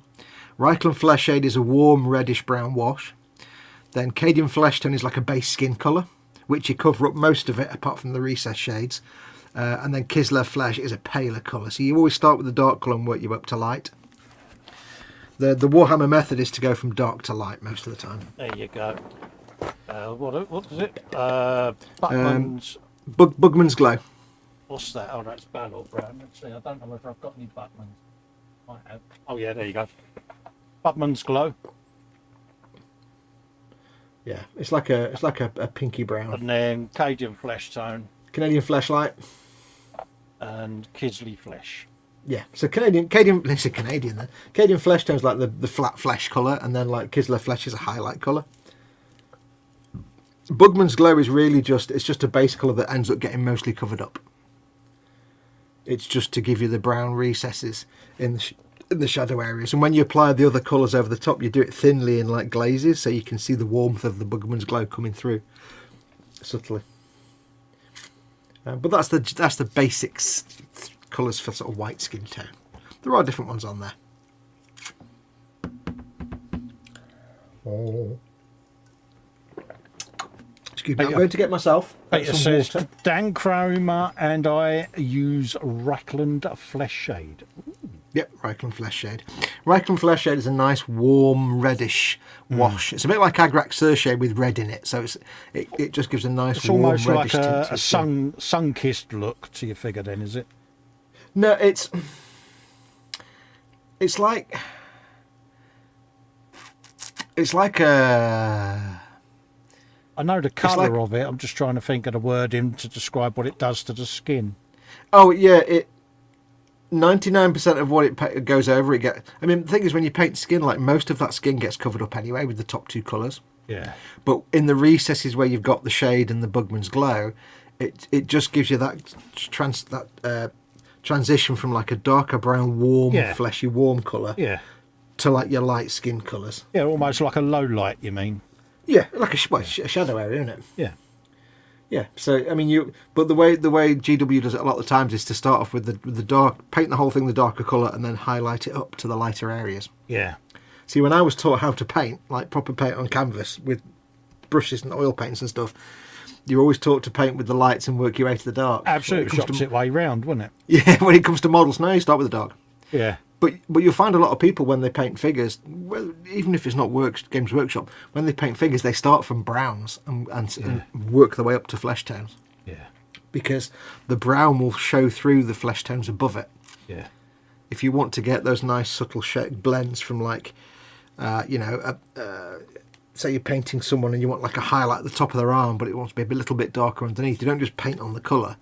Speaker 3: Reichland Flesh Shade is a warm reddish brown wash. Then Cadian Flesh Tone is like a base skin colour, which you cover up most of it apart from the recess shades. And then Kislev Flesh is a paler colour. So you always start with the dark colour and work you up to light. The Warhammer method is to go from dark to light most of the time.
Speaker 2: There you go. What is it? Buckman's...
Speaker 3: Bugman's Glow.
Speaker 2: What's that? Oh, that's Battle Brown. Let's see. I don't know whether I've got any Buckmans. Might have. Oh, yeah, there you go. Buckman's Glow.
Speaker 3: Yeah, it's like a pinky brown.
Speaker 2: And then Cajun Flesh Tone.
Speaker 3: Canadian Fleshlight.
Speaker 2: And Kisley Flesh.
Speaker 3: Yeah, so Canadian then. Cadian Flesh Tone's like the flat flesh colour, and then like Kislev Flesh is a highlight colour. Bugman's Glow is really just a base colour that ends up getting mostly covered up. It's just to give you the brown recesses in the shadow areas, and when you apply the other colours over the top, you do it thinly in like glazes, so you can see the warmth of the Bugman's Glow coming through subtly. But that's the basics colours for sort of white skin tone. There are different ones on there. Oh. Excuse me, I'm going to get myself
Speaker 2: Peter
Speaker 3: some
Speaker 2: says,
Speaker 3: water.
Speaker 2: Dan Cromer and I use Rackland Flesh Shade.
Speaker 3: Yep, Reichland Flesh Shade. Reichland Flesh Shade is a nice warm reddish wash. It's a bit like Agrax Surshade with red in it, so it just gives a nice
Speaker 2: It's
Speaker 3: warm
Speaker 2: almost
Speaker 3: reddish
Speaker 2: like
Speaker 3: tint.
Speaker 2: a sun-kissed look to your figure then, is it?
Speaker 3: No, it's like a...
Speaker 2: I know the colour
Speaker 3: like-
Speaker 2: of it. I'm just trying to think of the wording to describe what it does to the skin.
Speaker 3: Oh yeah, 99% of what it goes over, I mean, the thing is, when you paint skin, like most of that skin gets covered up anyway with the top two colours.
Speaker 2: Yeah.
Speaker 3: But in the recesses where you've got the shade and the Bugman's Glow, it just gives you that transition from like a darker brown, warm, fleshy, warm colour to like your light skin colours.
Speaker 2: Yeah, almost like a low light, you mean?
Speaker 3: Yeah, like a shadow area, isn't it?
Speaker 2: Yeah.
Speaker 3: Yeah, so I mean, but the way GW does it a lot of the times is to start off with the dark, paint the whole thing the darker colour, and then highlight it up to the lighter areas.
Speaker 2: Yeah.
Speaker 3: See, when I was taught how to paint, like proper paint on canvas with brushes and oil paints and stuff, you're always taught to paint with the lights and work your way to the dark.
Speaker 2: Absolutely, it's the opposite way round, wouldn't it?
Speaker 3: Yeah, when it comes to models, now you start with the dark.
Speaker 2: Yeah.
Speaker 3: But you'll find a lot of people when they paint figures, well, even if it's not Games Workshop, when they paint figures, they start from browns and work their way up to flesh tones.
Speaker 2: Yeah.
Speaker 3: Because the brown will show through the flesh tones above it.
Speaker 2: Yeah.
Speaker 3: If you want to get those nice subtle blends from like, say you're painting someone and you want like a highlight at the top of their arm, but it wants to be a little bit darker underneath. You don't just paint on the colour.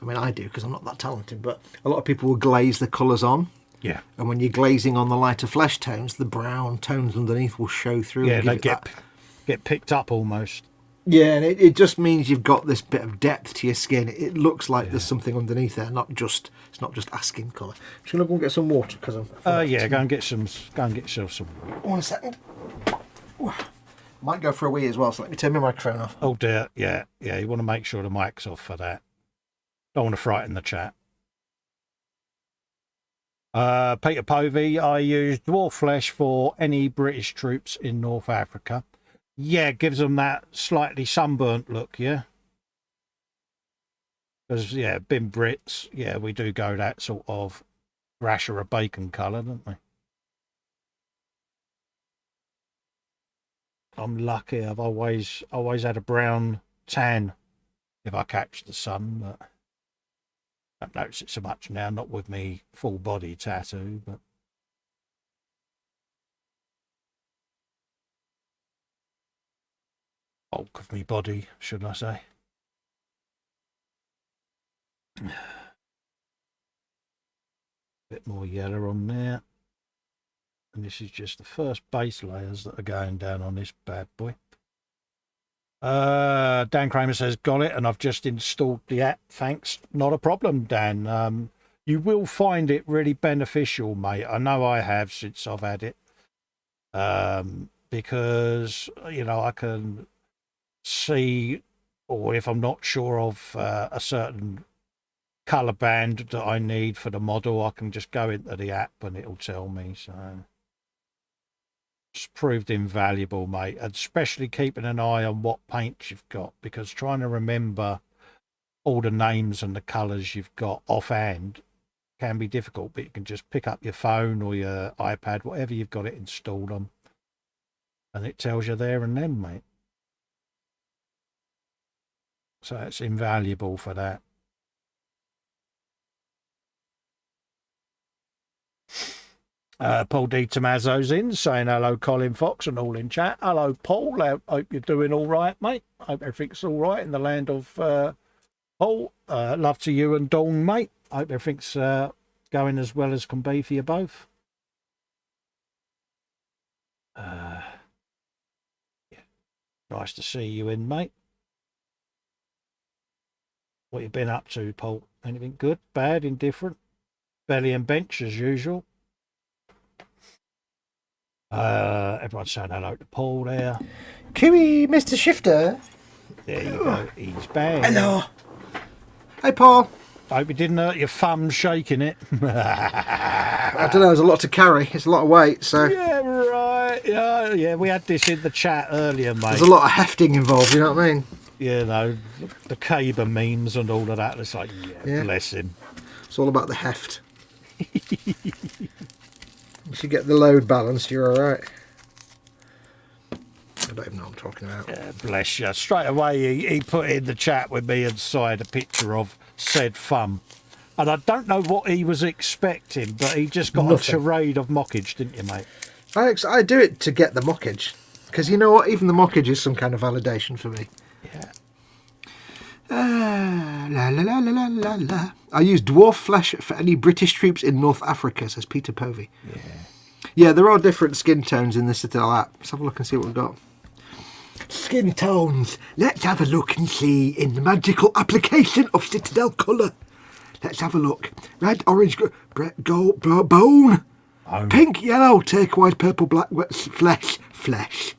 Speaker 3: I mean, I do because I'm not that talented, but a lot of people will glaze the colours on.
Speaker 2: Yeah.
Speaker 3: And when you're glazing on the lighter flesh tones, the brown tones underneath will show through.
Speaker 2: Yeah,
Speaker 3: and
Speaker 2: they get picked up almost.
Speaker 3: Yeah, and it just means you've got this bit of depth to your skin. It looks like there's something underneath there, it's not just a skin colour. I'm just going to go and get some water because I'm...
Speaker 2: Go and get yourself some.
Speaker 3: 1 second. Ooh. Might go for a wee as well, so let me turn my microphone off.
Speaker 2: Oh dear, yeah. You want to make sure the mic's off for that. Don't want to frighten the chat. Peter Povey, I use dwarf flesh for any British troops in North Africa. Yeah, gives them that slightly sunburnt look, yeah? Because, being Brits, we do go that sort of rasher of bacon colour, don't we? I'm lucky. I've always had a brown tan if I catch the sun, but I don't notice it so much now, not with me full body tattoo, but bulk of me body, should I say. Bit more yellow on there. And this is just the first base layers that are going down on this bad boy. Dan Kramer says, got it, and I've just installed the app. Thanks. Not a problem, Dan. You will find it really beneficial, mate. I know I have since I've had it. Because, I can see, or if I'm not sure of a certain colour band that I need for the model, I can just go into the app and it'll tell me. So it's proved invaluable, mate, and especially keeping an eye on what paints you've got, because trying to remember all the names and the colours you've got offhand can be difficult, but you can just pick up your phone or your iPad, whatever you've got it installed on, and it tells you there and then, mate. So it's invaluable for that. Paul D. Tommaso's in, saying hello, Colin Fox, and all in chat. Hello, Paul. I hope you're doing all right, mate. Hope everything's all right in the land of Paul. Love to you and Dawn, mate. Hope everything's going as well as can be for you both. Nice to see you in, mate. What you been up to, Paul? Anything good, bad, indifferent? Belly and bench as usual. Everyone's saying hello to Paul there.
Speaker 3: Kiwi, Mr. Shifter.
Speaker 2: There you go. He's back.
Speaker 3: Hello. Hey, Paul.
Speaker 2: Hope you didn't hurt your thumb shaking it.
Speaker 3: I don't know, there's a lot to carry. It's a lot of weight, so
Speaker 2: Yeah, right. Yeah, we had this in the chat earlier, mate.
Speaker 3: there's a lot of hefting involved, you know what I mean?
Speaker 2: You know, the Caber memes and all of that. It's like,
Speaker 3: Yeah.
Speaker 2: bless him.
Speaker 3: It's all about the heft. Once you get the load balanced, you're alright. I don't even know what I'm talking about.
Speaker 2: Yeah, bless you. Straight away, he put in the chat with me inside a picture of said thumb. And I don't know what he was expecting, but he just got
Speaker 3: Nothing.
Speaker 2: a charade of mockage, didn't you, mate?
Speaker 3: I do it to get the mockage. Because you know what? Even the mockage is some kind of validation for me.
Speaker 2: Yeah.
Speaker 3: La la la la la la. I use dwarf flesh for any British troops in North Africa, says Peter Povey. Yeah, there are different skin tones in the Citadel app. Let's have a look and see what we've got. Skin tones. Let's have a look and see in the magical application of Citadel colour. Let's have a look. Red, orange, gold, bone. Pink, yellow, turquoise, purple, black, flesh.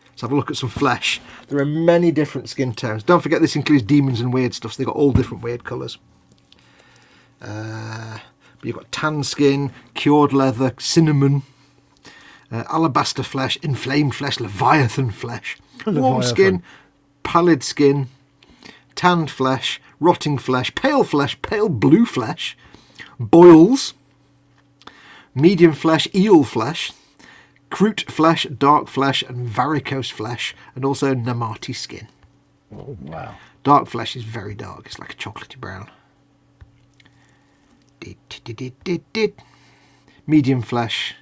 Speaker 3: Let's have a look at some flesh. There are many different skin tones. Don't forget this includes demons and weird stuff. So they've got all different weird colours. But you've got tan skin, cured leather, cinnamon, alabaster flesh, inflamed flesh, leviathan flesh, warm skin, pallid skin, tanned flesh, rotting flesh, pale blue flesh, boils, medium flesh, eel flesh, Crute flesh, dark flesh, and varicose flesh, and also Namati skin.
Speaker 2: Oh, wow.
Speaker 3: Dark flesh is very dark. It's like a chocolatey brown. Medium flesh.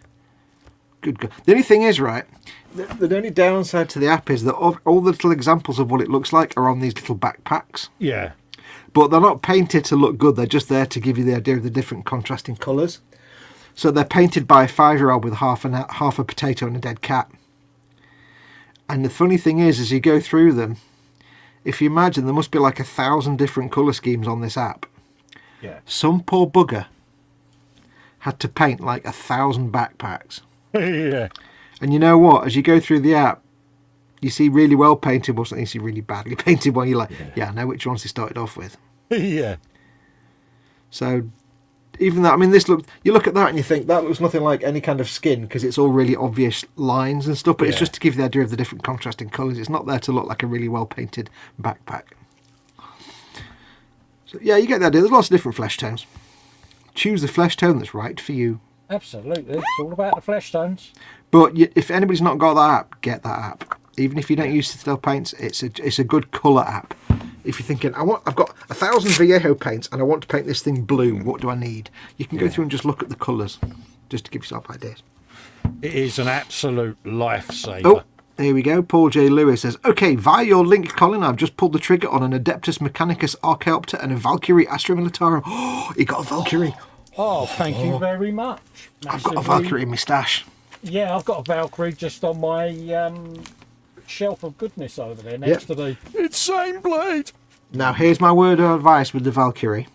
Speaker 3: Good God. The only thing is, right, the only downside to the app is that all the little examples of what it looks like are on these little backpacks.
Speaker 2: Yeah.
Speaker 3: But they're not painted to look good. They're just there to give you the idea of the different contrasting colours. So they're painted by a 5-year-old with half a potato and a dead cat. And the funny thing is, as you go through them, if you imagine there must be like 1,000 different colour schemes on this app.
Speaker 2: Yeah.
Speaker 3: Some poor bugger had to paint like 1,000 backpacks.
Speaker 2: Yeah.
Speaker 3: And you know what? As you go through the app, you see really well painted ones, and you see really badly painted one. You're like, yeah, I know which ones they started off with.
Speaker 2: Yeah.
Speaker 3: So even that, I mean, you look at that and you think that looks nothing like any kind of skin because it's all really obvious lines and stuff, but it's just to give you the idea of the different contrasting colours. It's not there to look like a really well painted backpack. So yeah, you get the idea. There's lots of different flesh tones. Choose the flesh tone that's right for you.
Speaker 4: Absolutely. It's all about the flesh tones.
Speaker 3: But if anybody's not got that app, get that app. Even if you don't use Citadel paints, it's a good colour app. If you're thinking, I've got 1,000 Vallejo paints and I want to paint this thing blue, what do I need? You can go through and just look at the colours, just to give yourself ideas.
Speaker 2: It is an absolute lifesaver.
Speaker 3: Oh, here we go. Paul J. Lewis says, okay, via your link, Colin, I've just pulled the trigger on an Adeptus Mechanicus Archaeopter and a Valkyrie Astra Militarum. Oh, he got a Valkyrie.
Speaker 4: Oh, thank you very much.
Speaker 3: I've got a Valkyrie in my stash.
Speaker 4: Yeah, I've got a Valkyrie just on my shelf of goodness over there next to the...
Speaker 2: Insane blade.
Speaker 3: Now, here's my word of advice with the Valkyrie.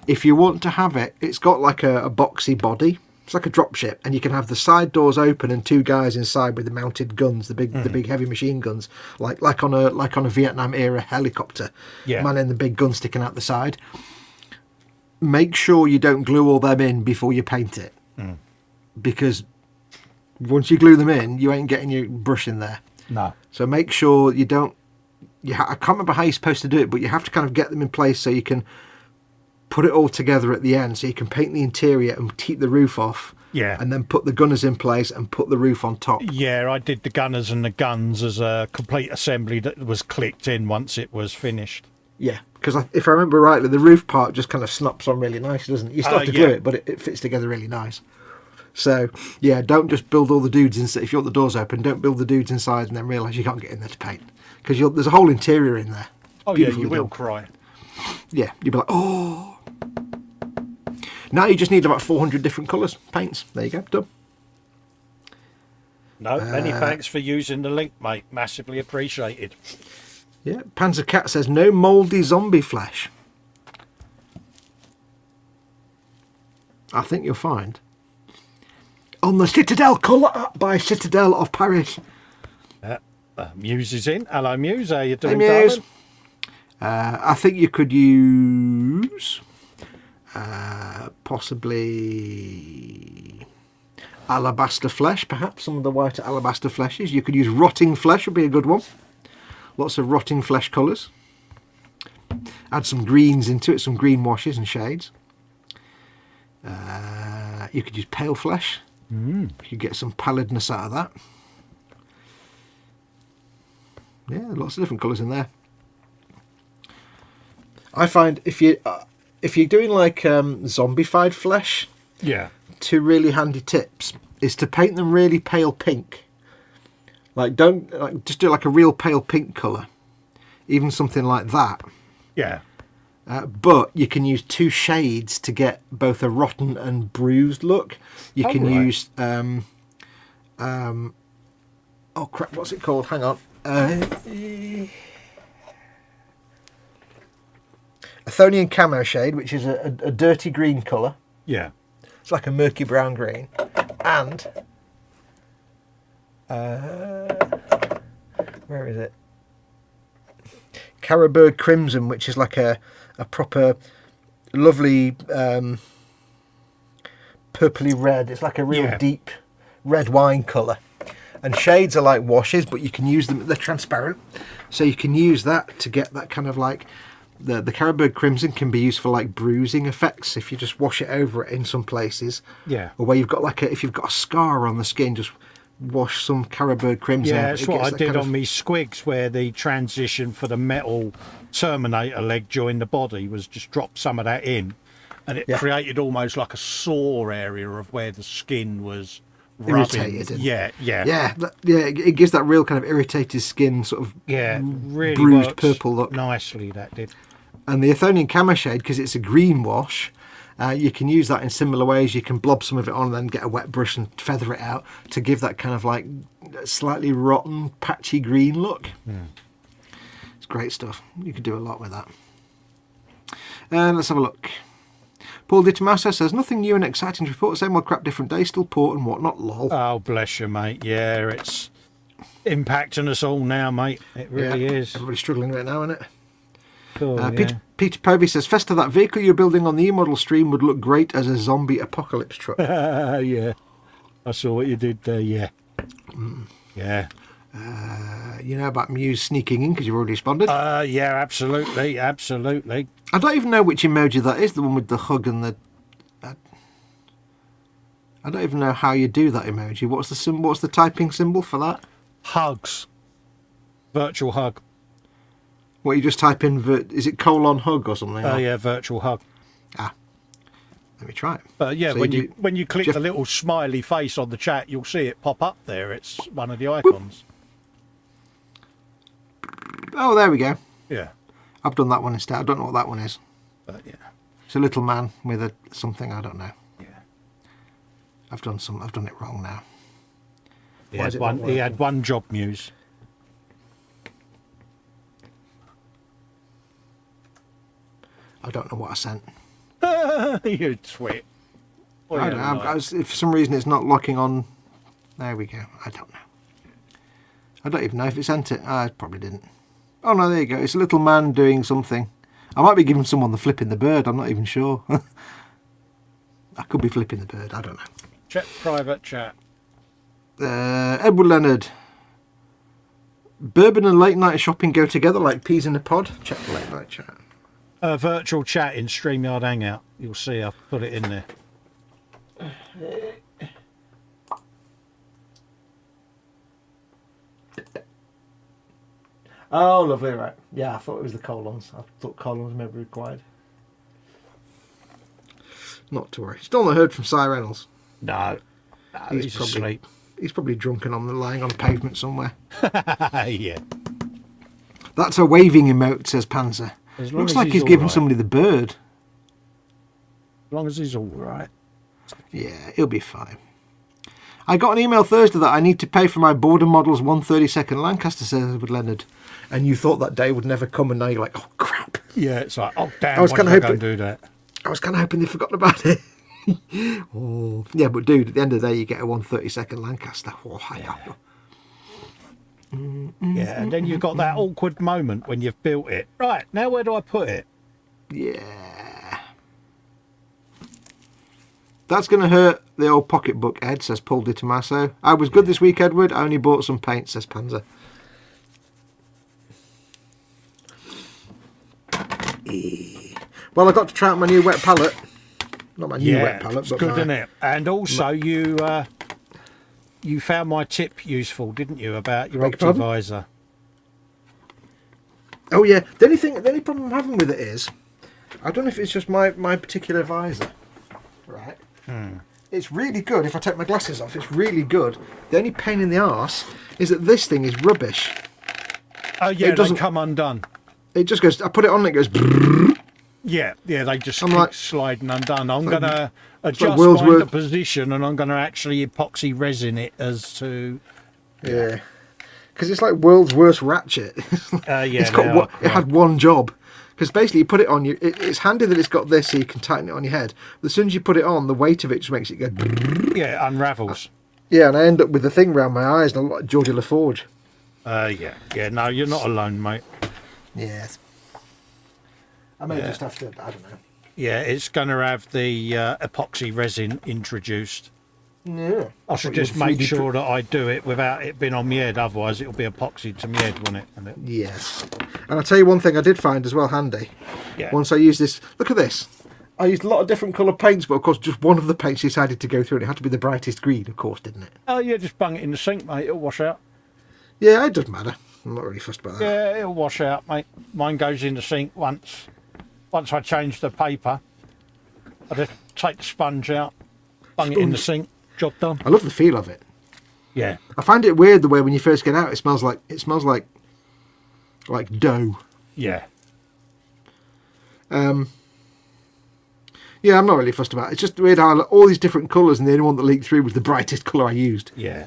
Speaker 3: If you want to have it, it's got like a boxy body. It's like a dropship, and you can have the side doors open and 2 guys inside with the mounted guns, the big heavy machine guns, like on a Vietnam era helicopter.
Speaker 2: Yeah.
Speaker 3: Man in the big gun sticking out the side. Make sure you don't glue all them in before you paint it, because once you glue them in, you ain't getting your brush in there.
Speaker 2: No.
Speaker 3: So make sure you don't. I can't remember how you're supposed to do it, but you have to kind of get them in place so you can put it all together at the end, so you can paint the interior and keep the roof off.
Speaker 2: Yeah.
Speaker 3: And then put the gunners in place and put the roof on top.
Speaker 2: Yeah, I did the gunners and the guns as a complete assembly that was clicked in once it was finished.
Speaker 3: Yeah, because if I remember rightly, the roof part just kind of snaps on really nice, doesn't it? You still have to glue it, but it fits together really nice. So, yeah, don't just build all the dudes inside. If you want the doors open, don't build the dudes inside and then realise you can't get in there to paint. Because there's a whole interior in there.
Speaker 2: Oh, yeah, you will cry.
Speaker 3: Yeah, you'll be like, oh. Now you just need about 400 different colours, paints. There you go, done.
Speaker 2: No, many thanks for using the link, mate. Massively appreciated.
Speaker 3: Yeah, Panzer Cat says, no mouldy zombie flesh. I think you'll find on the Citadel colour app by Citadel of Paris.
Speaker 2: Muse is in. Hello, Muse. How you doing,
Speaker 3: Hey, Muse.
Speaker 2: darling?
Speaker 3: I think you could use possibly alabaster flesh, perhaps some of the white alabaster fleshes. You could use rotting flesh, would be a good one. Lots of rotting flesh colours. Add some greens into it, some green washes and shades. You could use pale flesh. You could get some pallidness out of that. Yeah, lots of different colours in there. I find if you're doing like zombified flesh,
Speaker 2: Yeah.
Speaker 3: two really handy tips is to paint them really pale pink. Just do like a real pale pink colour, even something like that.
Speaker 2: Yeah.
Speaker 3: But you can use two shades to get both a rotten and bruised look. You can use oh crap, what's it called? Hang on. Athonian camo shade, which is a dirty green colour.
Speaker 2: Yeah.
Speaker 3: It's like a murky brown green. And where is it? Caribou Crimson, which is like a proper lovely purpley red. It's like a real deep red wine colour. And shades are like washes, but you can use them, they're transparent. So you can use that to get that kind of like, the Caribou Crimson can be used for like bruising effects if you just wash it over it in some places.
Speaker 2: Yeah.
Speaker 3: Or where you've got like if you've got a scar on the skin, just wash some Caribou Crimson.
Speaker 2: Yeah, that's what I did on me squigs, where the transition for the metal Terminator leg joined the body was just drop some of that in, and it created almost like a sore area of where the skin was rubbing.
Speaker 3: Irritated.
Speaker 2: Yeah.
Speaker 3: It gives that real kind of irritated skin sort of
Speaker 2: really
Speaker 3: bruised
Speaker 2: works
Speaker 3: purple look.
Speaker 2: Nicely, that did.
Speaker 3: And the Athonian camo shade, because it's a green wash, you can use that in similar ways. You can blob some of it on and then get a wet brush and feather it out to give that kind of like slightly rotten, patchy green look. It's great stuff. You could do a lot with that. Let's have a look. Paul DiTomaso says, nothing new and exciting to report. Same old crap, different day, still port and whatnot, lol.
Speaker 2: Oh, bless you, mate. Yeah, it's impacting us all now, mate. It really is.
Speaker 3: Everybody's struggling right now, isn't it?
Speaker 2: Cool,
Speaker 3: Peter Povey says, Festa, that vehicle you're building on the E-model stream would look great as a zombie apocalypse truck.
Speaker 2: Yeah. I saw what you did there, yeah. Yeah.
Speaker 3: You know about Muse sneaking in because you've already responded?
Speaker 2: Yeah, absolutely.
Speaker 3: I don't even know which emoji that is, the one with the hug and the... I don't even know how you do that emoji. What's the symbol? What's the typing symbol for that?
Speaker 2: Hugs. Virtual hug.
Speaker 3: What, you just type in... is it :hug or something?
Speaker 2: Oh, yeah, virtual hug.
Speaker 3: Let me try it.
Speaker 2: But yeah,
Speaker 3: So
Speaker 2: when you click
Speaker 3: Jeff-
Speaker 2: the little smiley face on the chat, you'll see it pop up there. It's one of the icons.
Speaker 3: Oh, there we go.
Speaker 2: Yeah.
Speaker 3: I've done that one instead. I don't know what that one is.
Speaker 2: But yeah.
Speaker 3: It's a little man with a something, I don't know.
Speaker 2: Yeah.
Speaker 3: I've done it wrong now.
Speaker 2: He
Speaker 3: Why
Speaker 2: had
Speaker 3: is it not
Speaker 2: one. He had one job, Muse.
Speaker 3: I don't know what I sent.
Speaker 2: You twit. Well,
Speaker 3: I don't know. If for some reason it's not locking on. There we go. I don't know. I don't even know if it sent it. I probably didn't. Oh no, there you go. It's a little man doing something. I might be giving someone the flipping the bird. I'm not even sure. I could be flipping the bird. I don't know.
Speaker 2: Check private chat.
Speaker 3: Edward Leonard. Bourbon and late night shopping go together like peas in a pod. Check the late night chat.
Speaker 2: Virtual chat in StreamYard Hangout. You'll see I've put it in there.
Speaker 3: Oh, lovely, right. Yeah, I thought it was the colons. I thought colons may be required. Not to worry. Still not heard from Cy Reynolds.
Speaker 2: No. He's
Speaker 3: probably
Speaker 2: asleep.
Speaker 3: He's probably drunk and lying on a pavement somewhere.
Speaker 2: Yeah.
Speaker 3: That's a waving emote, says Panzer. Looks like he's giving somebody the bird.
Speaker 2: As long as he's all right.
Speaker 3: Yeah, he'll be fine. I got an email Thursday that I need to pay for my Border Models 132nd Lancaster, says Edward Leonard. And you thought that day would never come, and now you're like, oh crap.
Speaker 2: Yeah, it's like, oh damn,
Speaker 3: I was
Speaker 2: why
Speaker 3: kind
Speaker 2: did
Speaker 3: of
Speaker 2: I go
Speaker 3: hoping
Speaker 2: and do that?
Speaker 3: I was kind of hoping they'd forgotten about it. Oh, yeah, but dude, at the end of the day, you get a 132nd Lancaster. Oh,
Speaker 2: Yeah, and then you've got that awkward moment when you've built it. Right, now where do I put it?
Speaker 3: Yeah. That's going to hurt the old pocketbook, Ed, says Paul Di Tommaso. I was good this week, Edward. I only bought some paint, says Panzer. Well, I got to try out my new wet palette. Not my new wet palette,
Speaker 2: it's
Speaker 3: but
Speaker 2: good,
Speaker 3: my...
Speaker 2: isn't it? And also, you found my tip useful, didn't you, about your
Speaker 3: Beg your pardon?
Speaker 2: Optivisor?
Speaker 3: Oh, yeah. The only problem I'm having with it is, I don't know if it's just my particular visor, right? It's really good. If I take my glasses off, it's really good. The only pain in the arse is that this thing is rubbish.
Speaker 2: Oh, yeah,
Speaker 3: It doesn't
Speaker 2: they come undone.
Speaker 3: It just goes, I put it on and it goes...
Speaker 2: Yeah, they just
Speaker 3: I'm
Speaker 2: keep
Speaker 3: like-
Speaker 2: sliding undone. I'm going to
Speaker 3: like
Speaker 2: adjust
Speaker 3: world's
Speaker 2: mine to
Speaker 3: worst-
Speaker 2: position, and I'm going to actually epoxy resin it as to...
Speaker 3: Yeah. Because it's like world's worst ratchet.
Speaker 2: Yeah,
Speaker 3: It's
Speaker 2: they
Speaker 3: got
Speaker 2: are
Speaker 3: it had one job. Because basically you put it on, it's handy that it's got this so you can tighten it on your head. But as soon as you put it on, the weight of it just makes it go...
Speaker 2: Yeah, it unravels.
Speaker 3: Yeah, and I end up with the thing around my eyes, and I look like Georgia LaForge.
Speaker 2: Yeah, no, you're not alone, mate.
Speaker 3: Yes. I may just have to, I don't know.
Speaker 2: Yeah, it's going to have the epoxy resin introduced.
Speaker 3: Yeah.
Speaker 2: I should just make sure that I do it without it being on my head, otherwise it'll be epoxied to my head, won't it?
Speaker 3: Yes. And I'll tell you one thing I did find as well handy.
Speaker 2: Yeah.
Speaker 3: Once I used this, look at this. I used a lot of different colour paints, but of course just one of the paints decided to go through, and it had to be the brightest green, of course, didn't it?
Speaker 2: Oh, yeah, just bung it in the sink, mate. It'll wash out.
Speaker 3: Yeah, it doesn't matter. I'm not really fussed about that.
Speaker 2: Yeah, it'll wash out, mate. Mine goes in the sink once I change the paper. I just take the sponge out, bung it in the sink, job done.
Speaker 3: I love the feel of it.
Speaker 2: Yeah.
Speaker 3: I find it weird the way when you first get out, it smells like dough.
Speaker 2: Yeah.
Speaker 3: Yeah, I'm not really fussed about it. It's just weird how all these different colours, and the only one that leaked through was the brightest colour I used.
Speaker 2: Yeah.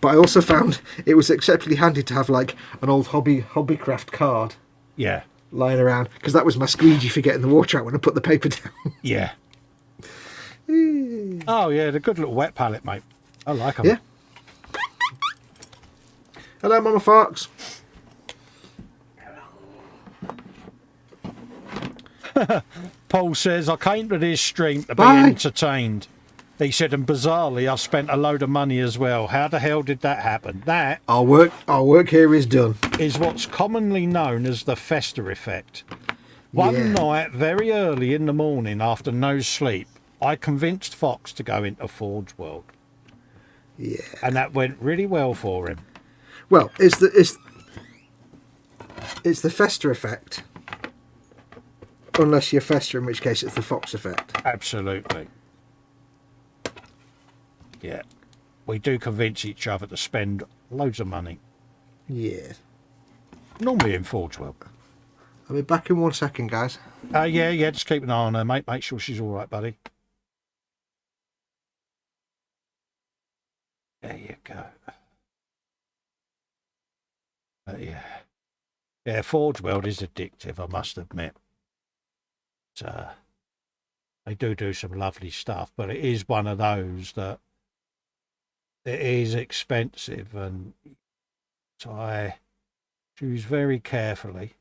Speaker 3: But I also found it was exceptionally handy to have like an old hobbycraft card
Speaker 2: Yeah.
Speaker 3: lying around, because that was my squeegee for getting the water out when I put the paper down.
Speaker 2: Yeah. Oh, yeah, they're a good little wet palette, mate. I like them.
Speaker 3: Yeah. Hello, Mama Fox.
Speaker 2: Paul says, I came to this stream to be
Speaker 3: Bye.
Speaker 2: entertained. He said, and bizarrely, I've spent a load of money as well. How the hell did that happen? That
Speaker 3: Our work here is done.
Speaker 2: is what's commonly known as the Festa effect. One night, very early in the morning, after no sleep, I convinced Fox to go into Forge World.
Speaker 3: Yeah.
Speaker 2: And that went really well for him.
Speaker 3: Well, it's the Festa effect. Unless you're Festa, in which case it's the Fox effect.
Speaker 2: Absolutely. Yeah. We do convince each other to spend loads of money.
Speaker 3: Yeah.
Speaker 2: Normally in Forge World.
Speaker 3: I'll be back in 1 second, guys.
Speaker 2: Yeah, just keep an eye on her, mate. Make sure she's all right, buddy. There you go. Yeah, Forge World is addictive, I must admit. They do some lovely stuff, but it is one of those that it is expensive, and so I choose very carefully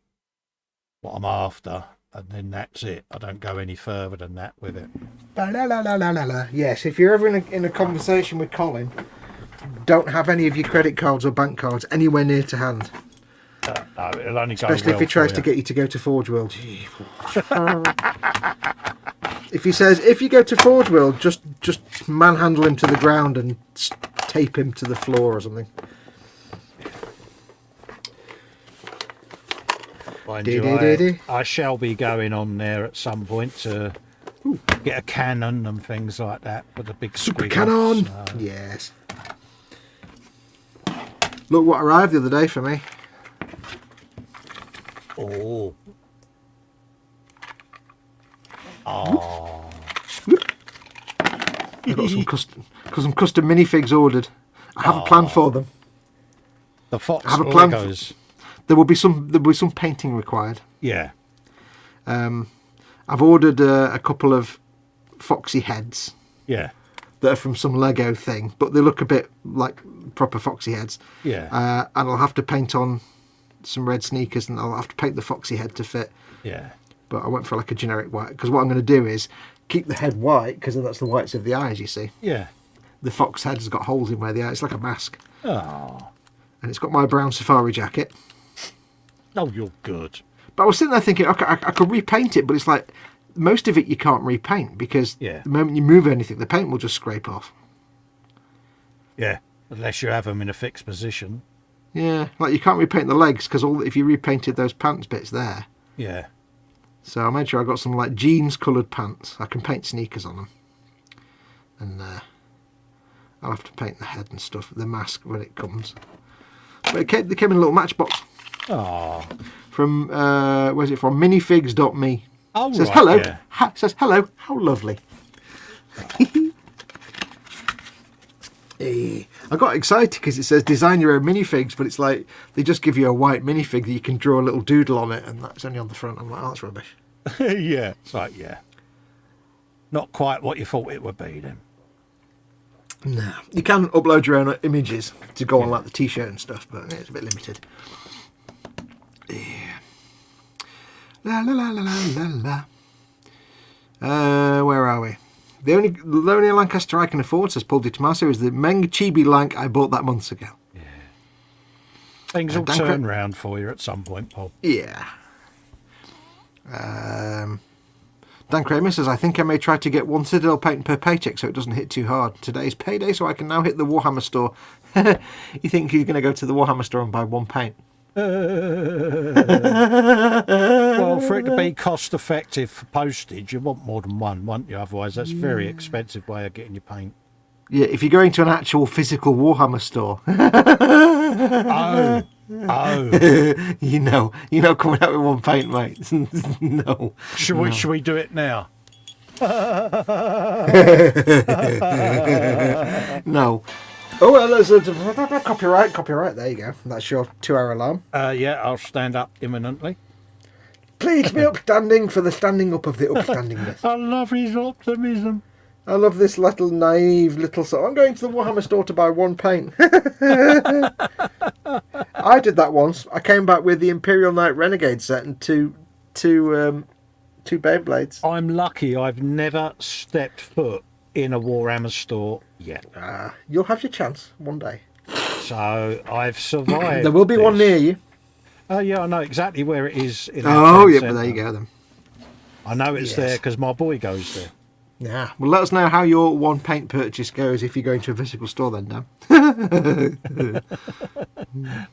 Speaker 2: what I'm after, and then that's it. I don't go any further than that with it.
Speaker 3: La, la, la, la, la, la, la. Yes, if you're ever in a conversation with Colin, don't have any of your credit cards or bank cards anywhere near to hand.
Speaker 2: No, it'll only go
Speaker 3: Especially if he tries to get you to go to Forge World. If he says, if you go to Forge World, just manhandle him to the ground and tape him to the floor or something.
Speaker 2: Mind you, I shall be going on there at some point to get a cannon and things like that with a big
Speaker 3: Super
Speaker 2: squig
Speaker 3: cannon!
Speaker 2: off, so.
Speaker 3: Yes. Look what arrived the other day for me.
Speaker 2: Oh.
Speaker 3: I've got some custom minifigs ordered. I have a plan for them.
Speaker 2: The Fox
Speaker 3: I have a plan.
Speaker 2: Legos.
Speaker 3: There will be some painting required.
Speaker 2: Yeah.
Speaker 3: I've ordered a couple of Foxy heads.
Speaker 2: Yeah.
Speaker 3: that are from some Lego thing, but they look a bit like proper Foxy heads.
Speaker 2: Yeah.
Speaker 3: And I'll have to paint on some red sneakers, and I'll have to paint the Foxy head to fit.
Speaker 2: Yeah.
Speaker 3: But I went for like a generic white, because what I'm going to do is keep the head white, because that's the whites of the eyes, you see.
Speaker 2: Yeah.
Speaker 3: The fox head has got holes in where the eyes. It's like a mask.
Speaker 2: Oh.
Speaker 3: And it's got my brown safari jacket.
Speaker 2: Oh, you're good.
Speaker 3: But I was sitting there thinking, okay, I could repaint it, but it's like most of it you can't repaint, because the moment you move anything, the paint will just scrape off.
Speaker 2: Yeah, unless you have them in a fixed position.
Speaker 3: Yeah, like you can't repaint the legs, because if you repainted those pants bits there.
Speaker 2: Yeah.
Speaker 3: So I made sure I got some like jeans coloured pants. I can paint sneakers on them. And I'll have to paint the head and stuff, the mask when it comes. But they came in a little matchbox.
Speaker 2: Oh.
Speaker 3: From where's it from? Minifigs.me.
Speaker 2: Oh,
Speaker 3: says
Speaker 2: right,
Speaker 3: hello.
Speaker 2: yeah.
Speaker 3: Says hello. How lovely. I got excited because it says design your own minifigs, but it's like they just give you a white minifig that you can draw a little doodle on it, and that's only on the front. I'm like, oh, that's rubbish.
Speaker 2: Yeah. It's like, yeah. Not quite what you thought it would be then.
Speaker 3: No, you can upload your own images to go on like the t-shirt and stuff, but it's a bit limited. Yeah. La la la la la la la. Where are we? The only Lancaster I can afford, says Paul Di Tommaso, is the Meng Chibi Lank I bought that months ago.
Speaker 2: Yeah. Things will turn round for you at some point, Paul.
Speaker 3: Yeah. Dan Kramer says, I think I may try to get one Citadel paint per paycheck so it doesn't hit too hard. Today's payday, so I can now hit the Warhammer store. You think he's going to go to the Warhammer store and buy one paint?
Speaker 2: Well, for it to be cost effective for postage, you want more than one, won't you? Otherwise, that's a very expensive way of getting your paint.
Speaker 3: Yeah, if you're going to an actual physical Warhammer store.
Speaker 2: Oh.
Speaker 3: you know, coming out with one paint, mate. No.
Speaker 2: Should we do it now?
Speaker 3: No. Oh, well, there's a copyright. There you go. That's your 2-hour alarm.
Speaker 2: Yeah, I'll stand up imminently.
Speaker 3: Please be upstanding for the standing up of the upstandingness.
Speaker 2: I love his optimism.
Speaker 3: I love this little naive little sort. I'm going to the Warhammer store to buy one paint. I did that once. I came back with the Imperial Knight Renegade set and two Beyblades.
Speaker 2: I'm lucky I've never stepped foot in a Warhammer store yet.
Speaker 3: You'll have your chance one day.
Speaker 2: So I've survived.
Speaker 3: There will be one near you.
Speaker 2: Oh, yeah, I know exactly where it is. In
Speaker 3: but there you go then.
Speaker 2: I know it's there because my boy goes there.
Speaker 3: Yeah. Well, let us know how your one paint purchase goes if you're going to a physical store then, Dan.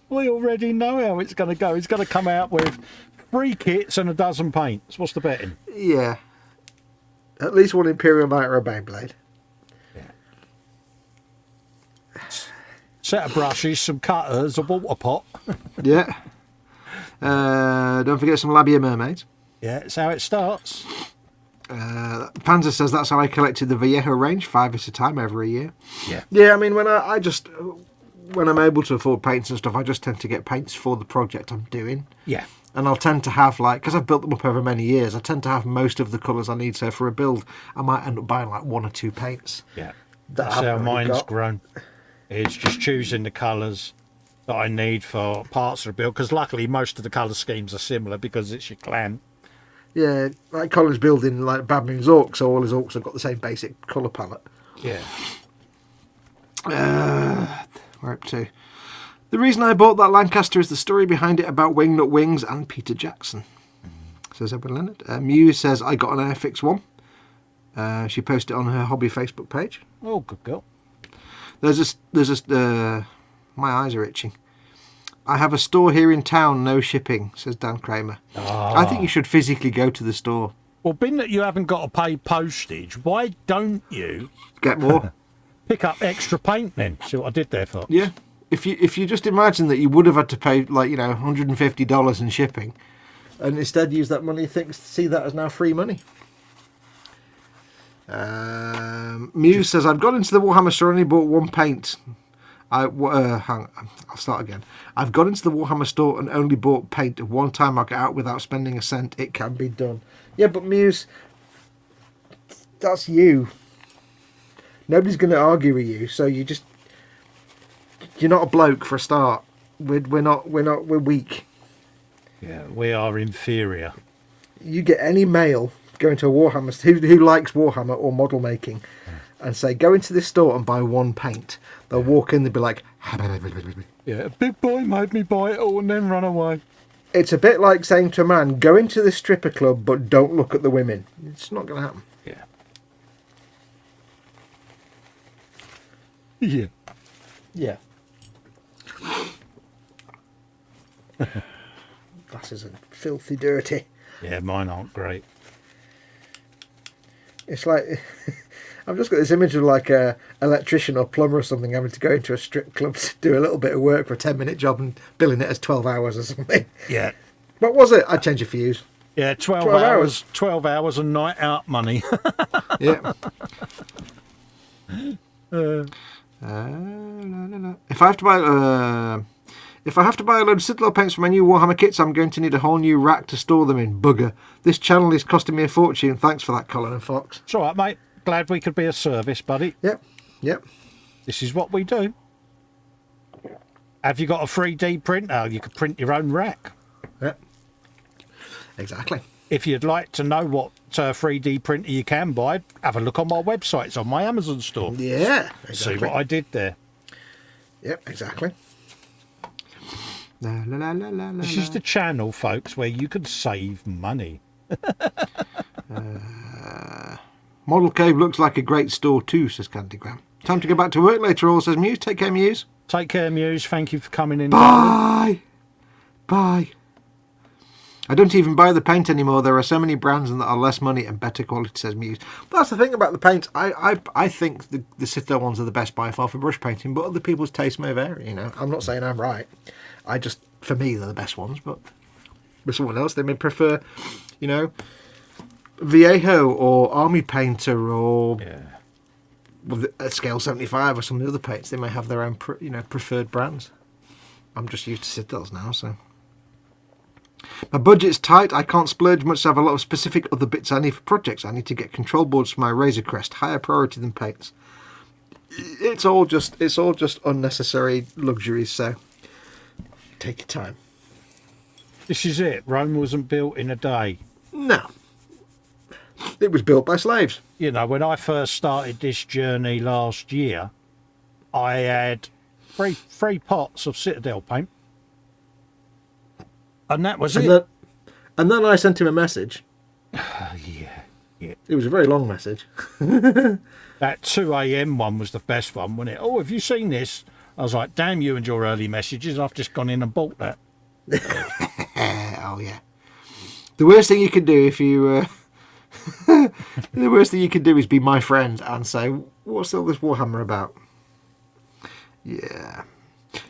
Speaker 2: We already know how it's going to go. It's going to come out with 3 kits and a dozen paints. What's the betting?
Speaker 3: Yeah. At least one Imperial Knight or a Beyblade.
Speaker 2: Yeah. Set of brushes, some cutters, a water pot.
Speaker 3: Yeah. Don't forget some Labia Mermaids.
Speaker 2: Yeah, it's how it starts.
Speaker 3: Panzer says that's how I collected the Vallejo range, 5 at a time over a year.
Speaker 2: Yeah.
Speaker 3: Yeah, I mean, when I'm able to afford paints and stuff, I just tend to get paints for the project I'm doing.
Speaker 2: Yeah.
Speaker 3: And I'll tend to have, like, because I've built them up over many years, I tend to have most of the colours I need. So for a build, I might end up buying like 1 or 2 paints.
Speaker 2: Yeah. That's how mine's grown. It's just choosing the colours that I need for parts of the build, because luckily most of the colour schemes are similar because it's your clan.
Speaker 3: Yeah, like Colin's building like Bad Moon's Orcs, so all his orcs have got the same basic colour palette.
Speaker 2: Yeah.
Speaker 3: We're up to. The reason I bought that Lancaster is the story behind it about Wingnut Wings and Peter Jackson, says Edwin Leonard. Muse says, I got an Airfix one. She posted it on her hobby Facebook page.
Speaker 2: Oh, good girl.
Speaker 3: There's my eyes are itching. I have a store here in town, no shipping, says Dan Kramer. I think you should physically go to the store.
Speaker 2: Well, being that you haven't got to pay postage, why don't you
Speaker 3: get more?
Speaker 2: Pick up extra paint then. See what I did there, Fox?
Speaker 3: Yeah. If you just imagine that you would have had to pay like, $150 in shipping, and instead use that money, see that as now free money. Muse says, I've gone into the Warhammer store and only bought one paint. Hang on, I'll start again. I've gone into the Warhammer store and only bought paint. One time I got out without spending a cent. It can be done. Yeah, but Muse, that's you. Nobody's going to argue with you, so you're not a bloke for a start. We're weak.
Speaker 2: Yeah, we are inferior.
Speaker 3: You get any male going to a Warhammer who likes Warhammer or model making, and say go into this store and buy one paint. They'll walk in, they'll be like,
Speaker 2: yeah, big boy made me buy it all and then run away.
Speaker 3: It's a bit like saying to a man, go into the stripper club but don't look at the women. It's not going to happen.
Speaker 2: Yeah.
Speaker 3: Yeah. Glasses are filthy dirty.
Speaker 2: Yeah, mine aren't great.
Speaker 3: It's like I've just got this image of like a electrician or plumber or something having to go into a strip club to do a little bit of work for a 10-minute job and billing it as 12 hours or something.
Speaker 2: Yeah.
Speaker 3: What was it? I'd change a fuse.
Speaker 2: Yeah, 12 hours. 12 hours and night out money.
Speaker 3: Yeah. If I have to buy a load of Citadel paints for my new Warhammer kits, I'm going to need a whole new rack to store them in. Bugger. This channel is costing me a fortune. Thanks for that, Colin and Fox.
Speaker 2: It's all right, mate. Glad we could be of service, buddy.
Speaker 3: Yep.
Speaker 2: This is what we do. Have you got a 3D printer? You could print your own rack.
Speaker 3: Yep. Exactly.
Speaker 2: If you'd like to know what 3D printer you can buy, have a look on my website. It's on my Amazon store.
Speaker 3: Yeah. Exactly.
Speaker 2: See what I did there.
Speaker 3: Yep, exactly.
Speaker 2: This is the channel, folks, where you can save money.
Speaker 3: Model Cave looks like a great store too, says Candygram. Time to go back to work later all, says Muse. Take care, Muse.
Speaker 2: Take care, Muse. Thank you for coming in.
Speaker 3: Bye. Bye. I don't even buy the paint anymore. There are so many brands that are less money and better quality, says Muse. That's the thing about the paints. I think the Citadel ones are the best by far for brush painting, but other people's taste may vary, you know. I'm not saying I'm right. For me, they're the best ones, but for someone else, they may prefer, you know, Viejo or Army Painter or a Scale 75 or some of the other paints. They may have their own, preferred brands. I'm just used to Citadels now, so. My budget's tight. I can't splurge much, so I have a lot of specific other bits I need for projects. I need to get control boards for my Razor Crest, higher priority than paints. It's all just unnecessary luxuries, so take your time.
Speaker 2: This is it. Rome wasn't built in a day.
Speaker 3: No. It was built by slaves.
Speaker 2: You know, when I first started this journey last year, I had three pots of Citadel paint. And that was it.
Speaker 3: And then I sent him a message.
Speaker 2: Yeah.
Speaker 3: It was a very long message.
Speaker 2: That 2 a.m. one was the best one, wasn't it? Oh, have you seen this? I was like, damn you and your early messages. I've just gone in and bought that.
Speaker 3: Oh, yeah. The worst thing you can do if you... the worst thing you can do is be my friend and say, what's all this Warhammer about? Yeah.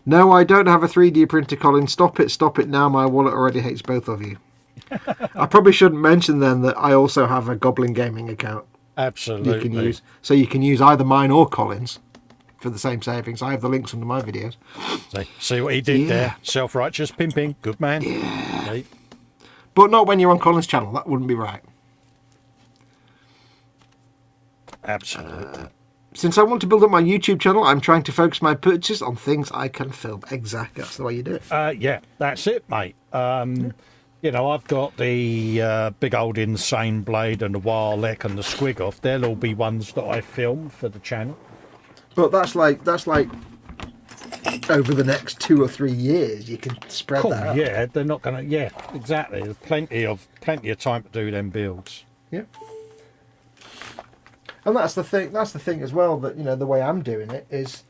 Speaker 3: No, I don't have a 3D printer, Colin. Stop it now. My wallet already hates both of you. I probably shouldn't mention then that I also have a Goblin Gaming account.
Speaker 2: Absolutely.
Speaker 3: You can use. So you can use either mine or Colin's for the same savings. I have the links under my videos.
Speaker 2: See what he did there. Self-righteous pimping. Good man.
Speaker 3: Yeah.
Speaker 2: Okay.
Speaker 3: But not when you're on Colin's channel. That wouldn't be right.
Speaker 2: Absolutely.
Speaker 3: Since I want to build up my YouTube channel, I'm trying to focus my purchases on things I can film. Exactly. That's the way you do it.
Speaker 2: Yeah, that's it, mate. You know, I've got the big old Insane Blade and the Warlek and the Squig Off. They'll all be ones that I film for the channel.
Speaker 3: But that's like over the next 2 or 3 years you can spread that out.
Speaker 2: Yeah, they're not gonna. Yeah, exactly. There's plenty of time to do them builds.
Speaker 3: Yeah. And that's the thing as well, that, you know, the way I'm doing it is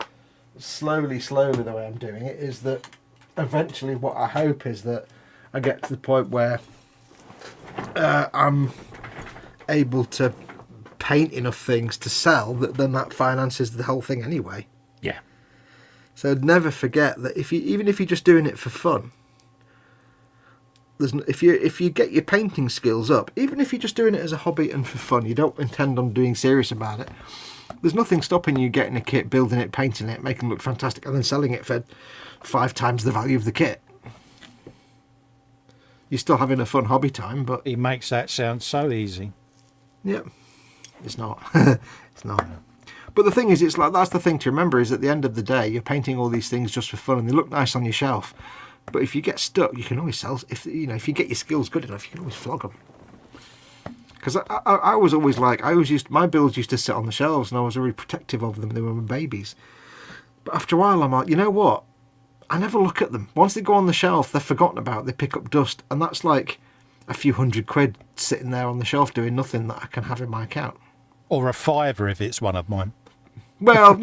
Speaker 3: slowly the way I'm doing it is that eventually what I hope is that I get to the point where I'm able to paint enough things to sell that finances the whole thing anyway.
Speaker 2: Yeah.
Speaker 3: So never forget that even if you're just doing it for fun, if you get your painting skills up, even if you're just doing it as a hobby and for fun, you don't intend on being serious about it, there's nothing stopping you getting a kit, building it, painting it, making it look fantastic, and then selling it for 5 times the value of the kit. You're still having a fun hobby time, but...
Speaker 2: He makes that sound so easy.
Speaker 3: Yeah. It's not. It's not. But the thing is, it's like, that's the thing to remember, is at the end of the day, you're painting all these things just for fun and they look nice on your shelf. But if you get stuck, you can always sell. If you get your skills good enough, you can always flog them. Because I was always like, my builds used to sit on the shelves and I was very protective of them. They were my babies. But after a while, I'm like, you know what? I never look at them. Once they go on the shelf, they're forgotten about. They pick up dust, and that's like a few £100 sitting there on the shelf doing nothing that I can have in my account.
Speaker 2: Or a fiver if it's one of mine.
Speaker 3: Well,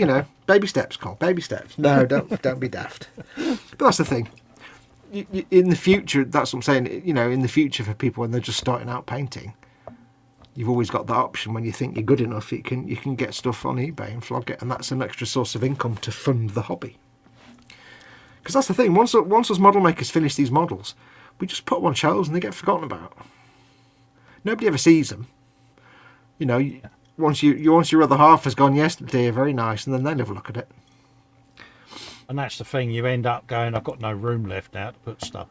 Speaker 3: baby steps, Cole. Baby steps. No, don't be daft. But that's the thing. In the future, that's what I'm saying. In the future, for people when they're just starting out painting, you've always got that option. When you think you're good enough, you can get stuff on eBay and flog it, and that's an extra source of income to fund the hobby. Because that's the thing. Once us model makers finish these models, we just put them on shelves and they get forgotten about. Nobody ever sees them. Once your other half has gone, yes, they're very nice, and then they never look at it.
Speaker 4: And that's the thing. You end up going, I've got no room left now to put stuff.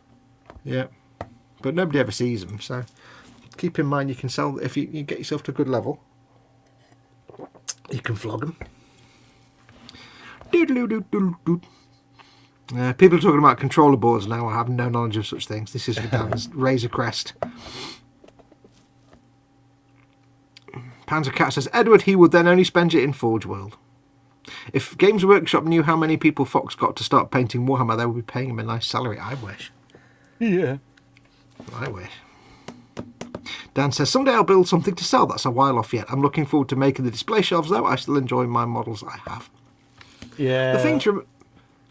Speaker 3: Yeah, but nobody ever sees them. So keep in mind, you can sell if you get yourself to a good level. You can flog them. People are talking about controller boards now. I have no knowledge of such things. This is for Dan's Razor Crest. Panzer Cat says, Edward, he would then only spend it in Forge World. If Games Workshop knew how many people Fox got to start painting Warhammer, they would be paying him a nice salary. I wish.
Speaker 4: Yeah.
Speaker 3: I wish. Dan says, someday I'll build something to sell. That's a while off yet. I'm looking forward to making the display shelves, though. I still enjoy my models I have.
Speaker 4: Yeah.
Speaker 3: The thing to...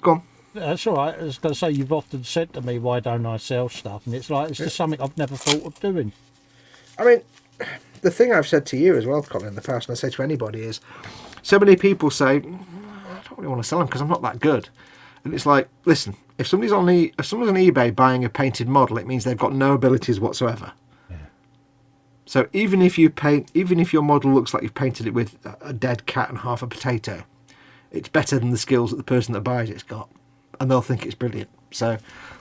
Speaker 3: Go on.
Speaker 4: That's all right. I was going to say, you've often said to me, why don't I sell stuff? And it's like, it's just something I've never thought of doing.
Speaker 3: I mean, the thing I've said to you as well, Colin, in the past, and I say to anybody, is so many people say, I don't really want to sell them because I'm not that good. And it's like, listen, if someone's on eBay buying a painted model, it means they've got no abilities whatsoever. Yeah. So even if your model looks like you've painted it with a dead cat and half a potato, it's better than the skills that the person that buys it's got. And they'll think it's brilliant. So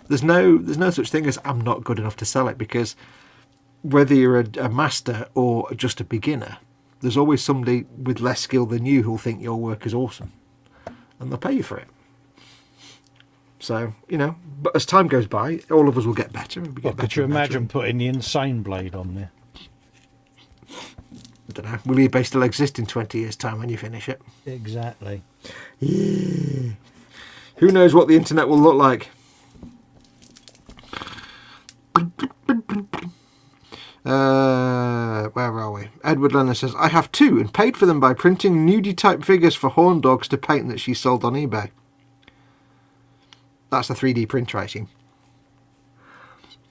Speaker 3: there's no such thing as I'm not good enough to sell it, because whether you're a master or just a beginner, there's always somebody with less skill than you who'll think your work is awesome, and they'll pay you for it. So, but as time goes by, all of us will get better.
Speaker 4: Could you imagine putting the Insane Blade on there?
Speaker 3: I don't know. Will eBay still exist in 20 years' time when you finish it?
Speaker 4: Exactly.
Speaker 3: Yeah. Who knows what the internet will look like? Where are we? Edward Lennon says, I have 2 and paid for them by printing nudie type figures for Horn Dogs to paint that she sold on eBay. That's a 3D print writing.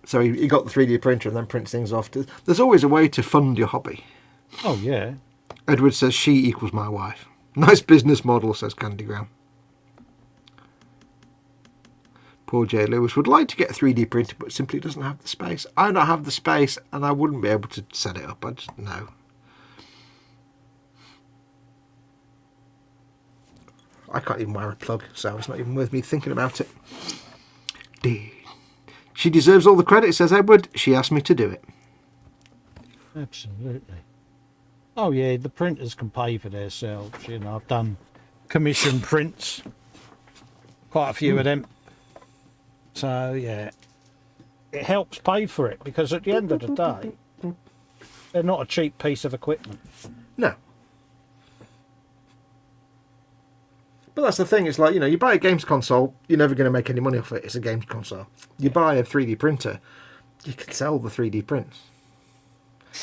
Speaker 3: So he got the 3D printer and then prints things off. There's always a way to fund your hobby.
Speaker 4: Oh, yeah.
Speaker 3: Edward says, she equals my wife. Nice business model, says Candy Graham. Paul J. Lewis would like to get a 3D printer, but simply doesn't have the space. I don't have the space, and I wouldn't be able to set it up. I just know. I can't even wear a plug, so it's not even worth me thinking about it. She deserves all the credit, says Edward. She asked me to do it.
Speaker 4: Absolutely. Oh, yeah, the printers can pay for themselves. I've done commission prints. Quite a few of them. So, yeah, it helps pay for it, because at the end of the day, they're not a cheap piece of equipment.
Speaker 3: No. But that's the thing, it's like, you buy a games console, you're never going to make any money off it. It's a games console. You buy a 3D printer, you can sell the 3D prints.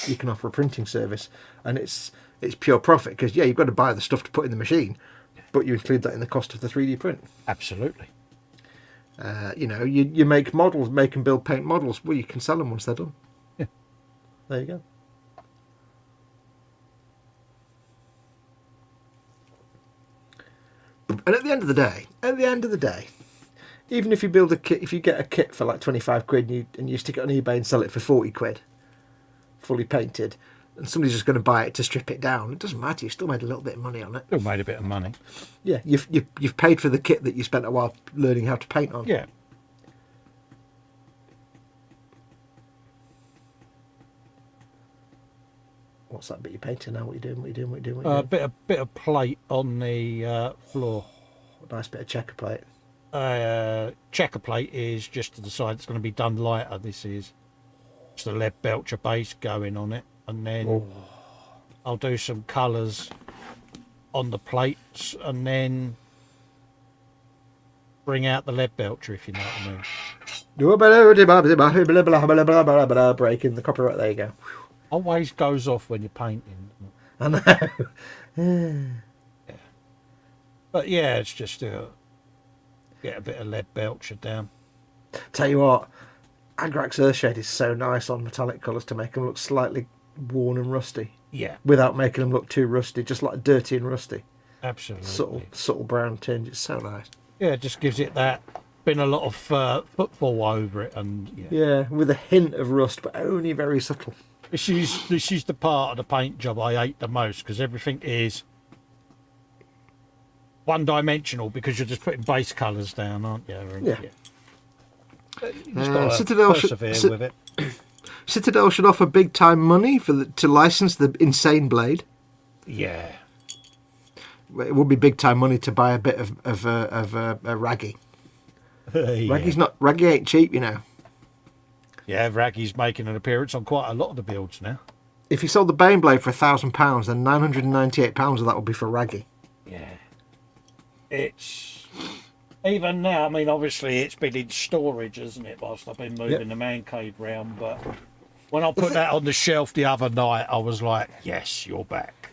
Speaker 3: You can offer a printing service, and it's pure profit, because, yeah, you've got to buy the stuff to put in the machine, but you include that in the cost of the 3D print.
Speaker 4: Absolutely.
Speaker 3: You make models, make and build paint models. Well, you can sell them once they're done.
Speaker 4: Yeah.
Speaker 3: There you go. And at the end of the day, even if you build a kit, if you get a kit for like 25 quid and you stick it on eBay and sell it for 40 quid, fully painted, and somebody's just going to buy it to strip it down, it doesn't matter. You still made a little bit of money on it.
Speaker 4: Still made a bit of money.
Speaker 3: Yeah, you've paid for the kit that you spent a while learning how to paint on.
Speaker 4: Yeah.
Speaker 3: What's that bit you're painting now? What are you doing? What are you doing? What are you doing? What are you doing?
Speaker 4: Bit of plate on the floor.
Speaker 3: Nice bit of checker plate.
Speaker 4: Checker plate is just to the side. It's going to be done lighter. This is just a lead belcher base going on it, and then I'll do some colours on the plates, and then bring out the lead belcher, if you know what I mean.
Speaker 3: Breaking the copyright. There you go.
Speaker 4: Always goes off when you're painting.
Speaker 3: I know.
Speaker 4: Yeah. But yeah, it's just to get a bit of lead belcher down.
Speaker 3: Tell you what, Agrax Earthshade is so nice on metallic colours to make them look slightly worn and rusty.
Speaker 4: Yeah,
Speaker 3: Without making them look too rusty, just like dirty and rusty.
Speaker 4: absolutely.
Speaker 3: Subtle brown tinge. It's so nice.
Speaker 4: Yeah, it just gives it that. Been a lot of footfall over it, and
Speaker 3: Yeah, with a hint of rust, but only very subtle.
Speaker 4: This is the part of the paint job I hate the most, because everything is one-dimensional because you're just putting base colours down, aren't you? And,
Speaker 3: Yeah.
Speaker 4: But you just gotta
Speaker 3: Citadel
Speaker 4: persevere with it.
Speaker 3: Citadel should offer big time money to license the insane blade.
Speaker 4: Yeah.
Speaker 3: It would be big time money to buy a bit of Raggy.
Speaker 4: Yeah.
Speaker 3: Raggy ain't cheap, you know.
Speaker 4: Yeah, Raggy's making an appearance on quite a lot of the builds now.
Speaker 3: If you sold the Bane blade for £1,000, then £998 of that would be for Raggy.
Speaker 4: Yeah. It's even now, I mean, obviously it's been in storage, hasn't it, whilst I've been moving the man cave round, but when I put that on the shelf the other night, I was like, yes, you're back.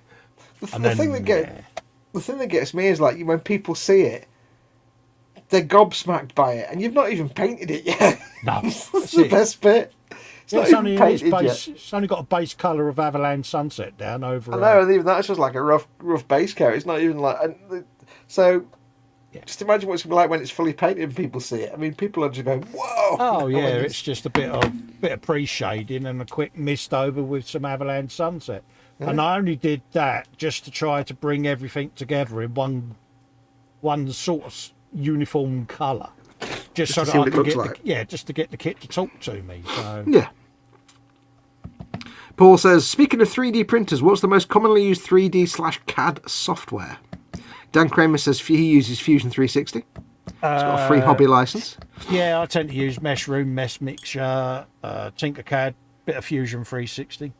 Speaker 3: The thing that gets me is like when people see it, they're gobsmacked by it, and you've not even painted it yet.
Speaker 4: No,
Speaker 3: That's the best bit. It's not even painted yet.
Speaker 4: It's only got a base colour of Avalanche Sunset down over.
Speaker 3: I know, and even that's just like a rough base coat. It's not even like so.
Speaker 4: Yeah.
Speaker 3: Just imagine what it's gonna be like when it's fully painted and people see it. I mean, people are just going, "Whoa!"
Speaker 4: Oh yeah, it's just a bit of pre-shading and a quick mist over with some Avalanche Sunset. Yeah. And I only did that just to try to bring everything together in one sort of uniform colour, just so that I could get just to get the kit to talk to me. So
Speaker 3: yeah. Paul says, speaking of 3D printers, what's the most commonly used 3D/CAD software? Dan Kramer says he uses Fusion 360. He's got a free hobby license.
Speaker 4: Yeah, I tend to use Mesh Room, Mesh Mixture, Tinkercad, bit of Fusion 360.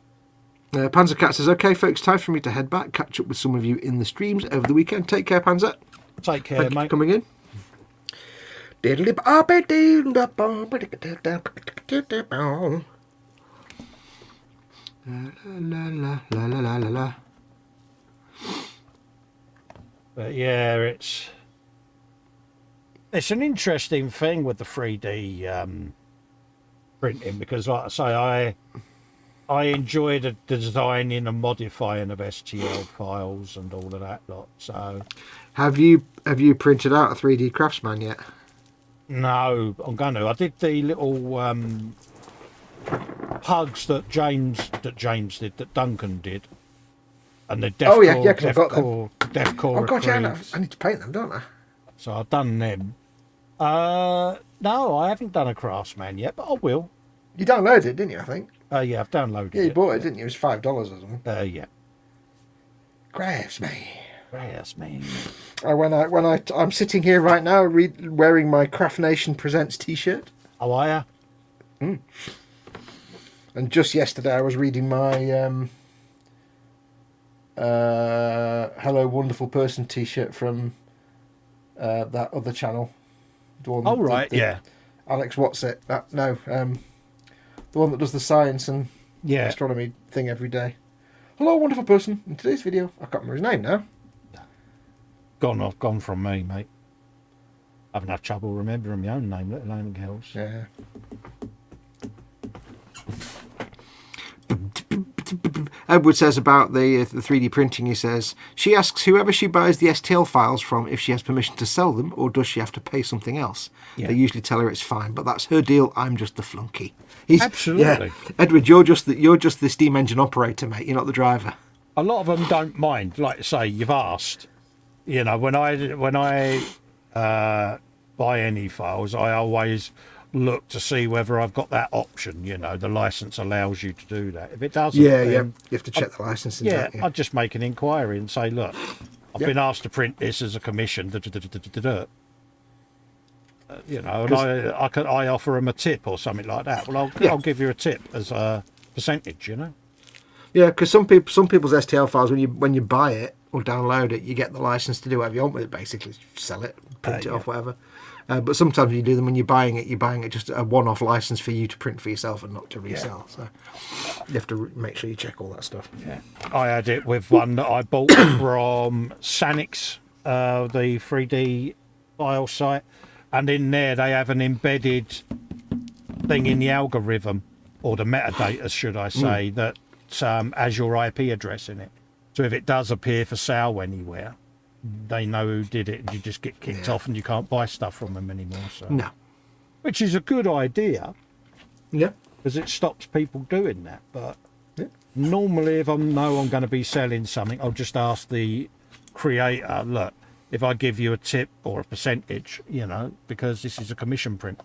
Speaker 3: Panzercat says, okay, folks, time for me to head back. Catch up with some of you in the streams over the weekend. Take care, Panzer.
Speaker 4: Take care,
Speaker 3: Thank you
Speaker 4: mate.
Speaker 3: for coming in.
Speaker 4: But yeah, it's an interesting thing with the 3D printing, because, like I say, I enjoy the designing and modifying of STL files and all of that lot. So,
Speaker 3: have you printed out a 3D Craftsman yet?
Speaker 4: No, I'm going to. I did the little hugs that Duncan did, and the
Speaker 3: I've got them.
Speaker 4: Deathcore.
Speaker 3: Oh god, yeah, I need to paint them, don't I?
Speaker 4: So I've done them. No, I haven't done a Craftsman yet, but I will.
Speaker 3: You downloaded it, didn't you? I think.
Speaker 4: Yeah, I've downloaded it.
Speaker 3: Yeah, you bought it, didn't you? It was $5 or something.
Speaker 4: Yeah.
Speaker 3: Craftsman. I'm sitting here right now wearing my Craft Nation Presents T-shirt.
Speaker 4: How are you?
Speaker 3: And just yesterday I was reading my Hello Wonderful Person T-shirt from that other channel. The one
Speaker 4: yeah.
Speaker 3: Alex Whatsit. The one that does the science and astronomy thing every day. Hello Wonderful Person. In today's video, I can't remember his name now.
Speaker 4: Gone from me, mate. I haven't had trouble remembering my own name, let alone anything else.
Speaker 3: Yeah. Edward says about the 3D printing, he says, she asks whoever she buys the STL files from if she has permission to sell them or does she have to pay something else. Yeah. They usually tell her it's fine, but that's her deal. I'm just the flunky.
Speaker 4: Absolutely.
Speaker 3: Yeah. Edward, you're just the steam engine operator, mate. You're not the driver.
Speaker 4: A lot of them don't mind. Like I say, you've asked. When I buy any files, I always look to see whether I've got that option. You know, the license allows you to do that. If it doesn't,
Speaker 3: Yeah,
Speaker 4: then
Speaker 3: yeah. You have to check the licensing.
Speaker 4: yeah,
Speaker 3: don't you?
Speaker 4: I'd just make an inquiry and say, look, I've
Speaker 3: Yeah.
Speaker 4: been asked to print this as a commission. You know, and I offer them a tip or something like that. Well, I'll give you a tip as a percentage. You know.
Speaker 3: Yeah, because some people's STL files, when you buy it or download it, you get the license to do whatever you want with it. Basically, sell it, print it off, whatever. But sometimes when you do them, when you're buying it just a one-off license for you to print for yourself and not to resell. So you have to make sure you check all that stuff.
Speaker 4: Yeah, I had it with one that I bought from Sanix, the 3D file site, and in there they have an embedded thing in the algorithm, or the metadata, should I say, that has your IP address in it. So if it does appear for sale anywhere, they know who did it, and you just get kicked off, and you can't buy stuff from them anymore. So,
Speaker 3: No.
Speaker 4: which is a good idea,
Speaker 3: Yeah.
Speaker 4: because it stops people doing that. But
Speaker 3: Yeah.
Speaker 4: normally, if I know I'm going to be selling something, I'll just ask the creator, look, if I give you a tip or a percentage, you know, because this is a commission print.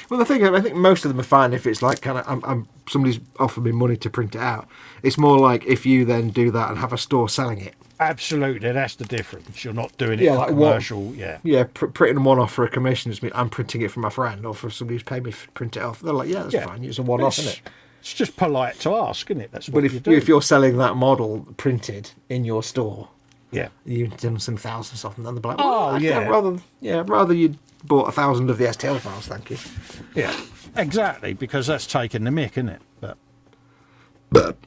Speaker 3: Well, the thing, I think most of them are fine if it's like kind of somebody's offered me money to print it out. It's more like if you then do that and have a store selling it.
Speaker 4: Absolutely, that's the difference. You're not doing it
Speaker 3: Yeah,
Speaker 4: for
Speaker 3: like
Speaker 4: commercial. Yeah,
Speaker 3: Yeah, printing one off for a commission is me. I'm printing it for my friend or for somebody who's paid me to print it off. They're like, yeah, that's fine. It's a one-off, isn't it?
Speaker 4: It's just polite to ask, isn't it? That's what
Speaker 3: But
Speaker 4: you do.
Speaker 3: if you're selling that model printed in your store,
Speaker 4: yeah,
Speaker 3: you've done some thousands of them, then they'll be like,
Speaker 4: Oh,
Speaker 3: well,
Speaker 4: yeah.
Speaker 3: rather you bought 1,000 of the STL files, thank you.
Speaker 4: yeah, exactly, because that's taking the mick, isn't it?
Speaker 3: But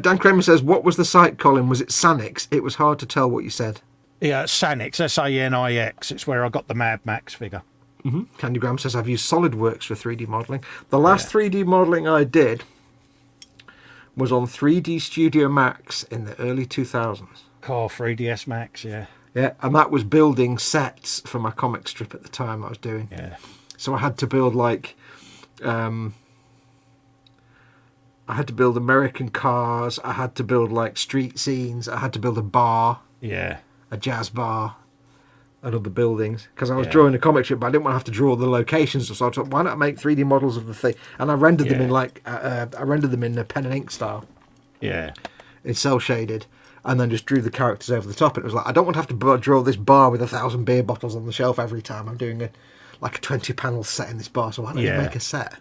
Speaker 3: Dan Kramer says, what was the site, Colin? Was it Sanix? It was hard to tell what you said.
Speaker 4: Yeah, Sanix, Sanix. It's where I got the Mad Max figure.
Speaker 3: Candy Graham says, I've used SolidWorks for 3D modelling. The last 3D modelling I did was on 3D Studio Max in the early 2000s.
Speaker 4: Oh, 3ds Max, yeah.
Speaker 3: Yeah, and that was building sets for my comic strip at the time I was doing.
Speaker 4: Yeah.
Speaker 3: So I had to build like, I had to build American cars. I had to build like street scenes. I had to build a bar,
Speaker 4: Yeah.
Speaker 3: a jazz bar, and other buildings because I was
Speaker 4: Yeah.
Speaker 3: drawing a comic strip, but I didn't want to have to draw the locations. So I thought, why not make 3D models of the thing? And I rendered them in like, I rendered them in a pen and ink style.
Speaker 4: Yeah.
Speaker 3: It's cell shaded, and then just drew the characters over the top. It was like, I don't want to have to draw this bar with 1,000 beer bottles on the shelf every time I'm doing a 20 panel set in this bar, so why don't you make a set?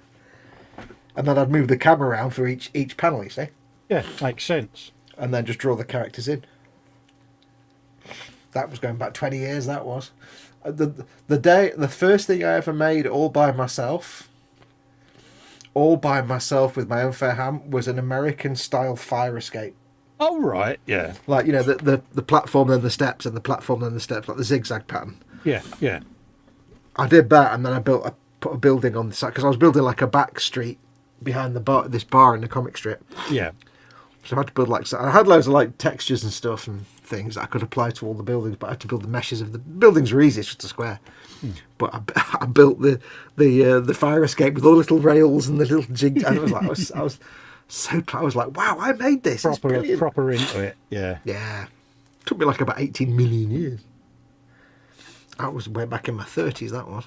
Speaker 3: And then I'd move the camera around for each panel, you see,
Speaker 4: Yeah, makes sense.
Speaker 3: and then just draw the characters in. That was going back 20 years, that was. The first thing I ever made all by myself with my own fair hand, was an American style fire escape.
Speaker 4: Oh, right, yeah.
Speaker 3: Like, you know, the platform, then the steps, and the platform, then the steps, like the zigzag pattern.
Speaker 4: Yeah, yeah.
Speaker 3: I did that, and then I put a building on the side, because I was building like a back street behind this bar in the comic strip.
Speaker 4: Yeah.
Speaker 3: So I had to build like, I had loads of like textures and stuff and things that I could apply to all the buildings, but I had to build the meshes of the buildings. Were easy, it's just a square. But I built the fire escape with all the little rails and the little jig. And I was like, I was like, wow, I made this. It's brilliant.
Speaker 4: Proper into it. Yeah.
Speaker 3: Yeah, took me like about 18 million years. That was way back in my 30s. That was.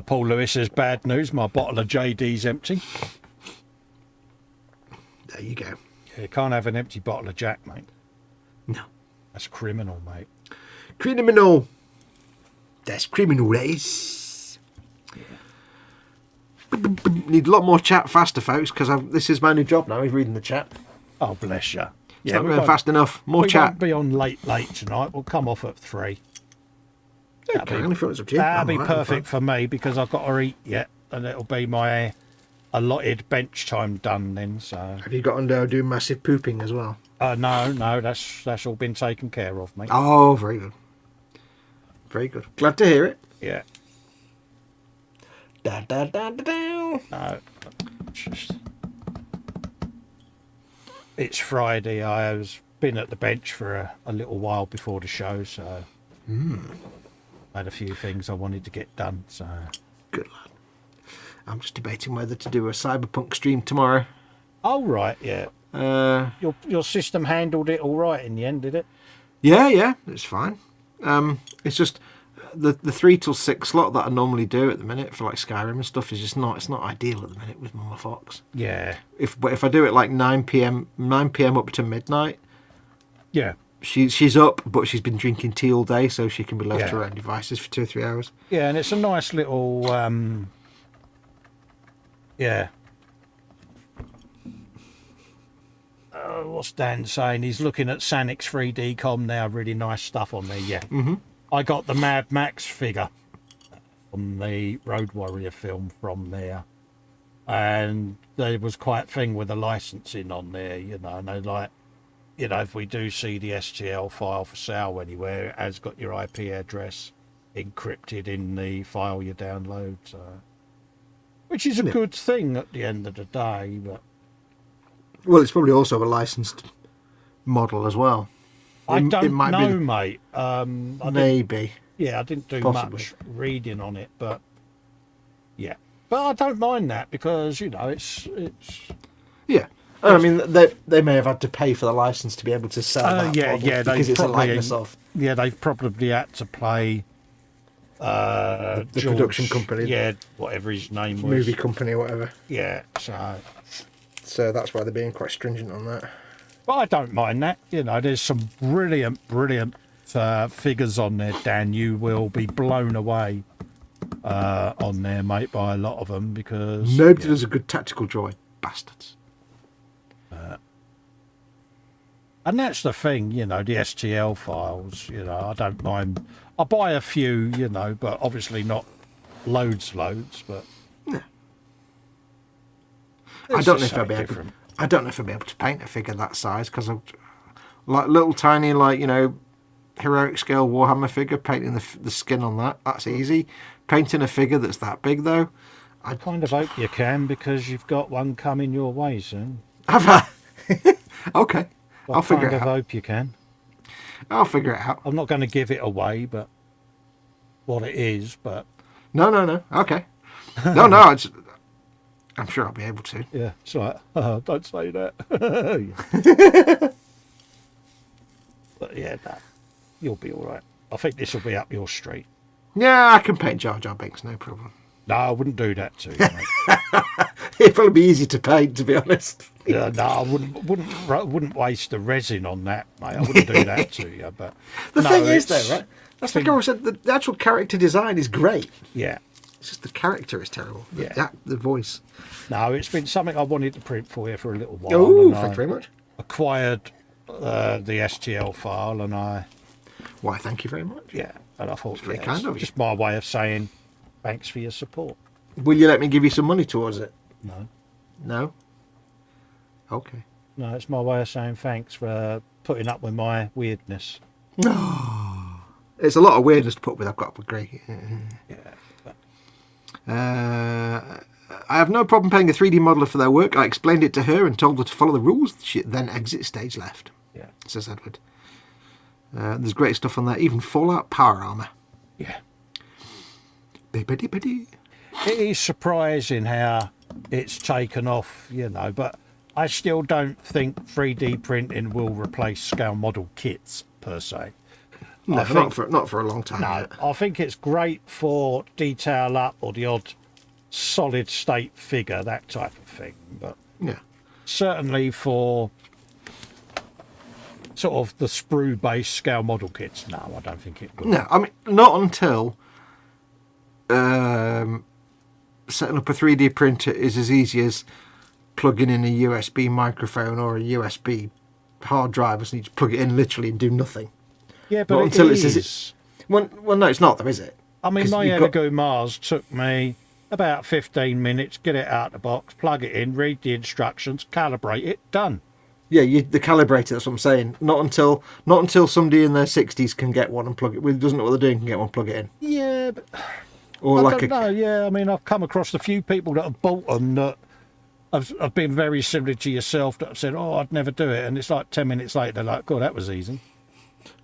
Speaker 4: Paul Lewis says, bad news, my bottle of JD's empty.
Speaker 3: There you go.
Speaker 4: You can't have an empty bottle of Jack, mate.
Speaker 3: No.
Speaker 4: That's criminal, mate.
Speaker 3: Criminal. That's criminal, that is. Need a lot more chat faster, folks, because this is my new job now. He's reading the chat.
Speaker 4: Oh, bless you.
Speaker 3: It's not going fast enough. More
Speaker 4: we
Speaker 3: chat.
Speaker 4: won't be on late tonight. We'll come off at 3.
Speaker 3: Okay, if it's up to you.
Speaker 4: That'll
Speaker 3: I'm
Speaker 4: be
Speaker 3: all right, I'm
Speaker 4: perfect for me, because I've got to eat yet, and it'll be my allotted bench time done then. So.
Speaker 3: fine. Have you got to do massive pooping as well?
Speaker 4: No, that's all been taken care of, mate.
Speaker 3: Oh, very good. Very good. Glad to hear it.
Speaker 4: Yeah.
Speaker 3: Da, da, da, da, da.
Speaker 4: No, it's Friday. I was been at the bench for a little while before the show, so I had a few things I wanted to get done. So
Speaker 3: Good lad. I'm just debating whether to do a cyberpunk stream tomorrow.
Speaker 4: oh right, yeah. Your system handled it all right in the end, did it?
Speaker 3: Yeah, it's fine. It's just the 3 till 6 slot that I normally do at the minute for like Skyrim and stuff is just not. It's not ideal at the minute with Mama Fox.
Speaker 4: Yeah.
Speaker 3: But if I do it like 9 p.m. up to midnight,
Speaker 4: Yeah.
Speaker 3: she's up, but she's been drinking tea all day, so she can be left to her own devices for 2 or 3 hours.
Speaker 4: Yeah, and it's a nice little. Yeah. What's Dan saying? He's looking at Sanix 3D Com now. Really nice stuff on there. Yeah. Mm-hmm. I got the Mad Max figure on the Road Warrior film from there, and there was quite a thing with the licensing on there, you know, and they like, you know, if we do see the STL file for sale anywhere, it has got your IP address encrypted in the file you download, so, which is a good thing at the end of the day. But
Speaker 3: well, it's probably also a licensed model as well.
Speaker 4: I don't
Speaker 3: might
Speaker 4: know,
Speaker 3: be,
Speaker 4: mate.
Speaker 3: maybe.
Speaker 4: I didn't do
Speaker 3: Possibly.
Speaker 4: much reading on it, but yeah. But I don't mind that because, you know, it's
Speaker 3: Yeah. I mean, they may have had to pay for the license to be able to sell that model because it's a likeness of.
Speaker 4: Yeah, they've probably had to play
Speaker 3: The production company.
Speaker 4: Yeah, whatever his name was.
Speaker 3: Movie company or whatever.
Speaker 4: Yeah,
Speaker 3: So that's why they're being quite stringent on that.
Speaker 4: but I don't mind that. You know, there's some brilliant figures on there, Dan. You will be blown away on there, mate, by a lot of them because
Speaker 3: Nobody does a good tactical drawing. Bastards.
Speaker 4: And that's the thing, you know, the STL files, you know, I don't mind. I buy a few, you know, but obviously not loads, but
Speaker 3: No.
Speaker 4: it's
Speaker 3: I don't know
Speaker 4: just
Speaker 3: if I'll
Speaker 4: something
Speaker 3: be able.
Speaker 4: different.
Speaker 3: I don't know if I'll be able to paint a figure that size because like little tiny, like, you know, heroic scale Warhammer figure, painting the skin on that's easy. Painting a figure that's that big though,
Speaker 4: I kind of hope you can because you've got one coming your way soon.
Speaker 3: have I? Okay, I'll figure it
Speaker 4: I kind of
Speaker 3: out.
Speaker 4: hope you can.
Speaker 3: I'll figure it out.
Speaker 4: I'm not going to give it away, but what it is, but
Speaker 3: No. Okay. No. I'm sure I'll be able to.
Speaker 4: yeah, it's like, don't say that. But yeah, you'll be all right. I think this will be up your street.
Speaker 3: Yeah, I can paint Jar Jar Binks, no problem.
Speaker 4: No, I wouldn't do that to you, mate.
Speaker 3: It'd probably be easy to paint, to be honest.
Speaker 4: Yeah, no, I wouldn't waste the resin on that, mate. I wouldn't do that to you. But
Speaker 3: The
Speaker 4: no,
Speaker 3: thing is,
Speaker 4: it's-
Speaker 3: though, right? That's like I always said. The actual character design is great.
Speaker 4: Yeah,
Speaker 3: It's just the character is terrible.
Speaker 4: Yeah.
Speaker 3: The voice.
Speaker 4: no, it's been something I wanted to print for you for a little while.
Speaker 3: Oh,
Speaker 4: and
Speaker 3: thank you
Speaker 4: I
Speaker 3: very much.
Speaker 4: acquired the STL file, and
Speaker 3: Why, thank you very much.
Speaker 4: and I thought
Speaker 3: very
Speaker 4: yeah,
Speaker 3: kind
Speaker 4: it's
Speaker 3: of you.
Speaker 4: just my way of saying thanks for your support.
Speaker 3: Will you let me give you some money towards it?
Speaker 4: No,
Speaker 3: No? Okay.
Speaker 4: no, it's my way of saying thanks for putting up with my weirdness.
Speaker 3: It's a lot of weirdness to put with, I've got to agree.
Speaker 4: Yeah, but
Speaker 3: I have no problem paying a 3D modeler for their work. I explained it to her and told her to follow the rules. She then exit stage left,
Speaker 4: yeah,
Speaker 3: says Edward. There's great stuff on there, even Fallout power armor.
Speaker 4: yeah.
Speaker 3: Bippity-bitty.
Speaker 4: It is surprising how it's taken off, you know, but I still don't think 3D printing will replace scale model kits per se.
Speaker 3: No,
Speaker 4: I think-
Speaker 3: not for a long time.
Speaker 4: No,
Speaker 3: yet.
Speaker 4: I think it's great for detail up or the odd solid state figure, that type of thing, but
Speaker 3: Yeah.
Speaker 4: certainly for sort of the sprue based scale model kits, no, I don't think it will.
Speaker 3: No, I mean, not until setting up a 3D printer is as easy as plugging in a USB microphone or a USB hard drive, so you just plug it in literally and do nothing.
Speaker 4: Yeah, but
Speaker 3: Not
Speaker 4: it
Speaker 3: until it's-
Speaker 4: is.
Speaker 3: Well, no, it's not, though, is it?
Speaker 4: I mean,
Speaker 3: 'Cause
Speaker 4: my
Speaker 3: you've got-
Speaker 4: Ergo Mars took me about 15 minutes, get it out of the box, plug it in, read the instructions, calibrate it, done.
Speaker 3: Yeah, the calibrator. That's what I'm saying. Not until somebody in their 60s can get one and plug it. Doesn't know what they're doing, can get one, plug it in.
Speaker 4: Yeah, but
Speaker 3: Or
Speaker 4: I
Speaker 3: like
Speaker 4: don't know. Yeah, I mean, I've come across a few people that have bought them that have been very similar to yourself that have said, "Oh, I'd never do it," and it's like 10 minutes later, they're like, "God, that was easy."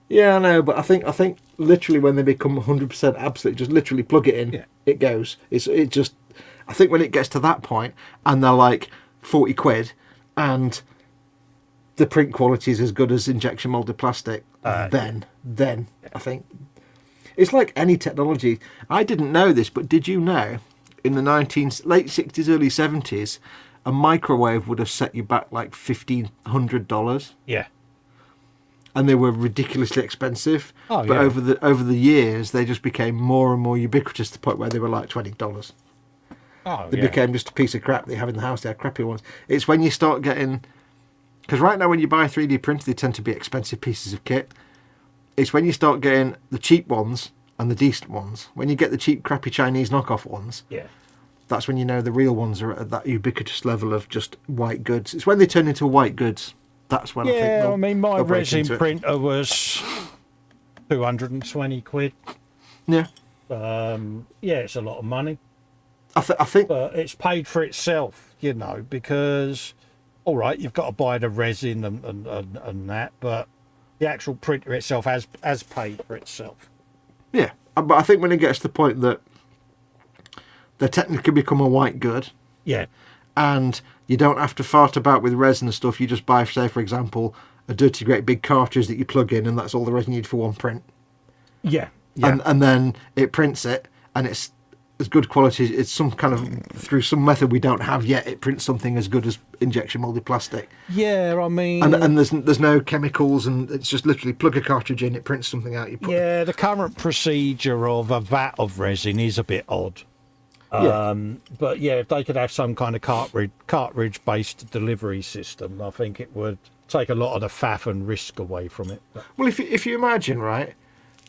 Speaker 3: Yeah, I know, but I think literally when they become 100% absolute, just literally plug it in,
Speaker 4: Yeah.
Speaker 3: it goes. It just. I think when it gets to that point and they're like 40 quid and the print quality is as good as injection molded plastic, then I think It's like any technology. I didn't know this, but did you know in the late 60s, early 70s, a microwave would have set you back like $1,500?
Speaker 4: Yeah.
Speaker 3: And they were ridiculously expensive.
Speaker 4: Oh,
Speaker 3: but
Speaker 4: yeah.
Speaker 3: over the years, they just became more and more ubiquitous to the point where they were like $20.
Speaker 4: Oh,
Speaker 3: They
Speaker 4: yeah.
Speaker 3: became just a piece of crap they have in the house. They have crappy ones. It's when you start getting... Because right now when you buy a 3D printer, they tend to be expensive pieces of kit. It's when you start getting the cheap ones and the decent ones. When you get the cheap, crappy Chinese knockoff ones,
Speaker 4: Yeah.
Speaker 3: that's when you know the real ones are at that ubiquitous level of just white goods. It's when they turn into white goods. That's when I think
Speaker 4: Yeah,
Speaker 3: they'll-
Speaker 4: I mean, my
Speaker 3: they'll break
Speaker 4: resin
Speaker 3: into it.
Speaker 4: printer was 220 quid.
Speaker 3: Yeah.
Speaker 4: Yeah, it's a lot of money,
Speaker 3: I think...
Speaker 4: but it's paid for itself, you know, because, all right, you've got to buy the resin and that, but the actual printer itself has paid for itself.
Speaker 3: Yeah. But I think when it gets to the point that they technically become a white good,
Speaker 4: Yeah.
Speaker 3: and you don't have to fart about with resin and stuff. You just buy, say, for example, a dirty great big cartridge that you plug in, and that's all the resin you need for one print.
Speaker 4: Yeah. Yeah.
Speaker 3: And then it prints it, and it's as good quality. It's some kind of, through some method we don't have yet, it prints something as good as injection molded plastic.
Speaker 4: Yeah, I mean...
Speaker 3: And there's no chemicals, and it's just literally plug a cartridge in, it prints something out. You put
Speaker 4: Yeah, the current procedure of a vat of resin is a bit odd.
Speaker 3: Yeah.
Speaker 4: But yeah, if they could have some kind of cartridge-based delivery system, I think it would take a lot of the faff and risk away from it. But,
Speaker 3: Well, if you imagine, right,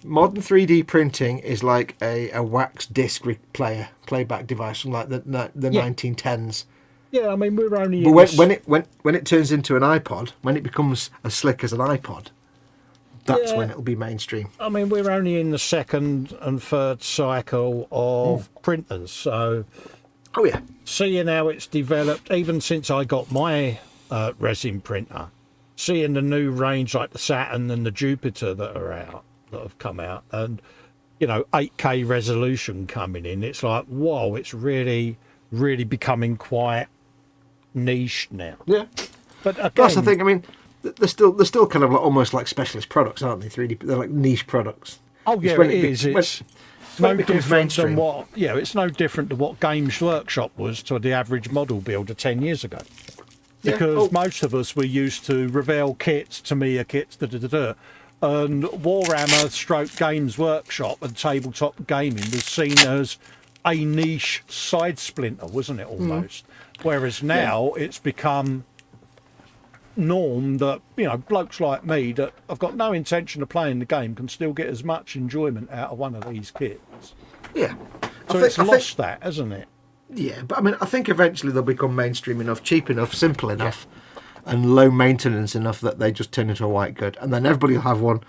Speaker 3: modern 3D printing is like a wax disc playback device from like the
Speaker 4: Yeah.
Speaker 3: 1910s.
Speaker 4: yeah, I mean, we're only...
Speaker 3: But
Speaker 4: in this-
Speaker 3: when it turns into an iPod, when it becomes as slick as an iPod, that's
Speaker 4: Yeah.
Speaker 3: when it'll be mainstream.
Speaker 4: I mean, we're only in the second and third cycle of printers, so
Speaker 3: Oh yeah,
Speaker 4: seeing how it's developed, even since I got my resin printer, seeing the new range like the Saturn and the Jupiter that have come out, and you know, 8K resolution coming in, it's like, whoa, it's really, really becoming quite niche now.
Speaker 3: yeah.
Speaker 4: But again,
Speaker 3: That's the thing. I mean, they're still kind of like almost like specialist products, aren't they? 3D, they're like niche products.
Speaker 4: oh yeah,
Speaker 3: when
Speaker 4: it
Speaker 3: be-
Speaker 4: is.
Speaker 3: when-
Speaker 4: It's
Speaker 3: when
Speaker 4: no
Speaker 3: it becomes
Speaker 4: different
Speaker 3: mainstream.
Speaker 4: than what. Yeah, it's no different to what Games Workshop was to the average model builder 10 years ago.
Speaker 3: Yeah.
Speaker 4: Because
Speaker 3: Oh.
Speaker 4: most of us were used to Revell kits, Tamiya kits, and Warhammer stroke Games Workshop and tabletop gaming was seen as a niche side splinter, wasn't it, almost? Whereas now it's become norm that, you know, blokes like me that have got no intention of playing the game can still get as much enjoyment out of one of these kits.
Speaker 3: Yeah.
Speaker 4: So it's lost that, hasn't it?
Speaker 3: Yeah, but I mean, I think eventually they'll become mainstream enough, cheap enough, simple enough, and low maintenance enough that they just turn into a white good, and then everybody will have one.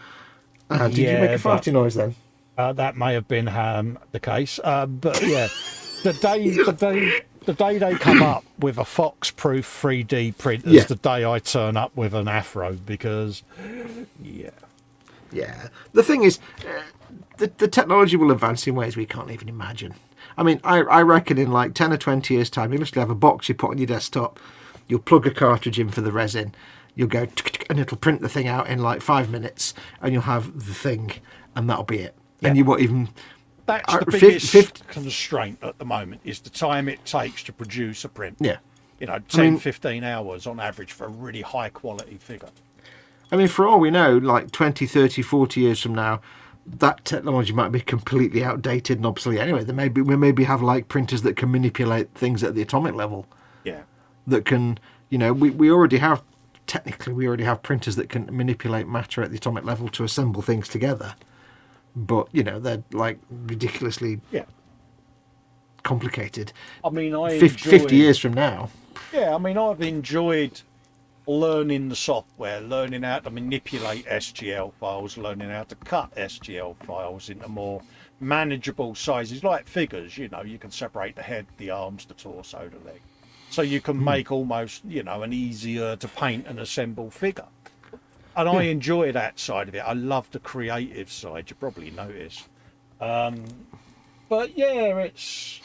Speaker 3: Did you
Speaker 4: Yeah,
Speaker 3: make a
Speaker 4: but-
Speaker 3: farty noise then?
Speaker 4: That may have been the case, but yeah, the day they come up with a Fox-proof 3D printer
Speaker 3: Yeah.
Speaker 4: is the day I turn up with an Afro, because yeah,
Speaker 3: Yeah. The thing is, the technology will advance in ways we can't even imagine. I mean, I reckon in like 10 or 20 years' time, you'll literally have a box you put on your desktop, you'll plug a cartridge in for the resin, you'll go, and it'll print the thing out in like 5 minutes, and you'll have the thing, and that'll be it. And
Speaker 4: Yeah.
Speaker 3: you won't even...
Speaker 4: that's the
Speaker 3: Fif-
Speaker 4: biggest
Speaker 3: fif-
Speaker 4: constraint at the moment is the time it takes to produce a print.
Speaker 3: Yeah.
Speaker 4: You know, 10,
Speaker 3: mean-
Speaker 4: 15 hours on average for a really high quality figure.
Speaker 3: I mean, for all we know, like 20, 30, 40 years from now, that technology might be completely outdated and obsolete. Anyway, we maybe have like printers that can manipulate things at the atomic level.
Speaker 4: Yeah.
Speaker 3: That can, you know, we already have, technically, we already have printers that can manipulate matter at the atomic level to assemble things together. But, you know, they're like ridiculously
Speaker 4: Yeah.
Speaker 3: complicated.
Speaker 4: I mean, I
Speaker 3: 50 years from now.
Speaker 4: Yeah, I mean, I've enjoyed learning the software, learning how to manipulate SGL files, learning how to cut SGL files into more manageable sizes, like figures. You know, you can separate the head, the arms, the torso, the leg. So you can make almost, you know, an easier to paint and assemble figure. And I enjoy that side of it. I love the creative side, you probably notice. But yeah, it's,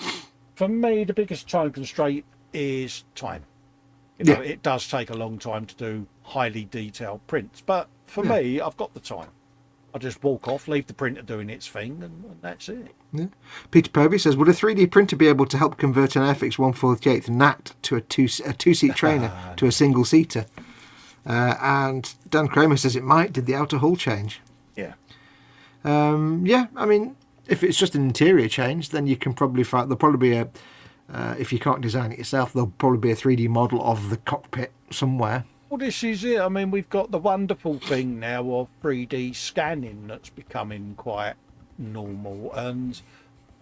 Speaker 4: for me, the biggest time constraint is time. You know,
Speaker 3: Yeah.
Speaker 4: it does take a long time to do highly detailed prints, but for me, I've got the time.
Speaker 2: I just walk off, leave the printer doing its thing, and that's it.
Speaker 3: Yeah. Peter Purvey says, would a 3D printer be able to help convert an Airfix 1/48 Nat to a two-seat trainer to a single-seater? And Dan Kramer says it might. Did the outer hull change?
Speaker 2: Yeah.
Speaker 3: Yeah, I mean, if it's just an interior change, then you can probably find... There'll probably be a... if you can't design it yourself, there'll probably be a 3D model of the cockpit somewhere.
Speaker 2: Well, this is it. I mean, we've got the wonderful thing now of 3D scanning that's becoming quite normal. And,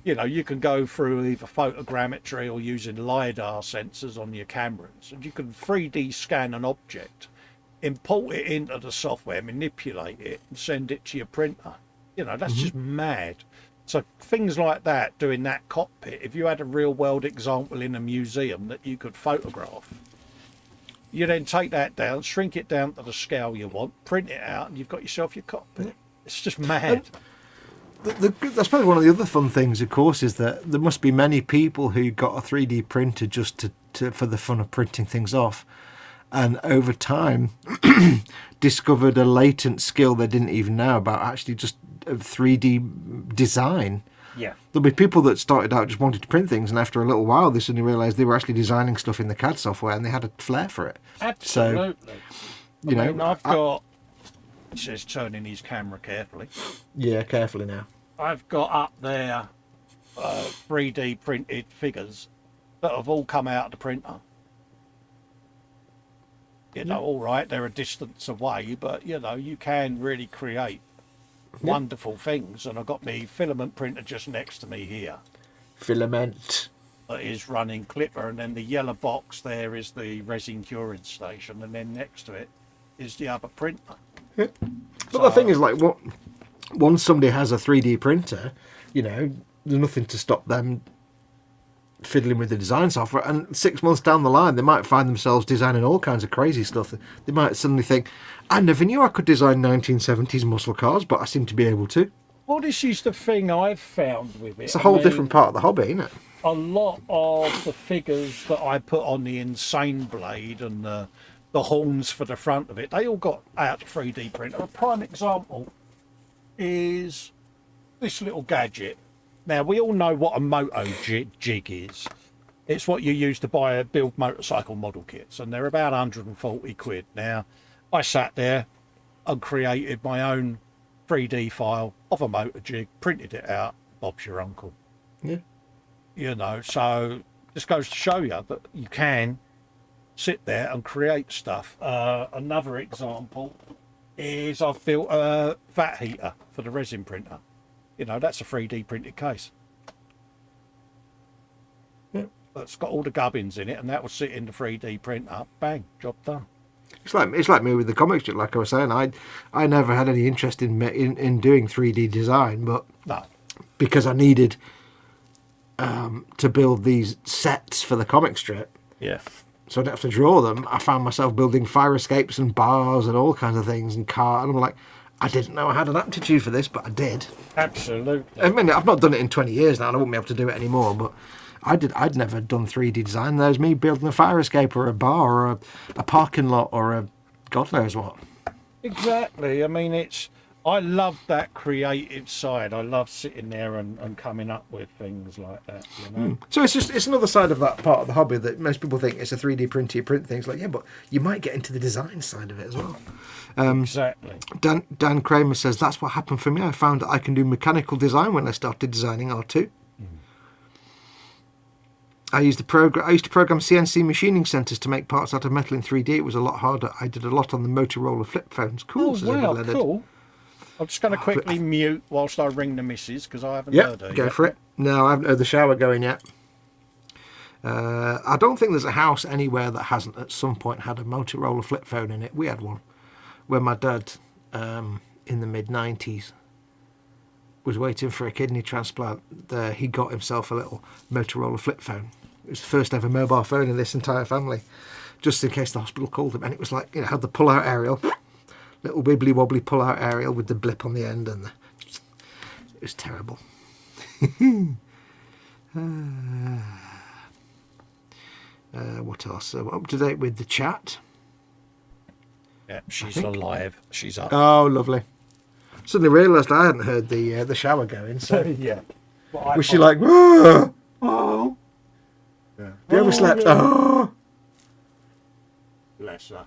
Speaker 2: you know, you can go through either photogrammetry or using LiDAR sensors on your cameras. And you can 3D scan an object, import it into the software, manipulate it, and send it to your printer. You know, that's just mad. So things like that, doing that cockpit, if you had a real-world example in a museum that you could photograph, you then take that down, shrink it down to the scale you want, print it out, and you've got yourself your cockpit. It's just mad.
Speaker 3: That's probably one of the other fun things, of course, is that there must be many people who got a 3D printer just for the fun of printing things off, and over time discovered a latent skill they didn't even know about, actually just 3D design.
Speaker 2: Yeah.
Speaker 3: There'll be people that started out just wanted to print things, and after a little while they suddenly realised they were actually designing stuff in the CAD software, and they had a flair for it.
Speaker 2: Absolutely.
Speaker 3: So,
Speaker 2: I've got... He says turning his camera carefully.
Speaker 3: Yeah, carefully now.
Speaker 2: I've got up there 3D printed figures that have all come out of the printer. You know, all right, they're a distance away, but, you know, you can really create wonderful things. And I've got my filament printer just next to me here.
Speaker 3: Filament.
Speaker 2: That is running Clipper, and then the yellow box there is the resin curing station, and then next to it is the other printer.
Speaker 3: Yeah. But the thing is, like, once somebody has a 3D printer, you know, there's nothing to stop them fiddling with the design software, and 6 months down the line they might find themselves designing all kinds of crazy stuff. They might suddenly think, I never knew I could design 1970s muscle cars, but I seem to be able to.
Speaker 2: Well, this is the thing I've found with it.
Speaker 3: It's a whole different part of the hobby, isn't it?
Speaker 2: A lot of the figures that I put on the Insane Blade and the horns for the front of it, they all got out of 3D printer. A prime example is this little gadget. Now, we all know what a moto jig is. It's what you use to build motorcycle model kits, and they're about 140 quid. Now, I sat there and created my own 3D file of a motor jig, printed it out. Bob's your uncle.
Speaker 3: Yeah.
Speaker 2: You know, so this goes to show you that you can sit there and create stuff. Another example is I've built a vat heater for the resin printer. You know, that's a 3D printed case.
Speaker 3: Yeah.
Speaker 2: That's got all the gubbins in it, and that will sit in the 3D printer. Bang, job done.
Speaker 3: It's like me with the comics. Like I was saying, I never had any interest in doing 3D design, but
Speaker 2: No.
Speaker 3: because I needed to build these sets for the comic strip,
Speaker 2: Yeah.
Speaker 3: so I didn't have to draw them. I found myself building fire escapes and bars and all kinds of things and car. And I'm like, I didn't know I had an aptitude for this, but I did.
Speaker 2: Absolutely.
Speaker 3: I mean, I've not done it in 20 years now, and I wouldn't be able to do it anymore. But I'd never done 3D design. There's me building a fire escape or a bar or a parking lot or a God knows what.
Speaker 2: Exactly. I mean, I love that creative side. I love sitting there and coming up with things like that, you know.
Speaker 3: So it's another side of that part of the hobby that most people think it's a 3D printer, you print things. Like, yeah, but you might get into the design side of it as well.
Speaker 2: Exactly.
Speaker 3: Dan Kramer says, that's what happened for me. I found that I can do mechanical design when I started designing R2. I used to program CNC machining centers to make parts out of metal in 3D. It was a lot harder. I did a lot on the Motorola flip phones. Cool.
Speaker 2: Oh, wow, cool. I'm just going to quickly mute whilst I ring the missus, because I haven't heard her yet.
Speaker 3: Go for it. No, I haven't heard the shower going yet. I don't think there's a house anywhere that hasn't at some point had a Motorola flip phone in it. We had one when my dad, in the mid-90s, was waiting for a kidney transplant. He got himself a little Motorola flip phone. It was the first ever mobile phone in this entire family, just in case the hospital called him. And it was like, you know, had the pull-out aerial, little wibbly wobbly pull-out aerial with the blip on the end, and it was terrible. What else? So up to date with the chat.
Speaker 2: Yeah, she's alive. She's up.
Speaker 3: Oh, lovely. Suddenly realised I hadn't heard the shower going. So
Speaker 2: Yeah.
Speaker 3: was she like, "Oh, oh.
Speaker 2: Yeah.
Speaker 3: Have you ever slept?
Speaker 2: yeah.
Speaker 3: Oh."
Speaker 2: Bless her.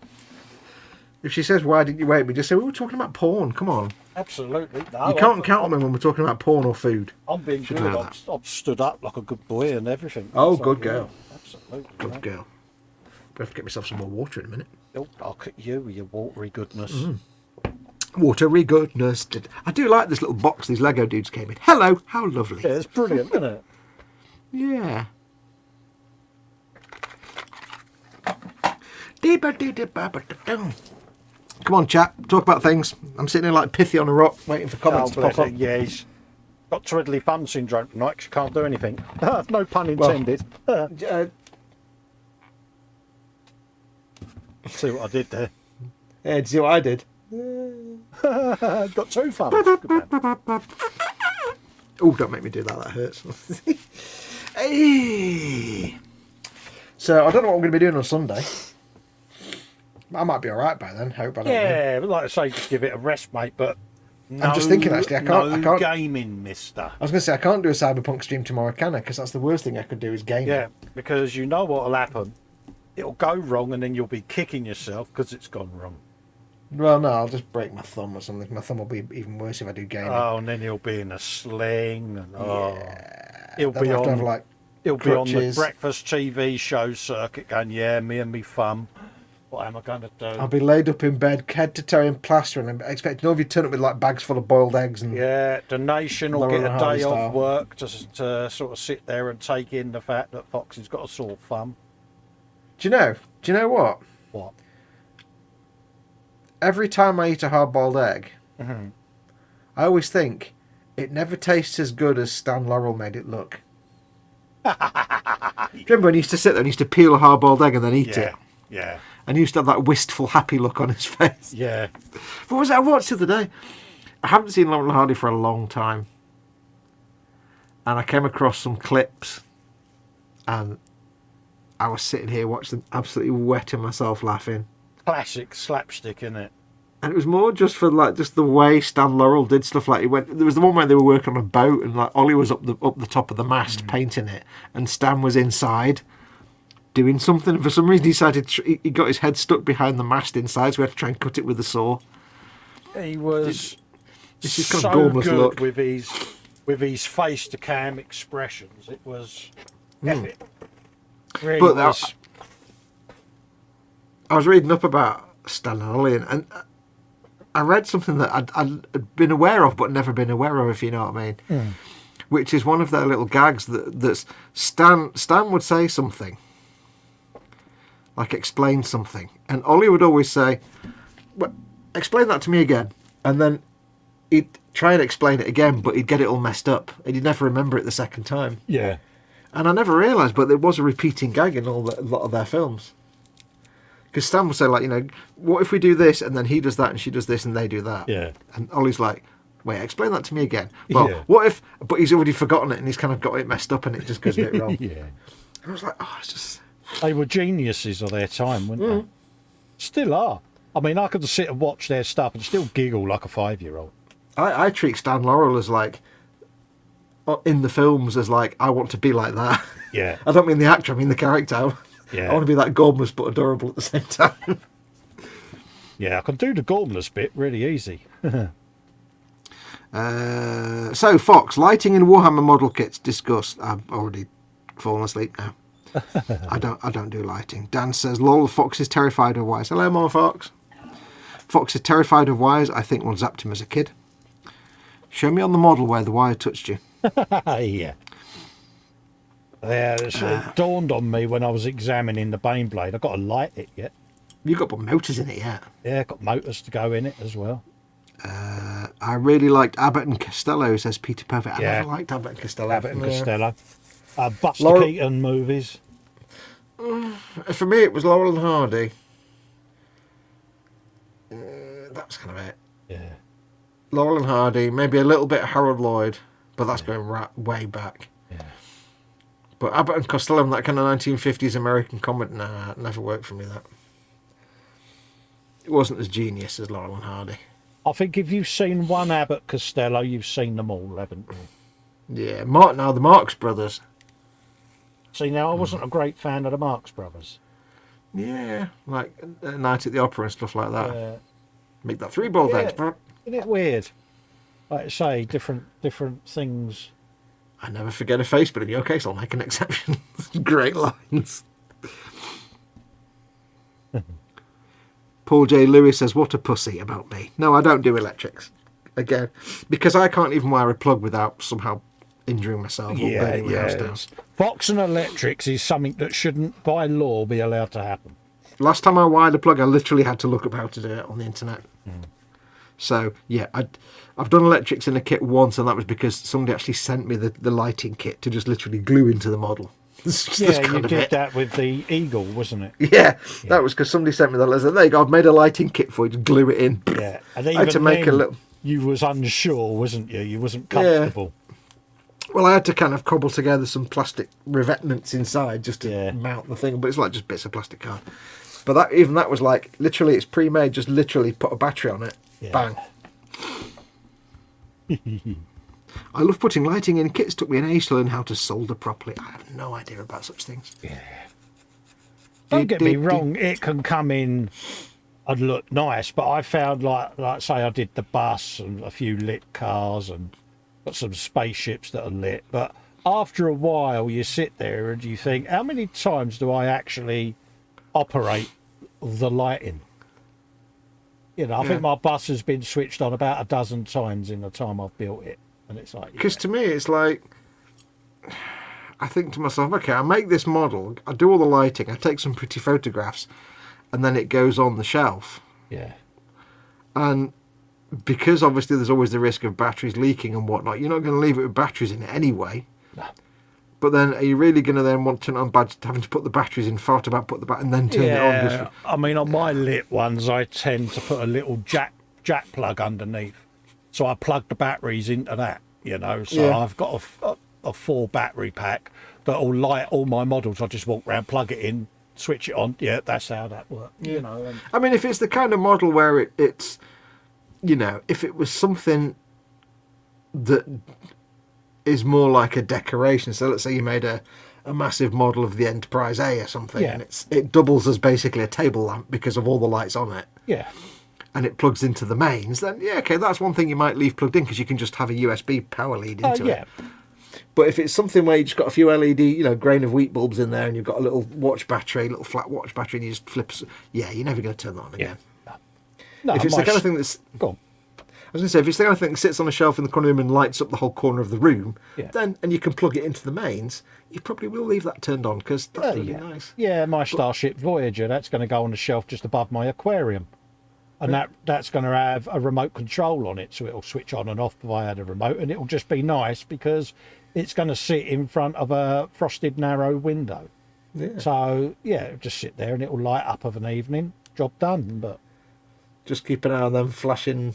Speaker 3: If she says, "Why didn't you wake me?" just say, "We were talking about porn. Come on."
Speaker 2: Absolutely. No,
Speaker 3: You can't count me when we're talking about porn or food.
Speaker 2: I'm being
Speaker 3: Should
Speaker 2: good.
Speaker 3: know
Speaker 2: I've stood up like a good boy and everything.
Speaker 3: Oh,
Speaker 2: So,
Speaker 3: good
Speaker 2: yeah,
Speaker 3: girl.
Speaker 2: Absolutely.
Speaker 3: Good
Speaker 2: yeah.
Speaker 3: girl. I have to get myself some more water in a minute.
Speaker 2: Oh, I'll cut you with your watery goodness.
Speaker 3: Watery goodness. I do like this little box these Lego dudes came in. Hello, how lovely.
Speaker 2: Yeah, it's brilliant, isn't it?
Speaker 3: Yeah. Come on, chap. Talk about things. I'm sitting here like Pithy on a rock, waiting for comments to
Speaker 2: bless
Speaker 3: pop up.
Speaker 2: it. Yeah, he's got twiddly thumb syndrome tonight 'cause he can't do anything. No pun intended. See what I did there?
Speaker 3: Yeah, did you see what I did?
Speaker 2: Got two thumbs. Good man.
Speaker 3: Oh, don't make me do that. That hurts. Hey. So I don't know what I'm going to be doing on Sunday. I might be all right by then. Hope I don't.
Speaker 2: Yeah, but like I say, just give it a rest, mate. But no,
Speaker 3: I'm just thinking actually, I can't.
Speaker 2: Gaming, mister.
Speaker 3: I was going to say I can't do a Cyberpunk stream tomorrow, can I? Because that's the worst thing I could do is game.
Speaker 2: Yeah, because you know what'll happen. It'll go wrong, and then you'll be kicking yourself because it's gone wrong.
Speaker 3: Well, no, I'll just break my thumb or something. My thumb will be even worse if I do gaming.
Speaker 2: Oh, and then he'll be in a sling. And, he'll
Speaker 3: Then
Speaker 2: be
Speaker 3: I'll have to
Speaker 2: on.
Speaker 3: have, like,
Speaker 2: He'll be on the
Speaker 3: crutches.
Speaker 2: breakfast TV show circuit, going, "Yeah, me and me thumb. What am I going to do?"
Speaker 3: I'll be laid up in bed, head to toe in plaster, and I expect you know if you turn up with like bags full of boiled eggs and
Speaker 2: Yeah, the nation will
Speaker 3: Laurel
Speaker 2: get a
Speaker 3: and Hardy
Speaker 2: day
Speaker 3: style.
Speaker 2: off work to sort of sit there and take in the fact that Fox has got a sore thumb.
Speaker 3: Do you know what?
Speaker 2: What?
Speaker 3: Every time I eat a hard-boiled egg,
Speaker 2: Mm-hmm.
Speaker 3: I always think it never tastes as good as Stan Laurel made it look. Do you remember when he used to sit there and he used to peel a hard-boiled egg and then eat it?
Speaker 2: Yeah,
Speaker 3: And he used to have that wistful, happy look on his face.
Speaker 2: yeah.
Speaker 3: What was it I watched the other day? I haven't seen Laurel and Hardy for a long time. And I came across some clips and I was sitting here watching them, absolutely wetting myself laughing.
Speaker 2: Classic slapstick, isn't it?
Speaker 3: And it was more just for like just the way Stan Laurel did stuff. Like he went. There was the one where they were working on a boat, and like Ollie was up the top of the mast painting it, and Stan was inside doing something. And for some reason, he decided he got his head stuck behind the mast inside, so we had to try and cut it with a saw.
Speaker 2: He was
Speaker 3: This is kind
Speaker 2: so
Speaker 3: of gormless
Speaker 2: good
Speaker 3: look.
Speaker 2: with his face to cam expressions. It was epic. Really
Speaker 3: But
Speaker 2: was.
Speaker 3: I was reading up about Stan and Ollie, and I read something that I'd been aware of, but never been aware of, if you know what I mean. Which is one of their little gags that's Stan would say something, like explain something, and Ollie would always say, "Well, explain that to me again," and then he'd try and explain it again, but he'd get it all messed up, and he'd never remember it the second time.
Speaker 2: Yeah.
Speaker 3: And I never realised, but there was a repeating gag in a lot of their films. Because Stan would say, like, you know, what if we do this, and then he does that, and she does this, and they do that.
Speaker 2: Yeah.
Speaker 3: And Ollie's like, wait, explain that to me again. Well,
Speaker 2: Yeah.
Speaker 3: what if... But he's already forgotten it, and he's kind of got it messed up, and it just goes a bit wrong.
Speaker 2: Yeah.
Speaker 3: And I was like, oh, it's just...
Speaker 2: They were geniuses of their time, weren't they? Still are. I mean, I could sit and watch their stuff and still giggle like a 5-year-old.
Speaker 3: I treat Stan Laurel as, like, in the films, as, like, I want to be like that.
Speaker 2: Yeah.
Speaker 3: I don't mean the actor, I mean the character.
Speaker 2: Yeah.
Speaker 3: I want to be that gormless but adorable at the same time.
Speaker 2: Yeah, I can do the gormless bit really easy.
Speaker 3: So, Fox, lighting and Warhammer model kits discussed. I've already fallen asleep now. I don't do lighting. Dan says, lol, Fox is terrified of wires. Hello, Mama Fox. Fox is terrified of wires. I think one zapped him as a kid. Show me on the model where the wire touched you.
Speaker 2: Yeah. Yeah, it dawned on me when I was examining the Baneblade. I've got to light it yet.
Speaker 3: You've got to put motors in it yet.
Speaker 2: Yeah, got motors to go in it as well.
Speaker 3: I really liked Abbott and Costello, says Peter Perfect. I
Speaker 2: Yeah.
Speaker 3: never liked Abbott and Costello.
Speaker 2: Abbott and
Speaker 3: Yeah.
Speaker 2: Costello. Buster
Speaker 3: Laurel-
Speaker 2: Keaton movies.
Speaker 3: For me, it was Laurel and Hardy. That's kind of it.
Speaker 2: Yeah.
Speaker 3: Laurel and Hardy, maybe a little bit of Harold Lloyd, but that's going way back.
Speaker 2: Yeah.
Speaker 3: But Abbott and Costello, that kind of 1950s American comedy, nah, it never worked for me, that. It wasn't as genius as Laurel and Hardy.
Speaker 4: I think if you've seen one Abbott Costello, you've seen them all, haven't you?
Speaker 3: Yeah, now the Marx Brothers.
Speaker 4: See, now I wasn't a great fan of the Marx Brothers.
Speaker 3: Yeah, like Night at the Opera and stuff like that.
Speaker 4: Yeah.
Speaker 3: Make that 3 ball eggs.
Speaker 4: Isn't it weird? Like I say, different things.
Speaker 3: I never forget a face, but in your case, I'll make an exception. Great lines. Paul J. Lewis says, what a pussy about me. No, I don't do electrics. Again, because I can't even wire a plug without somehow injuring myself or burning my house down.
Speaker 4: Fox and electrics is something that shouldn't, by law, be allowed to happen.
Speaker 3: Last time I wired a plug, I literally had to look up how to do it on the internet. So, yeah, I've done electrics in a kit once, and that was because somebody actually sent me the lighting kit to just literally glue into the model.
Speaker 4: Yeah, you did that with the Eagle, wasn't it?
Speaker 3: Yeah, that was because somebody sent me that. I said, there you go, I've made a lighting kit for you, to glue it in.
Speaker 4: Yeah, and
Speaker 3: I had to make a little...
Speaker 4: You was unsure, wasn't you? You wasn't comfortable.
Speaker 3: Yeah. Well, I had to kind of cobble together some plastic revetments inside just to mount the thing, but it's like just bits of plastic card. But that was like, literally, it's pre-made, just literally put a battery on it. Yeah. Bang. I love putting lighting in kits. Took me an age to learn how to solder properly. I have no idea about such things.
Speaker 4: Yeah. Don't get me wrong, it can come in and look nice, but I found, like say I did the bus and a few lit cars and got some spaceships that are lit, but after a while you sit there and you think, how many times do I actually operate the lighting? You know, I think my bus has been switched on about a dozen times in the time I've built it. And it's like...
Speaker 3: Because to me, it's like... I think to myself, okay, I make this model, I do all the lighting, I take some pretty photographs, and then it goes on the shelf.
Speaker 4: Yeah.
Speaker 3: And because obviously there's always the risk of batteries leaking and whatnot, you're not going to leave it with batteries in it anyway.
Speaker 4: No.
Speaker 3: But then, are you really going to then want to turn it on by having to put the batteries in, fart about, put the and then turn it on? Just...
Speaker 4: I mean, on my lit ones, I tend to put a little jack plug underneath. So I plug the batteries into that, you know. So I've got a 4 battery pack that will light all my models. I just walk around, plug it in, switch it on. Yeah, that's how that works, you know. And...
Speaker 3: I mean, if it's the kind of model where it's, you know, if it was something that is more like a decoration. So let's say you made a massive model of the Enterprise A or something, and it doubles as basically a table lamp because of all the lights on it.
Speaker 4: Yeah.
Speaker 3: And it plugs into the mains, then okay, that's one thing you might leave plugged in because you can just have a USB power lead into it. But if it's something where you just got a few LED, you know, grain of wheat bulbs in there, and you've got a little watch battery, little flat watch battery, and you just flip, you're never going to turn that on again.
Speaker 4: No,
Speaker 3: if it's the kind of thing that's...
Speaker 4: Go on.
Speaker 3: I was going to say, if it's the kind of thing that sits on a shelf in the corner of the room and lights up the whole corner of the room, then, and you can plug it into the mains, you probably will leave that turned on because that's really nice.
Speaker 4: Yeah, my Starship Voyager, that's going to go on the shelf just above my aquarium. And that's going to have a remote control on it, so it'll switch on and off via the remote, and it'll just be nice because it's going to sit in front of a frosted narrow window. Yeah. So, it'll just sit there and it'll light up of an evening. Job done, but...
Speaker 3: Just keep an eye on them flashing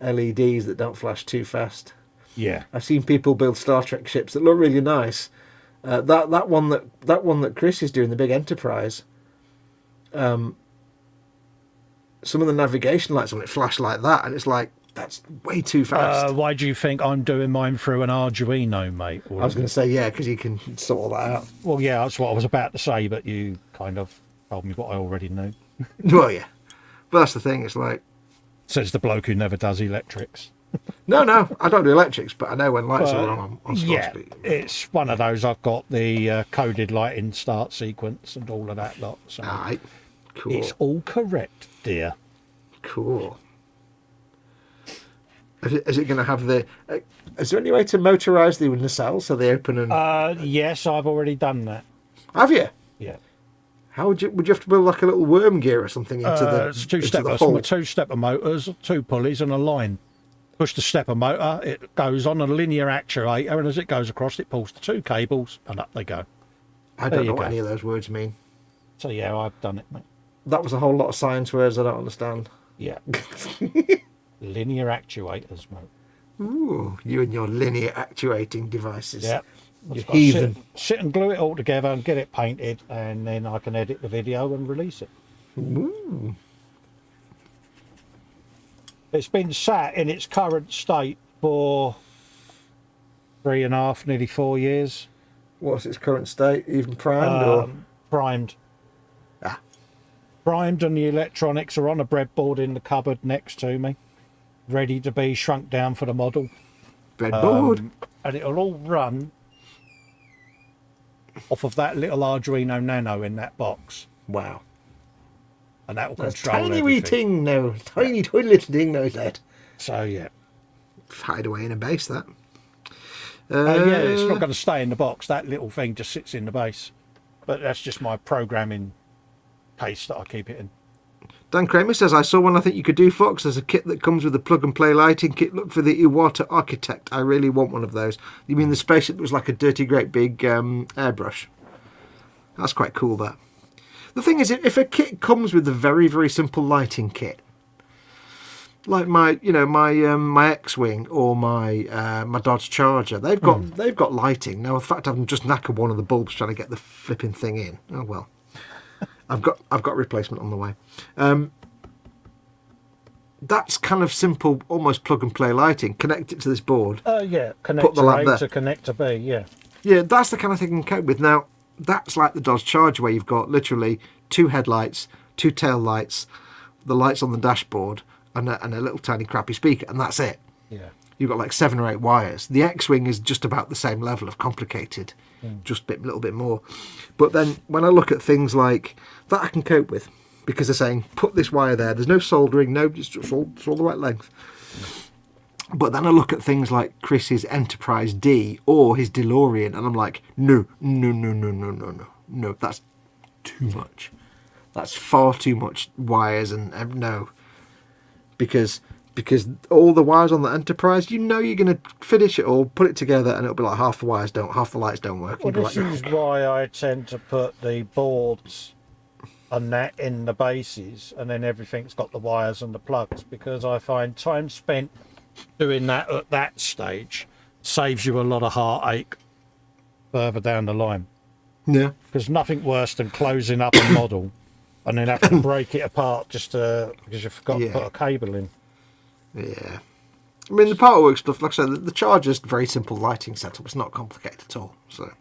Speaker 3: LEDs that don't flash too fast.
Speaker 4: Yeah.
Speaker 3: I've seen people build Star Trek ships that look really nice. That one that Chris is doing, the big Enterprise... some of the navigation lights on it flash like that, and it's like, that's way too fast.
Speaker 4: Why do you think I'm doing mine through an Arduino, mate?
Speaker 3: I was going to say, because you can sort all that out.
Speaker 4: Well, yeah, that's what I was about to say, but you kind of told me what I already knew.
Speaker 3: Well, yeah. But that's the thing, it's like...
Speaker 4: Says the bloke who never does electrics.
Speaker 3: No, I don't do electrics, but I know when lights are on
Speaker 4: yeah, it's one of those. I've got the coded lighting start sequence and all of that lot. So
Speaker 3: right, cool.
Speaker 4: It's all correct, dear.
Speaker 3: Cool. Is it going to have the... is there any way to motorise the nacelles so they open and...
Speaker 4: yes, I've already done that.
Speaker 3: Have you?
Speaker 4: Yeah.
Speaker 3: How would you have to build like a little worm gear or something into the...
Speaker 4: It's two-stepper motors, 2 pulleys and a line. Push the stepper motor, it goes on a linear actuator, and as it goes across, it pulls the 2 cables, and up they go.
Speaker 3: I don't know what any of those words mean.
Speaker 4: So, yeah, I've done it, mate.
Speaker 3: That was a whole lot of science words I don't understand.
Speaker 4: Yeah. Linear actuators, mate.
Speaker 3: Ooh, you and your linear actuating devices.
Speaker 4: Yeah.
Speaker 3: You heathen.
Speaker 4: Sit and glue it all together and get it painted, and then I can edit the video and release it.
Speaker 3: Ooh.
Speaker 4: It's been sat in its current state for 3.5, nearly 4 years.
Speaker 3: What's its current state? Even primed or
Speaker 4: Primed.
Speaker 3: ah?
Speaker 4: Primed, and the electronics are on a breadboard in the cupboard next to me, ready to be shrunk down for the model.
Speaker 3: Breadboard.
Speaker 4: And it'll all run off of that little Arduino Nano in that box.
Speaker 3: Wow.
Speaker 4: And that will
Speaker 3: That's
Speaker 4: control
Speaker 3: tiny wee
Speaker 4: everything.
Speaker 3: ting now. Tiny little ting knows that.
Speaker 4: So, yeah.
Speaker 3: Hide away in a base, that.
Speaker 4: Yeah, it's not going to stay in the box. That little thing just sits in the base. But that's just my programming case that I keep it in.
Speaker 3: Dan Kramer says, I saw one I think you could do, Fox. There's a kit that comes with a plug-and-play lighting kit. Look for the eachother Architect. I really want one of those. You mean the spaceship that was like a dirty, great big airbrush? That's quite cool, that. The thing is, if a kit comes with a very, very simple lighting kit, like my X-Wing or my Dodge Charger, they've got lighting. Now, the fact I've just knackered one of the bulbs trying to get the flipping thing in. Oh well. I've got a replacement on the way. That's kind of simple, almost plug and play lighting. Connect it to this board.
Speaker 4: Yeah, connector A to connector B, yeah.
Speaker 3: Yeah, that's the kind of thing you can cope with. Now, that's like the Dodge Charger where you've got literally 2 headlights, 2 tail lights, the lights on the dashboard, and a little tiny crappy speaker, and that's it.
Speaker 4: Yeah.
Speaker 3: You've got like 7 or 8 wires. The X-Wing is just about the same level of complicated, just a little bit more. But then when I look at things like that, I can cope with, because they're saying put this wire there. There's no soldering, it's all the right length. But then I look at things like Chris's Enterprise D or his DeLorean, and I'm like, no, that's too much. That's far too much wires, and no, because all the wires on the Enterprise, you're going to finish it all, put it together, and it'll be like half the lights don't work.
Speaker 4: Well, this is why I tend to put the boards and that in the bases, and then everything's got the wires and the plugs, because I find time spent doing that at that stage saves you a lot of heartache further down the line.
Speaker 3: Yeah.
Speaker 4: Because nothing worse than closing up a model and then having to break it apart just because you forgot to put a cable in.
Speaker 3: Yeah. I mean, the part work stuff, like I said, the Charger's very simple lighting setup. It's not complicated at all. So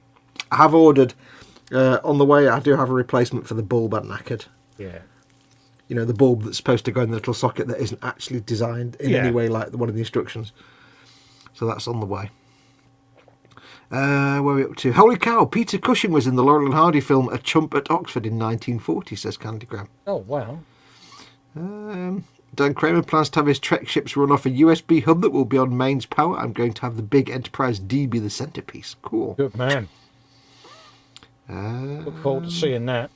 Speaker 3: I have ordered, on the way, I do have a replacement for the bulb I'd knackered.
Speaker 4: Yeah.
Speaker 3: You know, the bulb that's supposed to go in the little socket that isn't actually designed in any way like one of the instructions. So that's on the way. Where are we up to? Holy cow, Peter Cushing was in the Laurel and Hardy film A Chump at Oxford in 1940, says Candygram.
Speaker 4: Oh, wow.
Speaker 3: Dan Kramer plans to have his Trek ships run off a USB hub that will be on mains power. I'm going to have the big Enterprise D be the centrepiece. Cool.
Speaker 4: Good man. Look forward to seeing that.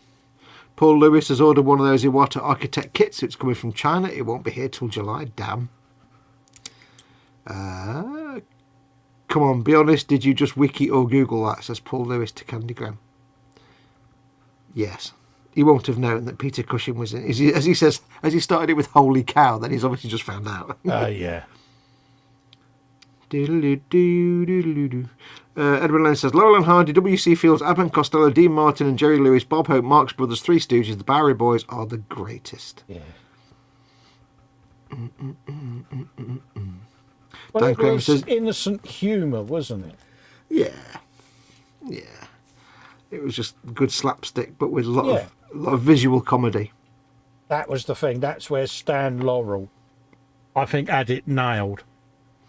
Speaker 3: Paul Lewis has ordered one of those Iwata Architect kits. It's coming from China. It won't be here till July. Damn. Come on, be honest. Did you just wiki or Google that? Says Paul Lewis to Candygram. Yes. He won't have known that Peter Cushing was in. As he says, as he started it with holy cow, then he's obviously just found out.
Speaker 4: Yeah.
Speaker 3: Edwin Lennon says, Laurel and Hardy, W.C. Fields, Abbott Costello, Dean Martin and Jerry Lewis, Bob Hope, Marx Brothers, Three Stooges, the Bowery Boys are the greatest.
Speaker 4: Yeah.
Speaker 3: Well,
Speaker 4: Dan Kramer says, innocent humour, wasn't it?
Speaker 3: Yeah. It was just good slapstick, but with a lot of visual comedy.
Speaker 4: That was the thing. That's where Stan Laurel, I think, had it nailed.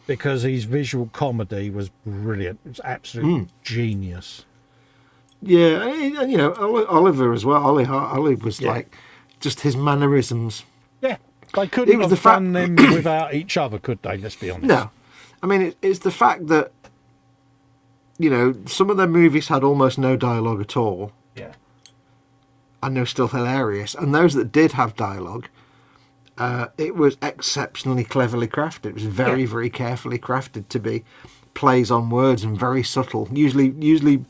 Speaker 4: Because his visual comedy was brilliant. It was absolute genius.
Speaker 3: Yeah, and you know, Oliver as well. Olive was like, just his mannerisms.
Speaker 4: Yeah, they couldn't have done them without each other, could they? Let's be honest.
Speaker 3: No. I mean, it's the fact that, you know, some of their movies had almost no dialogue at all.
Speaker 4: Yeah.
Speaker 3: And they were still hilarious. And those that did have dialogue, it was exceptionally cleverly crafted. It was very, very carefully crafted to be plays on words and very subtle. Usually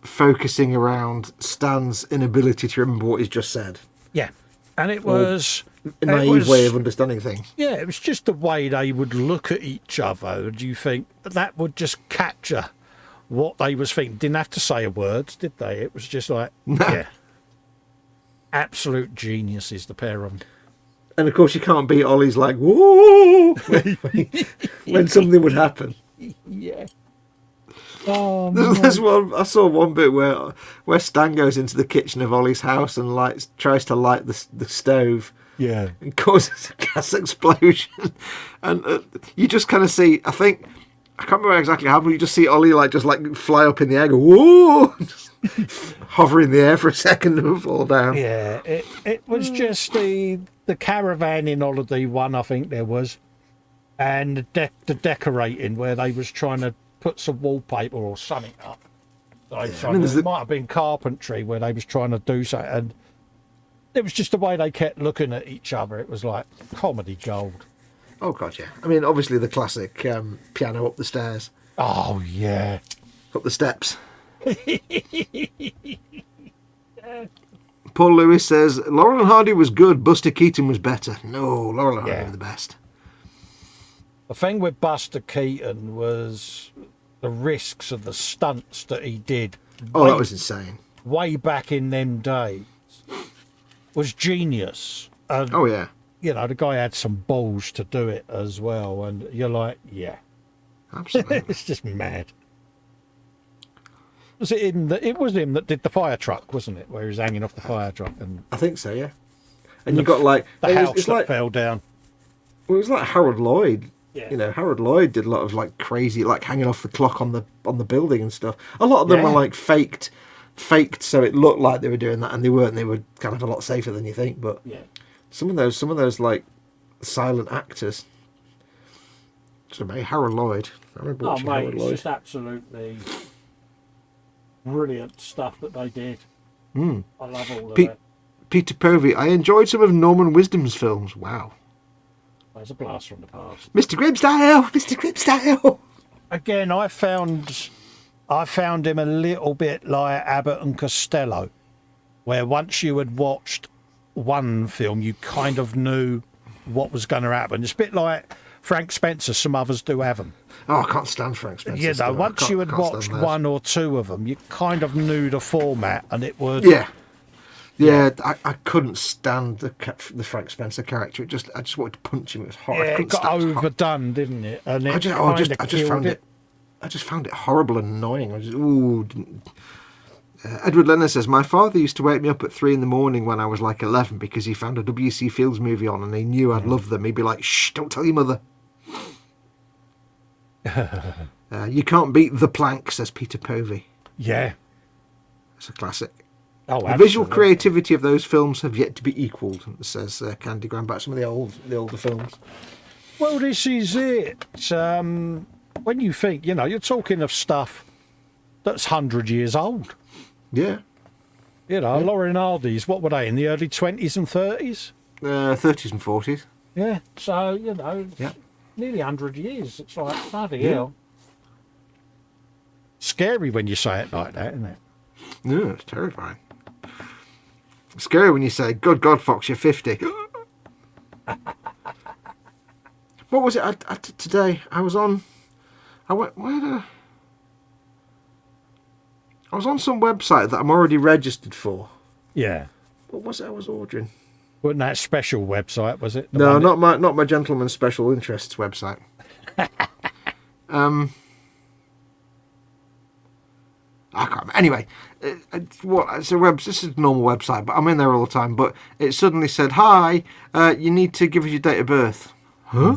Speaker 3: focusing around Stan's inability to remember what he's just said.
Speaker 4: Yeah. And it was
Speaker 3: a naive way of understanding things.
Speaker 4: Yeah, it was just the way they would look at each other. Do you think that would just capture what they was thinking? Didn't have to say a word, did they? It was just like, absolute geniuses, the pair of them.
Speaker 3: And of course, you can't beat Ollie's like, whoa, when something would happen.
Speaker 4: Yeah. Oh,
Speaker 3: There's one. I saw one bit where Stan goes into the kitchen of Ollie's house and tries to light the stove.
Speaker 4: yeah.
Speaker 3: And causes a gas explosion, and you just kind of see. I can't remember exactly how, but you just see Ollie just fly up in the air, go whoa, just hover in the air for a second and fall down.
Speaker 4: Yeah, it was just the caravanning holiday one, I think there was, and the decorating where they was trying to put some wallpaper or something up. It might have been carpentry where they was trying to do something, and it was just the way they kept looking at each other. It was like comedy gold.
Speaker 3: Oh god, yeah. I mean, obviously the classic piano up the stairs,
Speaker 4: Oh yeah.
Speaker 3: up the steps. Paul Lewis says Laurel and Hardy was good, Buster Keaton was better. No, Laurel and Hardy were the best.
Speaker 4: The thing with Buster Keaton was the risks of the stunts that he did.
Speaker 3: Oh, that was insane.
Speaker 4: Way back in them days was genius. And,
Speaker 3: Oh yeah,
Speaker 4: you know, the guy had some balls to do it as well. And you're like, yeah,
Speaker 3: absolutely.
Speaker 4: it's just mad. Was it it was him that did the fire truck, wasn't it? Where he was hanging off the fire truck and
Speaker 3: I think so, yeah. And you got
Speaker 4: the house that fell down.
Speaker 3: Well, it was like Harold Lloyd.
Speaker 4: Yeah.
Speaker 3: You know, Harold Lloyd did a lot of crazy, hanging off the clock on the building and stuff. A lot of them were faked, so it looked like they were doing that, and they weren't. They were kind of a lot safer than you think. But
Speaker 4: Yeah.
Speaker 3: some of those silent actors. So mate, Harold Lloyd. I remember
Speaker 4: Oh
Speaker 3: watching
Speaker 4: mate,
Speaker 3: Harold
Speaker 4: it's
Speaker 3: Lloyd.
Speaker 4: just absolutely brilliant stuff that they did. I love all of it.
Speaker 3: Peter Povey. I enjoyed some of Norman Wisdom's films. Wow.
Speaker 4: There's a blast from the past.
Speaker 3: Mr. Grimstyle. Mr. Grimstyle.
Speaker 4: Again, I found him a little bit like Abbott and Costello, where once you had watched one film, you kind of knew what was going to happen. It's a bit like Frank Spencer. Some others do have them.
Speaker 3: Oh, I can't stand Frank Spencer.
Speaker 4: You know,
Speaker 3: still.
Speaker 4: once you had watched one or two of them, you kind of knew the format, and it would.
Speaker 3: Yeah, I couldn't stand the Frank Spencer character. I just wanted to punch him. It was horrible.
Speaker 4: Yeah, it got overdone, didn't it? And
Speaker 3: I just found it. I just found it horrible and annoying. Edward Lennon says, my father used to wake me up at 3 a.m. when I was 11 because he found a W.C. Fields movie on and he knew I'd love them. He'd be like, shh, don't tell your mother. You can't beat The Plank, says Peter Povey.
Speaker 4: Yeah.
Speaker 3: It's a classic.
Speaker 4: Oh,
Speaker 3: the visual creativity of those films have yet to be equalled, says Candy, going back some of the older films.
Speaker 4: Well, this is it. When you think, you're talking of stuff that's 100 years old.
Speaker 3: Yeah.
Speaker 4: Laurel and Hardy's, what were they, in the early 20s and 30s?
Speaker 3: 30s and 40s.
Speaker 4: Yeah, so, nearly 100 years. It's like, bloody hell. Scary when you say it like that, isn't it?
Speaker 3: No, it's terrifying. It's scary when you say, good God, Fox, you're 50. What was it today? I was on some website that I'm already registered for.
Speaker 4: Yeah.
Speaker 3: What was it I was ordering?
Speaker 4: Wasn't that special website, was it?
Speaker 3: No, not my Gentleman's Special Interests website. I can't remember. Anyway, this is a normal website, but I'm in there all the time. But it suddenly said, hi, you need to give us your date of birth. Huh?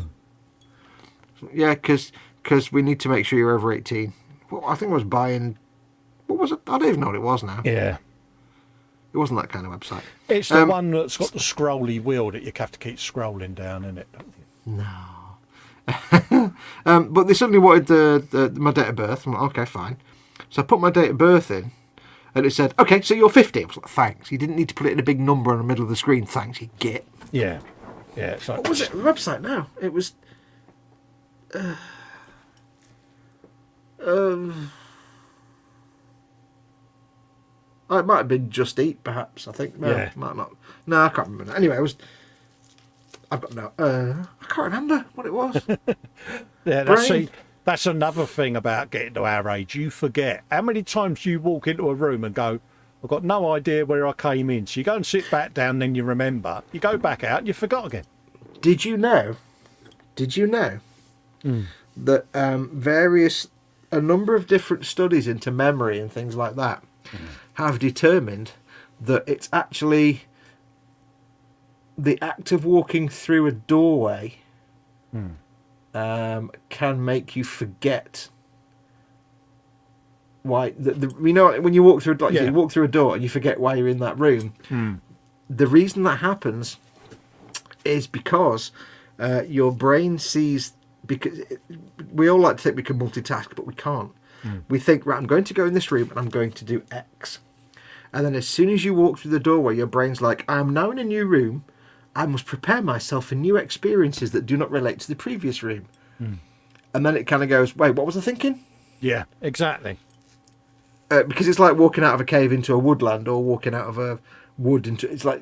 Speaker 3: Yeah, because we need to make sure you're over 18. Well, I think I was buying... What was it? I don't even know what it was now.
Speaker 4: Yeah.
Speaker 3: It wasn't that kind of website.
Speaker 4: It's the one that's got the scrolly wheel that you have to keep scrolling down, isn't it?
Speaker 3: No. But they suddenly wanted my date of birth. I'm like, okay, fine. So I put my date of birth in, and it said, okay, so you're 50. I was like, thanks. You didn't need to put it in a big number in the middle of the screen. Thanks, you git.
Speaker 4: Yeah. Yeah. It's like,
Speaker 3: what was it? The website now? It was... it might have been Just Eat, perhaps, I think. No,
Speaker 4: Yeah.
Speaker 3: Might not. No, I can't remember. Anyway, it was... I've got no... I can't remember what it was.
Speaker 4: Yeah, that's another thing about getting to our age. You forget. How many times do you walk into a room and go,
Speaker 2: I've got no idea where I came in. So you go and sit back down, then you remember. You go back out and you forgot again.
Speaker 3: Did you know that a number of different studies into memory and things like that have determined that it's actually the act of walking through a doorway can make you forget why. You know, when you walk through, you walk through a door and you forget why you're in that room. The reason that happens is because your brain sees. Because we all like to think we can multitask, but we can't. We think, right, I'm going to go in this room and I'm going to do X. And then as soon as you walk through the doorway, your brain's like, I am now in a new room. I must prepare myself for new experiences that do not relate to the previous room. And then it kind of goes, wait, what was I thinking?
Speaker 2: Yeah, exactly.
Speaker 3: Because it's like walking out of a cave into a woodland or walking out of a wood into... It's like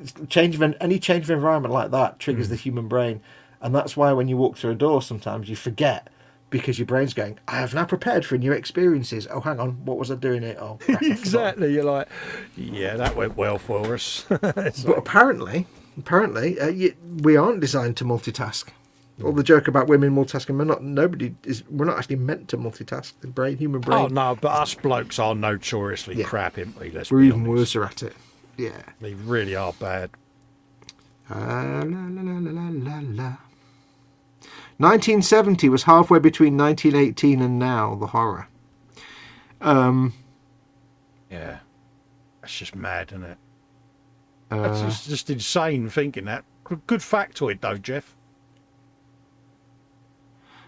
Speaker 3: any change of environment like that triggers the human brain. And that's why when you walk through a door, sometimes you forget because your brain's going, I have now prepared for new experiences. Oh, hang on, what was I doing here? Oh, crap,
Speaker 2: exactly. You're like, yeah, that went well for us.
Speaker 3: But apparently, we aren't designed to multitask. All the joke about women multitasking, we're not actually meant to multitask. The human brain.
Speaker 2: Oh no, but us blokes are notoriously crap, aren't we?
Speaker 3: We're even worse at it. Yeah,
Speaker 2: we really are bad.
Speaker 3: La, la, la, la, la, la. 1970 was halfway between 1918 and now. The horror.
Speaker 2: Yeah, that's just mad, isn't it? That's just insane thinking that. Good factoid though, Jeff.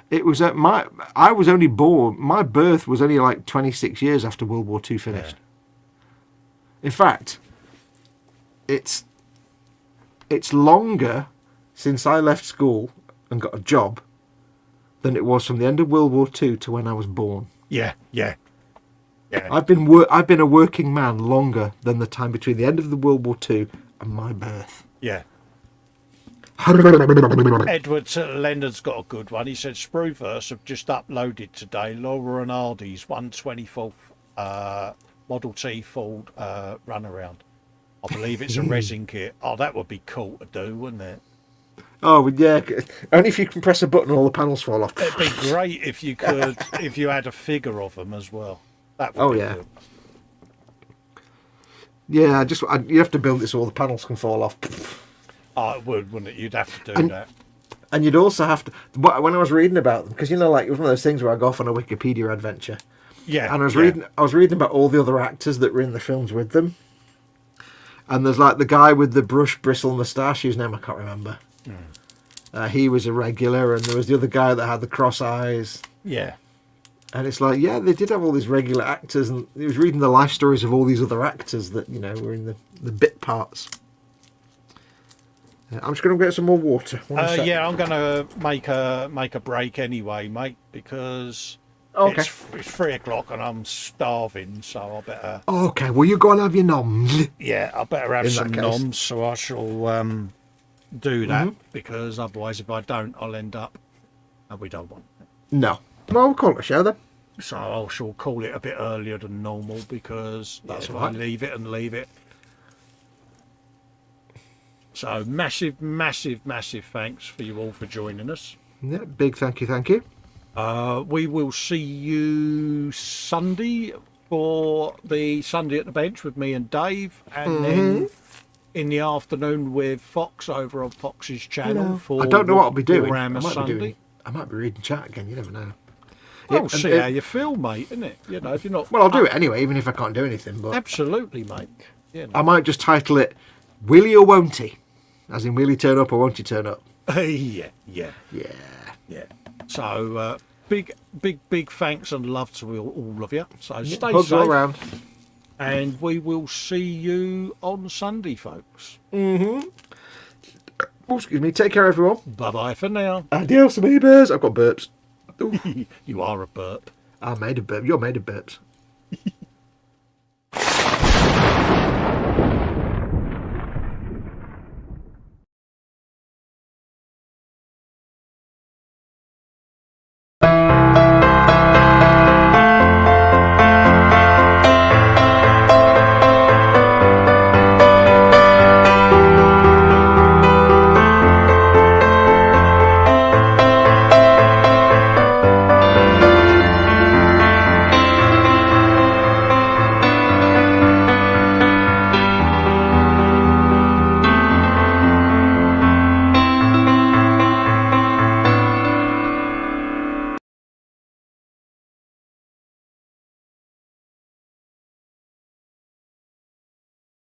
Speaker 3: It was I was only born. My birth was only like 26 years after World War II finished. Yeah. In fact, it's longer since I left school and got a job than it was from the end of World War II to when I was born.
Speaker 2: Yeah.
Speaker 3: I've been a working man longer than the time between the end of the World War II and my birth.
Speaker 2: Yeah. Edward Leonard's got a good one. He said Spruverse have just uploaded today Laura and Hardy's 124th Model T Ford runaround. I believe it's a resin kit. Oh, that would be cool to do, wouldn't it?
Speaker 3: Oh, yeah. Only if you can press a button and all the panels fall off.
Speaker 2: It'd be great if you could, if you had a figure of them as well. That would be good.
Speaker 3: Yeah, you have to build it so all the panels can fall off.
Speaker 2: Oh, it would, wouldn't it? You'd have to do that.
Speaker 3: And you'd also have to... When I was reading about them, because, it was one of those things where I go off on a Wikipedia adventure.
Speaker 2: Yeah.
Speaker 3: And I was reading about all the other actors that were in the films with them. And there's like the guy with the brush bristle moustache, whose name I can't remember. He was a regular, and there was the other guy that had the cross eyes.
Speaker 2: Yeah.
Speaker 3: And it's like, they did have all these regular actors, and he was reading the life stories of all these other actors that, were in the bit parts. I'm just going to get some more water.
Speaker 2: I'm going to make a break anyway, mate, because it's 3 o'clock and I'm starving, so I better...
Speaker 3: Okay, well, you go and have your noms.
Speaker 2: Yeah, I better have some noms, so I shall do that, because otherwise, if I don't, I'll end up... And we don't want it.
Speaker 3: No. Well, we'll call it a show then.
Speaker 2: So I shall call it a bit earlier than normal, because if I leave it. So massive thanks for you all for joining us.
Speaker 3: Yeah, big thank you.
Speaker 2: We will see you Sunday for the Sunday at the Bench with me and Dave, and then in the afternoon with Fox over on Fox's channel. For
Speaker 3: I don't know what I'll be doing.
Speaker 2: I
Speaker 3: might be reading chat again. You never know.
Speaker 2: Well, see how you feel, mate, isn't it? If you're not...
Speaker 3: Well, I'll do it anyway, even if I can't do anything. But
Speaker 2: absolutely, mate.
Speaker 3: I might just title it "Will He or Won't He?" As in, will he turn up or won't he turn up?
Speaker 2: Yeah. So, big thanks and love to all of you. So stay
Speaker 3: hugs
Speaker 2: safe.
Speaker 3: all around.
Speaker 2: And we will see you on Sunday, folks.
Speaker 3: Oh, excuse me. Take care, everyone.
Speaker 2: Bye-bye for now.
Speaker 3: Adios, amigos. I've got burps.
Speaker 2: You are a burp.
Speaker 3: I'm made of burps. You're made of burps.